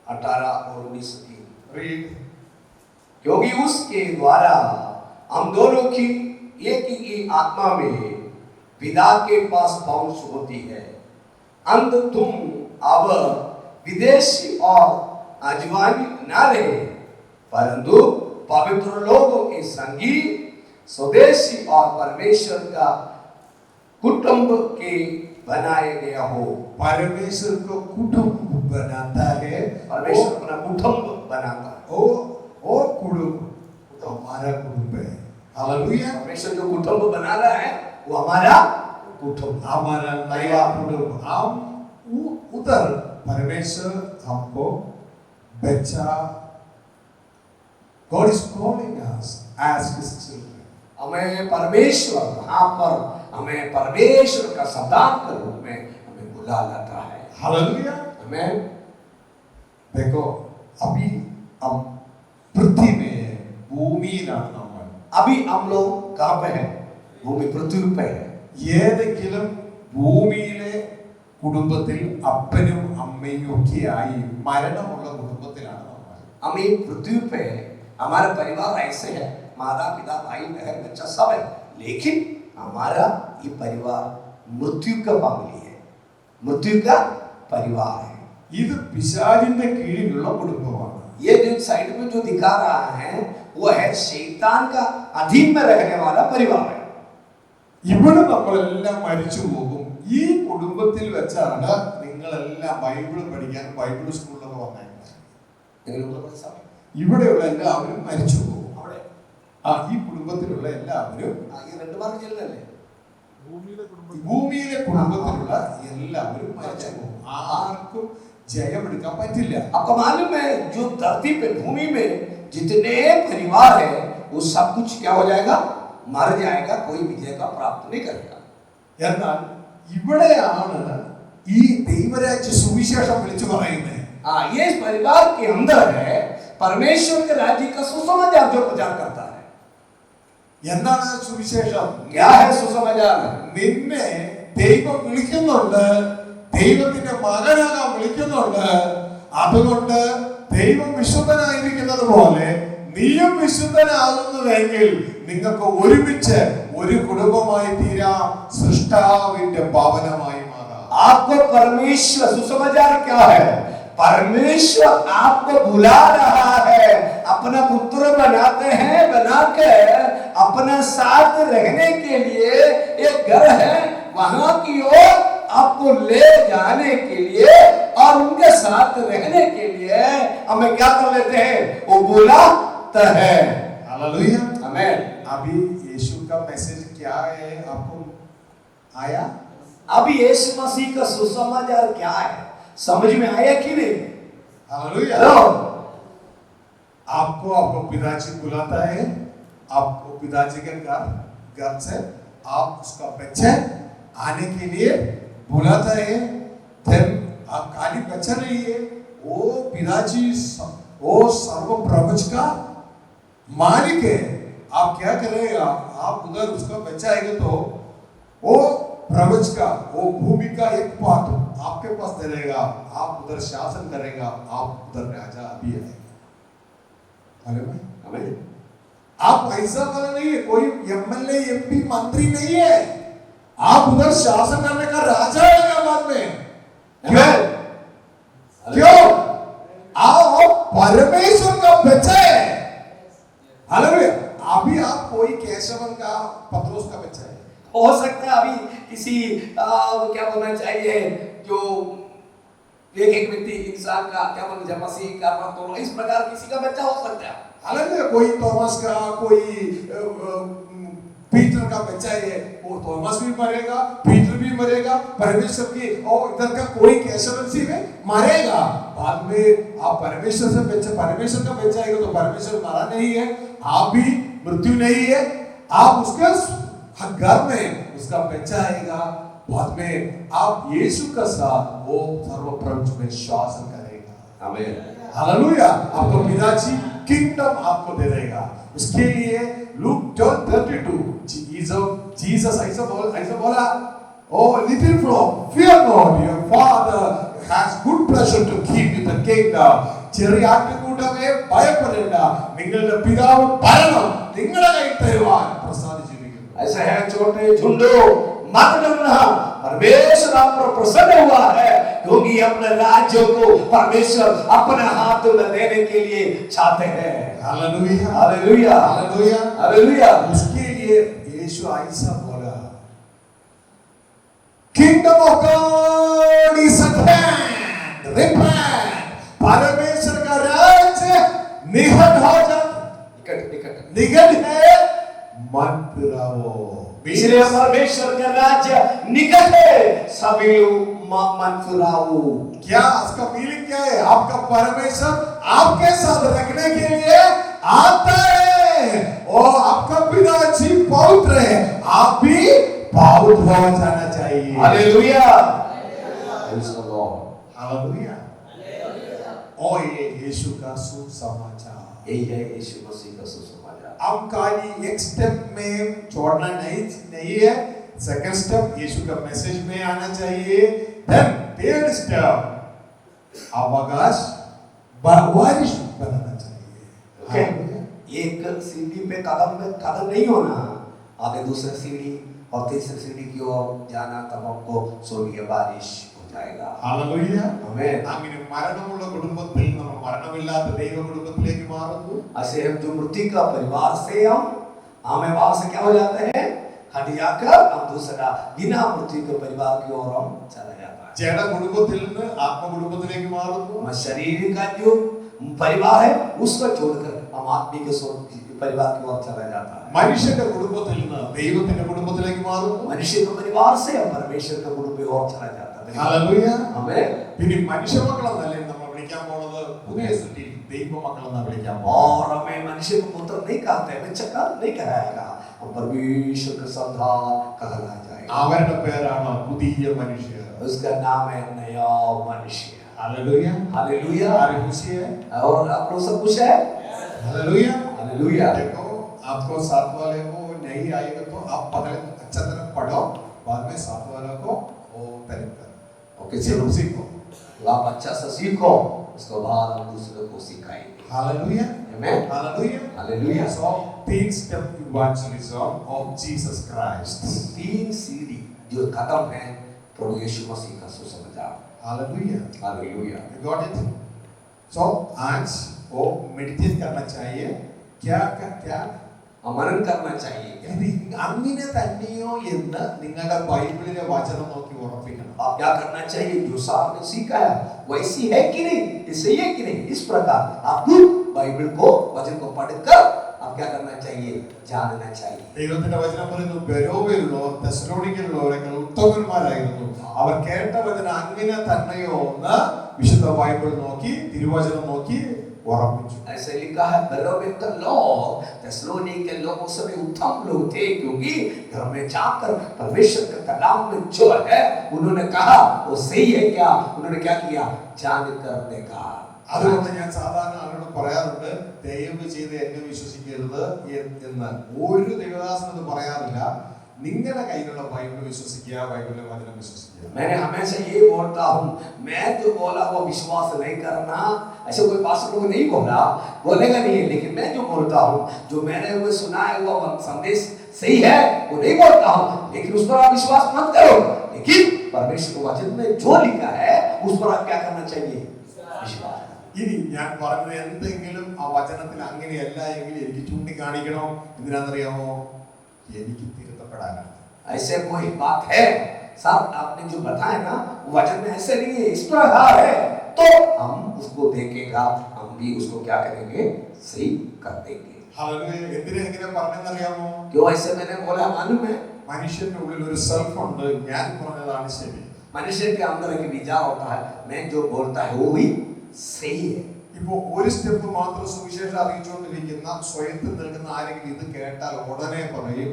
18 और 19 रीड। क्योंकि उसके द्वारा हम दोनों की एक ही आत्मा में पिता के पास पहुंच होती है। अंत तुम अब विदेशी और अजवानी न रहे, परंतु पवित्र लोगों के संगी, स्वदेशी और परमेश्वर का कुटुंब के बनाए गया हो। परमेश्वर को कुटुंब बनाता है। परमेश्वर अपना कुटुंब बनाता है। ओ कुटुंब तो हमारा कुटुंब है। हालेलुया। परमेश्वर जो कुटुंब बना रहा है वो हमारा कुटुंब, हमारा नया कुटुंब। हम उधर परमेश्वर हमको बच्चा, God is calling us as His children. हमें परमेश्वर यहाँ पर हमें परमेश्वर का संतान के रूप में हमें बुला लाता है। हालेलुया। हमें देखो, अभी हम पृथ्वी में भूमि अभी हम लोग कहाँ पे हैं? भूमि, पृथ्वी पे है। ഏതെങ്കിലും ഭൂമിയിലെ കുടുംബത്തിൽ അപ്പനും അമ്മയും ഒക്കെ ആയി മരണമുള്ള കുടുംബത്തിലാണ് നമ്മൾ। हम एक पृथ्वी पे, हमारा परिवार ऐसे है माता पिता भाई बहन बच्चा सब है, लेकिन हमारा ये परिवार मृत्यु का फैमिली है, मृत्यु का परिवार है। ഇത് പിശാചിന്റെ കീഴിലുള്ള കുടുംബമാണ്. ये जो साइड में जो दिखा रहा है वो है शैतान का अधीन में रहने वाला परिवार है। ഇവിടെ നമ്മളെല്ലാം മരിച്ചു പോകും. ഈ കുടുംബത്തിൽ വെച്ചാണ് നിങ്ങളെല്ലാം ബൈബിൾ പഠിക്കാൻ ബൈബിൾ സ്കൂളിലൊക്കെ വന്നേക്കുന്നത്. ഇവിടെയുള്ള എല്ലാവരും മരിച്ചു പോകും. അവിടെ ഈ കുടുംബത്തിലുള്ള എല്ലാവരും ഭൂമിയിലെ കുടുംബത്തിലുള്ള എല്ലാവരും മരിച്ചു പോകും. ആർക്കും ജയമെടുക്കാൻ പറ്റില്ല. आपको मालूम है जो धरती पे भूमि में जितने परिवार है वो सब कुछ क्या हो जाएगा, मर जाएगा, कोई विजय का प्राप्त नहीं करेगा। എന്നാൽ ഇവിടെയാണ് ഈ ദൈവരാജ്യ സുവിശേഷം വിളിച്ചു പറയുന്നത്. ये इस परिवार के अंदर है परमेश्वर के राज्य का सुसमाचार जो प्रचार करता है। എന്താണ് സുവിശേഷം? क्या है सुसमाचार? നിന്നെ ദൈവം വിളിക്കുന്നുണ്ട്, ദൈവത്തിന്റെ മകനാകാൻ വിളിക്കുന്നുണ്ട്. അതുകൊണ്ട് ദൈവം വിശുദ്ധനായിരിക്കുന്നത് പോലെ നീയും വിശുദ്ധനാകുന്നുവെങ്കിൽ നിങ്ങൾക്ക് ഒരുമിച്ച് ഒരു കുടുംബമായി തീരാം, സൃഷ്ടാവിന്റെ ഭവനമായി മാറാം. आपको परमेश्वर, सुसमाचार क्या है? परमेश्वर आपको बुला रहा है, अपना पुत्र बनाते हैं, बनाकर अपना साथ रहने के लिए एक घर है, वहां की ओर आपको ले जाने के लिए और उनके साथ रहने के लिए हमें क्या कर लेते हैं, वो बुलाता है। हालेलुया, आमीन। अभी यीशु का मैसेज क्या है आपको आया? अभी यीशु मसीह का सुसमाचार क्या है समझ में आया कि नहीं? हालेलुया। आपको आपको पिताजी बुलाता है, आपको पिताजी के घर से आप उसका बच्चे आने के लिए बुलाता है। फिर आप खाली बच्चा नहीं है, वो पिताजी वो सर्व प्रपंच का मालिक है। आप क्या करेगा, आप उधर उसका बच्चा आएगा तो वो प्रपंच का, वो भूमि का एक पार्ट आपके पास दे देगा, आप उधर शासन करेगा, आप उधर राजा भी आएगा। आप ऐसा वाला नहीं है, कोई एमएलए एमपी मंत्री नहीं है, आप उधर शासन करने का राजा आएगा बाद में। क्यों? आप परमेश्वर का बच्चा है। हालेलुया। अभी आप कोई केशवन का, पत्रोस का बच्चा है। हो सकता है अभी किसी क्या बोलना चाहिए, जो एक व्यक्ति इंसान का क्या बोलना चाहिए, मसीह का तो इस प्रकार किसी का बच्चा हो सकता है। हालेलुया। कोई थॉमस का, कोई पीटर का बच्चा है, वो थॉमस भी मरेगा, पीटर भी मरेगा, परमेश्वर की और इधर का कोई कैशवंशी में मरेगा। बाद में आप परमेश्वर से बच्चा, परमेश्वर का बच्चा आएगा तो परमेश्वर मरा नहीं है, आप भी मृत्यु नहीं है, आप उसके घर में उसका बच्चा आएगा। बाद में आप यीशु का साथ वो सर्वप्रपंच में शासन करेगा। आमीन। हालेलुया। आपको पिताजी किंगडम आपको दे देगा। उसके लिए लूक 12:32 जीसस ऐसा बोला, oh little flock, fear not, your father has good pleasure to give you the kingdom. ചെറിയ ആട്ടുകൂട്ടമേ ഭയപ്പെടേണ്ട, നിങ്ങളുടെ പിതാവ് ഭരണം നിങ്ങളുടെ കയ്യിൽ തരുവാൻ പ്രസാദിച്ചിരിക്കുന്നു. ऐसा है छोटे झुंडो मत डरना, परमेश्वर आप पर प्रसन्न हुआ है, क्योंकि अपने राज्य को परमेश्वर अपने हाथ में देने के लिए चाहते हैं। Hallelujah, hallelujah, hallelujah, hallelujah. उसके लिए यीशु ऐसा बोला, kingdom of God is eight hand, repent. परमेश्वर का राज्य निकट हो जा, निकट है, मत डरो। इसलिए परमेश्वर का राज्य निकट है, सभी मन फुराओ। क्या इसका मीनिंग क्या है? आपका परमेश्वर आपके साथ रखने के लिए आता है, और आपका पिताजी पवित्र है, आप भी पवित्र हो जाना चाहिए। Hallelujah, hallelujah. और ये यीशु का सुसमाचार, यही है यीशु मसीह का सुसमाचार। हम खाली एक स्टेप में छोड़ना नहीं है, सेकंड स्टेप यीशु का मैसेज में आना चाहिए, देन थर्ड स्टेप अवकाश वारिश बनाना चाहिए। ओके, ये एक सीढ़ी पे कदम नहीं होना, आगे दूसरी सीढ़ी और तीसरी सीढ़ी की ओर जाना, तब आपको स्वर्गीय बारिश हो जाएगा। ഹല്ലേലൂയ. आमीन। അങ്ങനെ മരണമുള്ള കുടുംബത്തിൽ നമ്മൾ മരണമില്ലാത്ത ദൈവ കുടുംബത്തിലേക്ക് മാറുന്നു. ऐसे हम जो मृत्यु का परिवार से हमें वहां से क्या हो जाते हैं, हट जाकर हम दूसरा बिना मृत्यु के परिवार की ओर हम चला जाता है। ജഡ കുടുംബത്തിൽ നിന്ന് ആത്മകുടുംബത്തിലേക്ക് മാറുന്നു. शरीर का जो परिवार है उसको छोड़कर हम आत्मिक परिवार की ओर चला जाता है। മനുഷ്യന്റെ കുടുംബത്തിൽ നിന്ന് ദൈവത്തിന്റെ കുടുംബത്തിലേക്ക് മാറുന്നു. मनुष्य के परिवार से हम परमेश्वर के कुटुंब की ओर चला जाता है। ഹല്ലേലൂയ. आमीन। പിന്നെ മനുഷ്യമക്കളെന്നല്ല നമ്മൾ വിളിക്കാൻ പോകുന്നത്, പുതിയ സൃഷ്ടി ദൈവമക്കളെന്നാണ് വിളിക്കാൻ പോകുന്നത്. और हमें मनुष्य को पुत्र नहीं कहते, बच्चा नहीं कहेगा, हम परमेश्वर के संतान कहला जाएगा। അവരുടെ പേരാണ് പുതിയ മനുഷ്യർ. उसका नाम है नया मनुष्य। हालेलुया. हालेलुया। आरे खुशी है और आप लोग सब खुश है? हालेलुया. हालेलुया। देखो आपको साथ वाले को नहीं आएगा तो आप पहले अच्छा तरह पढ़ो, बाद में साथ वाले को वो तरीका ओके, सीखो. आप अच्छा से सीखो, उसके बाद हम दूसरे को सिखाएंगे। हालेलुया. आमीन। हालेलुया. हालेलुया। So तीन step evangelism of Jesus Christ. 3 सीढ़ी जो खत्म है प्रभु यीशु मसीह का सुसमाचार। Hallelujah. Hallelujah. You got it? So आज वो मेडिटेट करना चाहिए. क्या मनन करना चाहिए। അങ്ങനെ തന്നെയോ എന്ന് നിങ്ങളുടെ ബൈബിളിലെ വചനം നോക്കി ഉറപ്പിക്കണം. आप क्या करना चाहिए, जो साहब ने सीखा है वैसी है कि नहीं, ये सही है कि नहीं, इस प्रकार आप बाइबल को वचन को पढ़कर आप क्या करना चाहिए, जानना चाहिए। ദൈവത്തിന്റെ വചനം പറയുന്നു, ബെരോവയിലുള്ളവർ തെസ്സലോനിക്കയിലുള്ളവരെക്കാൾ ഉത്തമന്മാരായിരുന്നു, അവർ കേട്ട വചനം അങ്ങനെ തന്നെയോ എന്ന് വിശുദ്ധ ബൈബിൾ നോക്കി തിരുവചനം നോക്കി उറപ്പിച്ചു. ऐसे लिखा है, बेरोवे के लोग थिस्सलुनीके के लोग उस समय उत्तम लोग थे, क्योंकि घर में जाकर परमेश्वर के कलाम में जो है उन्होंने कहा वो सही है क्या, उन्होंने क्या किया, जान कर देखा। അതുകൊണ്ട് ഞാൻ സാധാരണ ആളോട് പറയാറുണ്ട്, ദയവ് ചെയ്ത് എന്നെ വിശ്വസിക്കരുത് എന്ന് ഒരു ദൈവദാസനത് പറയാറില്ല. നിങ്ങളുടെ കയ്യിലുള്ള ബൈബിൾ വിശ്വസിക്കുക, ബൈബിളിലെ വചനം വിശ്വസിക്കുക. मैंने हमेशा ये बोलता हूँ, मैं जो बोला वो विश्वास नहीं करना, ऐसे कोई पास्टर लोग नहीं बोलेगा नहीं, लेकिन मैं जो बोलता हूँ, जो मैंने वो सुना है वो संदेश सही है वो नहीं बोलता हूँ, लेकिन उस पर आप विश्वास मत करो, लेकिन परमेश्वर के वचन में जो लिखा है उस पर आप क्या करना चाहिए, विश्वास। ഇനി ഞാൻ പറഞ്ഞത് എന്തെങ്കിലും ആ വചനത്തിൽ അങ്ങനെയല്ല എങ്കിൽ എനിക്ക് ചൂണ്ടിക്കാണിക്കണോ. എന്തിനാണെന്നറിയാമോ? എനിക്ക് തിരുത്തപ്പെടാനാണ്. ऐसे कोई बात है साहब, आपने जो बताया ना वचन में ऐसे नहीं है, इस प्रकार है, तो हम उसको देखेगा, हम भी उसको क्या करेंगे, सही कर देंगे। ഹല്ലേലൂയ. എന്തിനാ ഇങ്ങനെ പറഞ്ഞെന്നറിയാമോ? क्यों ऐसे मैंने बोला मालूम है? മനുഷ്യന്റെ ഉള്ളിൽ ഒരു സെൽഫ് ഉണ്ട്, ഞാൻ പറഞ്ഞതാണ് ശരി. मनुष्य के अंदर एक विचार होता है, मैं जो बोलता है वो ही सही है। ഇപ്പോ ഒരു സ്റ്റെപ്പ് മാത്രം സുവിശേഷം അറിയിച്ചുകൊണ്ടിരിക്കുന്ന സ്വയത്തിൽ നിൽക്കുന്ന ആരെങ്കിലും ഇത് കേട്ടാൽ ഉടനെ പറയും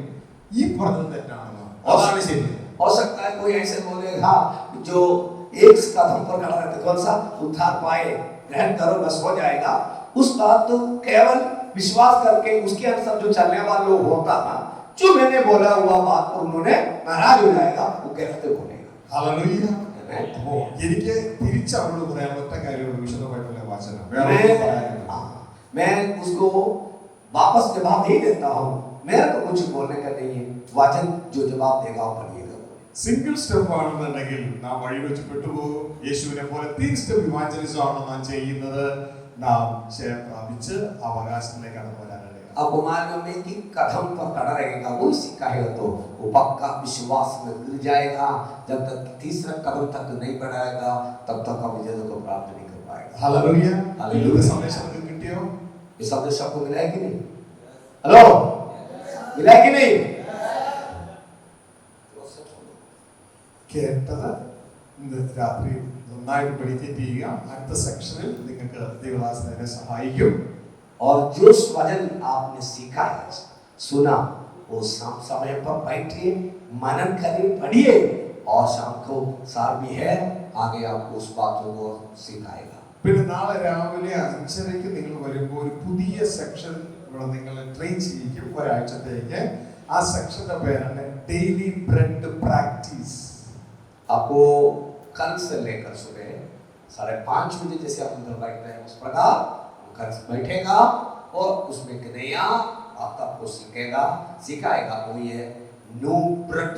ഈ പറഞ്ഞത് തെറ്റാണെന്ന്. അതാണ് ശരി. हो सकता है कोई ऐसे बोलेगा जो एक कदम पर खड़ा रहता है, कौन सा, उद्धार पाए, ग्रहण करो बस हो जाएगा, उस बात तो केवल विश्वास करके उसके अनुसार जो चलने वाला लोग होता था, जो मैंने बोला हुआ बात पर उन्होंने नाराज हो जाएगा, वो कहते बोलेगा। ഹല്ലേലൂയ. അപ്പോ എനിക്ക് തിരിച്ചവരോട് പറയാൻ ഒറ്റ കാര്യമുള്ളൂ, വിശുദ്ധ ബൈബിളിലെ വചനം. मैं उसको वापस जवाब नहीं देता हूँ, मेरे को कुछ बोलने का नहीं है, वचन जो जवाब देगा वो पढ़िएगा। സിംഗിൾ സ്റ്റെപ്പ് ആണെന്നുണ്ടെങ്കിൽ നാം വഴി വെച്ച് പെട്ടുപോകും. യേശുവിനെ പോലെ 3 സ്റ്റെപ്പ് ഇവാഞ്ചലിസം ആണ് നാം ചെയ്യുന്നത്. നാം ജയം പ്രാപിച്ച് അവകാശത്തിലേക്ക് കടന്നു വരാനാണ്. आपको मालूम है कि कदम पर खड़ा रहेगा वो सिखाएगा, तो वो पक्का विश्वास में गिर जाएगा। जब तक तीसरा कदम तक नहीं बढ़ाएगा तब तक हम विजय को प्राप्त नहीं कर पाएगा। ഹല്ലേലൂയ. हालेलुया। സന്ദേശം കിട്ടിയോ? ये संदेश आपको मिला है कि नहीं? हेलो, मिला है कि नहीं? കേട്ടത് ഇന്ന് രാത്രി നന്നായിട്ട് മെഡിറ്റേറ്റ് ചെയ്യുക. അടുത്ത സെക്ഷനിൽ നിങ്ങൾക്ക് ദൈവദാസനെ സഹായിക്കും. और जो वचन आपने सीखा है, सुना, वो शाम समय पर बैठिए, मनन करिए, पढ़िए, और शाम को सार भी है आगे आपको उस बातों को सिखाएगा। പിന്നെ നാളെ രാവിലെ 5:30 നിങ്ങൾ വരുമ്പോൾ ഒരു പുതിയ സെക്ഷൻ ഇവിടെ നിങ്ങൾ ട്രെയിൻ ചെയ്യിക്കും ഒരാഴ്ചത്തേക്ക്. ആ സെക്ഷന്റെ പേരാണ് ഡെയിലി ബ്രെഡ് പ്രാക്ടീസ്. आपको कल से लेकर सुबह 5:30 बजे जैसे आप अंदर बैठते हैं उस प्रकार कल बैठेगा और उसमें एक नया बात आपको सिखाएगा। वो ये नो ब्रेड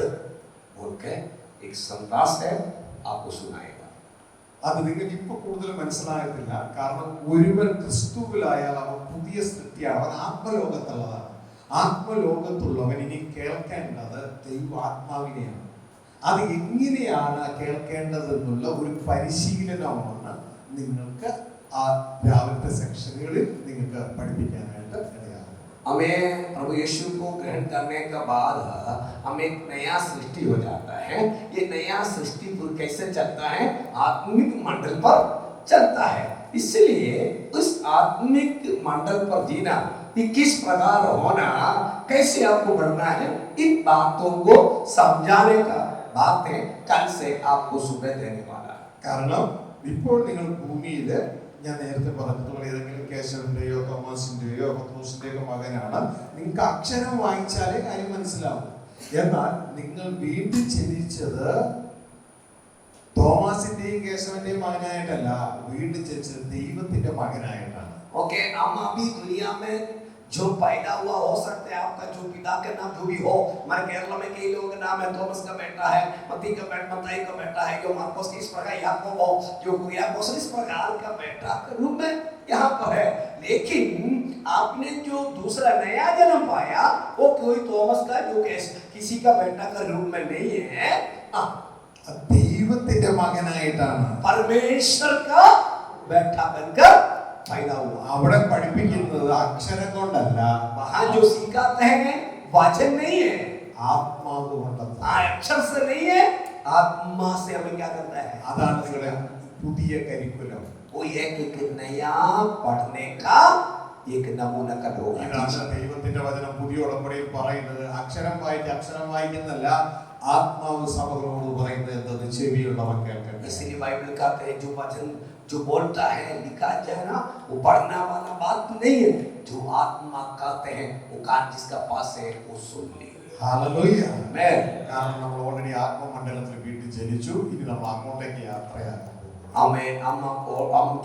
बोल के एक संदेश है, आपको सुनाएगा। അത് നിങ്ങൾക്ക് ഇപ്പൊ കൂടുതൽ മനസ്സിലാകത്തില്ല. കാരണം ഒരുവൻ ക്രിസ്തുവിലായാൽ അവൻ പുതിയ സൃഷ്ടിയാണ്. അവൻ ആത്മലോകത്തുള്ളതാണ്. ആത്മലോകത്തുള്ളവൻ ഇനി കേൾക്കേണ്ടത് ദൈവാത്മാവിനെയാണ്. അത് എങ്ങനെയാണ് കേൾക്കേണ്ടതെന്നുള്ള ഒരു പരിശീലനമാണ് നിങ്ങൾക്ക് ആ രാവിലത്തെ സെക്ഷനുകളിൽ നിങ്ങൾക്ക് പഠിപ്പിക്കാനായിട്ട് ഇടയാകും. हमें प्रभु यीशु को ग्रहण करने के बाद हमें एक नया सृष्टि हो जाता है। ये नया सृष्टि कैसे चलता है? आत्मिक मंडल पर चलता है। इसलिए उस आत्मिक मंडल पर जीना, कि किस प्रकार होना, कैसे आपको बढ़ना है, इन बातों को समझाने का बातें कल से आपको सुबह देने वाला है। കാരണം ഇപ്പോൾ നിങ്ങൾ ഭൂമിയിൽ, ഞാൻ നേരത്തെ പറഞ്ഞതുപോലെ ഏതെങ്കിലും കേശവന്റെയോ തോമസിന്റെയോ പത്രോസിന്റെയോ മകനാണ്, നിങ്ങൾക്ക് അക്ഷരം വായിച്ചാലേ കാര്യം മനസ്സിലാവും. എന്നാൽ നിങ്ങൾ വീണ്ടും ജനിച്ചത് തോമസിന്റെയും കേശവന്റെയും മകനായിട്ടല്ല, വീണ്ടും ജനിച്ചത് ദൈവത്തിന്റെ മകനായിട്ടാണ്. ओके, हम अभी दुनिया में जो पैदा हुआ, हो सकता है आपका जो पिता का नाम जो भी हो, हमारे केरला में कई लोगों का नाम है, थॉमस का बेटा है, मत्ती का बेटा है, जो मार्कोस इस प्रकार, याकूब हो जो याकूब इस प्रकार का बेटा के रूप में यहाँ पर है। लेकिन आपने जो दूसरा नया जन्म पाया वो कोई थॉमस का जो किसी का बेटा का रूप में नहीं है, ദൈവത്തിന്റെ മകനായിട്ടാണ്, परमेश्वर का बेटा बनकर पैदा हुआ। അവിടെ പഠിപ്പിക്കുന്നത് അക്ഷരം കൊണ്ടല്ല, वहां जो सिखाते हैं वचन नहीं है, ആത്മാവ് കൊണ്ടല്ല. अक्षर से नहीं है, आत्मा से हमें क्या करता है? അതാണ് നിങ്ങളുടെ പുതിയ കരിക്കുലം. वो एक नया पढ़ने का एक नमूना का ढोल है। ഇതാണ് ദൈവത്തിന്റെ വചനം പുതിയ ഉടമ്പടിയിൽ പറയുന്നത്. അക്ഷരം വായിക്കുന്നല്ല, ആത്മാവ് സഭകളോട് പറയുന്നത് എന്നത് ചെവിയുള്ളവൻ കേൾക്കട്ടെ. इसलिए बाइबल कहते हैं जो वचन जो बोलता है लिखा जाए ना, वो पढ़ना वाला बात नहीं है, जो आत्मा कहते हैं वो कान जिसका पास है वो सुन ले। ഹല്ലേലൂയ. आमेन। കാരണം നമ്മൾ ഓൾറെഡി ആത്മമണ്ഡലത്തിൽ വീട്ടിൽ ജനിച്ചു, ഇനി നമ്മൾ അങ്ങോട്ടേക്ക് യാത്രയാകും. हमें हम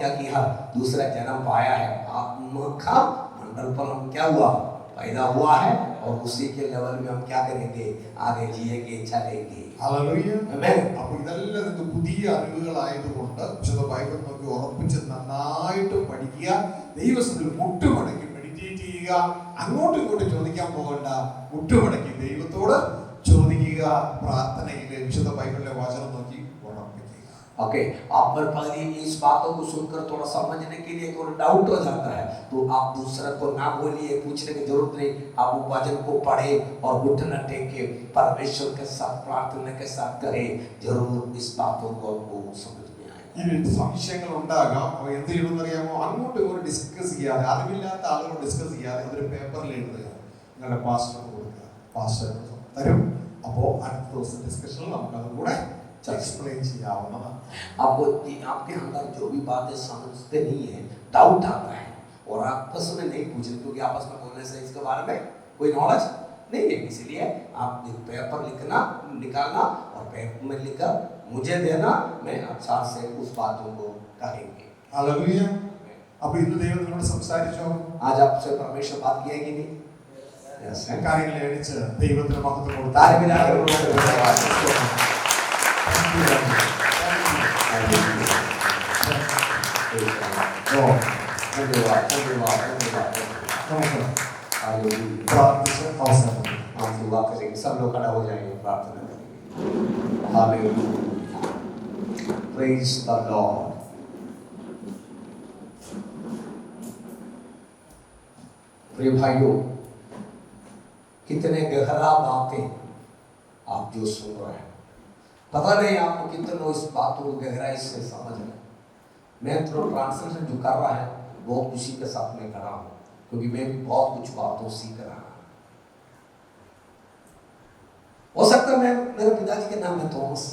क्या किया? दूसरा जन्म पाया है, आत्मा का मंडल पर हम क्या हुआ? पैदा हुआ है, और उसी के लेवल में हम क्या करेंगे? आगे जिएंगे, चलेंगे। ഹല്ലേലൂയ. आमेन। അപ്പോൾ ഇതെല്ലാം നിങ്ങൾക്ക് പുതിയ അറിവുകളായതുകൊണ്ട് വിശുദ്ധ ബൈബിൾ നോക്കി ഉറപ്പിച്ച് നന്നായിട്ട് പഠിക്കുക. ദൈവസന്നിധിയിൽ മുട്ടുമടക്കി മെഡിറ്റേറ്റ് ചെയ്യുക. അങ്ങോട്ടും ഇങ്ങോട്ടും ചോദിക്കാൻ പോകണ്ട, മുട്ടുമടക്കി ദൈവത്തോട് ചോദിക്കുക. പ്രാർത്ഥനയിൽ വിശുദ്ധ ബൈബിളിലെ വചനം നോക്കി ഉറപ്പിക്കുക. ओके, आप पर पहले इस बातों को सुनकर थोड़ा समझने के लिए थोड़ा डाउट हो जाता है, तो आप दूसरा को ना बोलिए, पूछने की जरूरत नहीं। आप वचन को पढ़े और घुटना टेके परमेश्वर के साथ प्रार्थना के साथ करें, जरूर इस बातों को आपको समझ में आएगा। ഇനി സംശയങ്ങൾ ഉണ്ടാകാം. എന്ത് ചെയ്യണമെന്നറിയാമോ? അങ്ങോട്ടും ഇങ്ങോട്ടും ഡിസ്കസ് ചെയ്യാതെ, അറിവില്ലാത്ത ആളുകളോട് ഡിസ്കസ് ചെയ്യാതെ അതൊരു പേപ്പറിൽ എഴുതുക, നിങ്ങളുടെ പാസ്റ്ററിന് കൊടുക്കുക, പാസ്റ്റർ തരും. അപ്പോൾ അടുത്ത ദിവസം ഡിസ്കഷനിൽ നമുക്ക് അതും കൂടെ एक्सप्लेन ചെയ്യാവുന്നതാണ്. आपको आपके अंदर जो भी बातें समझते नहीं है, डाउट आता है, और आपस में नहीं पूछते, क्योंकि आपस में बोलने से इसके बारे में कोई नॉलेज नहीं है। इसलिए आप पेपर निकालना और पेपर में लिखकर मुझे देना, मैं अच्छा से उस बातों को कहेंगे। ഹല്ലേലൂയ. അപ്പോൾ ഇന്ന് ദൈവം നിങ്ങളോട് സംസാരിച്ചോ? आज आपसे परमेश्वर बात किया कि नहीं? यस, കാര്യങ്ങൾ എഴുതിച്ച് ദൈവത്തിന് മഹത്വം കൊടുത്താൽ तारे मिला के बोलो धन्यवाद। പ്രാർത്ഥിച്ച് അവസാനിപ്പിക്കും. हम दुआ करेंगे, सब लोग खड़ा हो जाएंगे, प्रार्थना करेंगे। Hallelujah, praise the Lord. प्रिय भाइयों, कितने गहरा बातें आप जो सुन रहे हैं, पता नहीं आपको कितनों इस बातों को गहराई से समझ रहे हैं। मैं तो ट्रांसलेशन जो कर रहा है बहुत खुशी के साथ में कर रहा हूँ, क्योंकि मैं भी बहुत कुछ बातों सीख रहा हूँ। हो सकता है मेरे पिताजी के नाम है थॉमस,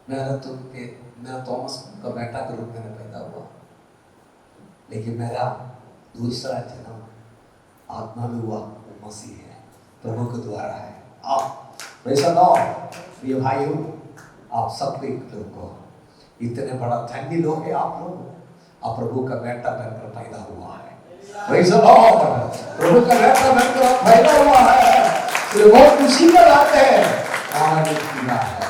मेरा थॉमस का बेटा के रूप में पैदा हुआ, लेकिन मेरा दूसरा जन्म आत्मा में हुआ, वो मसीह है, प्रभु के द्वारा है। Praise the Lord. प्रिय भाइयों, आप सब लोग को इतने बड़ा धन्य लोग हैं आप लोग, आप प्रभु का बेटा बनकर पैदा हुआ है। Praise the Lord. प्रभु का रहता मंत्र फैला हुआ है, तो बहुत खुशी का बात है, आनंद की बात है।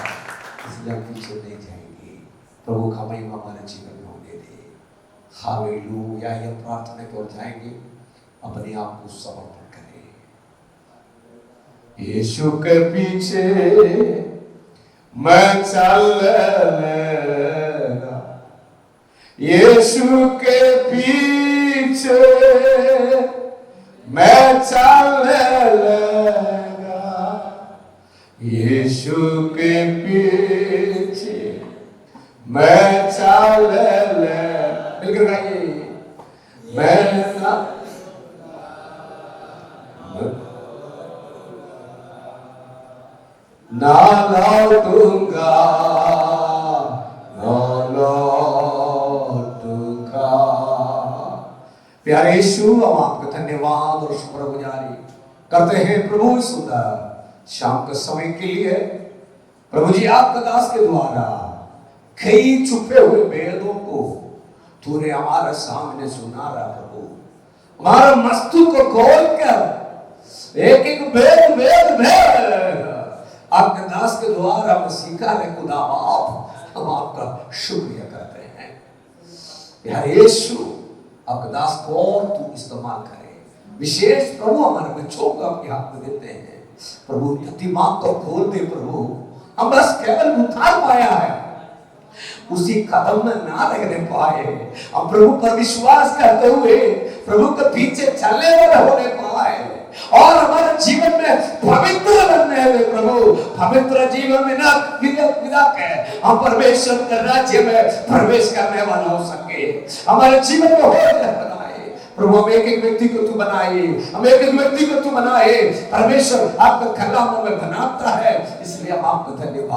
इसलिए हम पीछे नहीं जाएंगे। प्रभु का महिमा हमारे जीवन में होने दे। हालेलुया। यह प्रार्थना की ओर जाएंगे, अपने आप को समर्पण करें। यीशु के पीछे मैं चलना, यीशु के पीछे मैं चलना, यीशु के पीछे मैं चलना। मिलकर गाइए, मैं ना लौटूंगा, ना लौटूंगा। प्यारे यीशु, हम आपका धन्यवाद और शुक्रगुजारी करते हैं प्रभु सुंदर शाम के समय के लिए। प्रभु जी, आपका दास के द्वारा कई छुपे हुए वेदों को तूने हमारे सामने सुना रहा। प्रभु, हमारा मस्तु को खोल कर एक एक वेद वेद वेद आपके दास के द्वारा हम सीखा है। खुदा बाप, हम आपका शुक्रिया करते हैं। यार यीशु, आपके दास को और तू इस्तेमाल करे। विशेष प्रभु हमारे बच्चों को आपके हाथ में देते हैं। प्रभु दिमाग को खोल दे। प्रभु, हम बस केवल उतार पाया है, उसी कदम में ना रहने पाए। हम प्रभु पर विश्वास करते हुए प्रभु के पीछे चलने वाले होने पाए और हमारे जीवन में पवित्र बनने हुए। प्रभु, पवित्र जीवन में ना विदा के हम परमेश्वर के राज्य में प्रवेश करने वाला हो सके। हमारे जीवन में हो बनाए प्रभु, हम एक एक व्यक्ति को तू बनाए, हम एक एक व्यक्ति को तू बनाए। परमेश्वर आपके कलामों में बनाता है, इसलिए हम आपको धन्यवाद।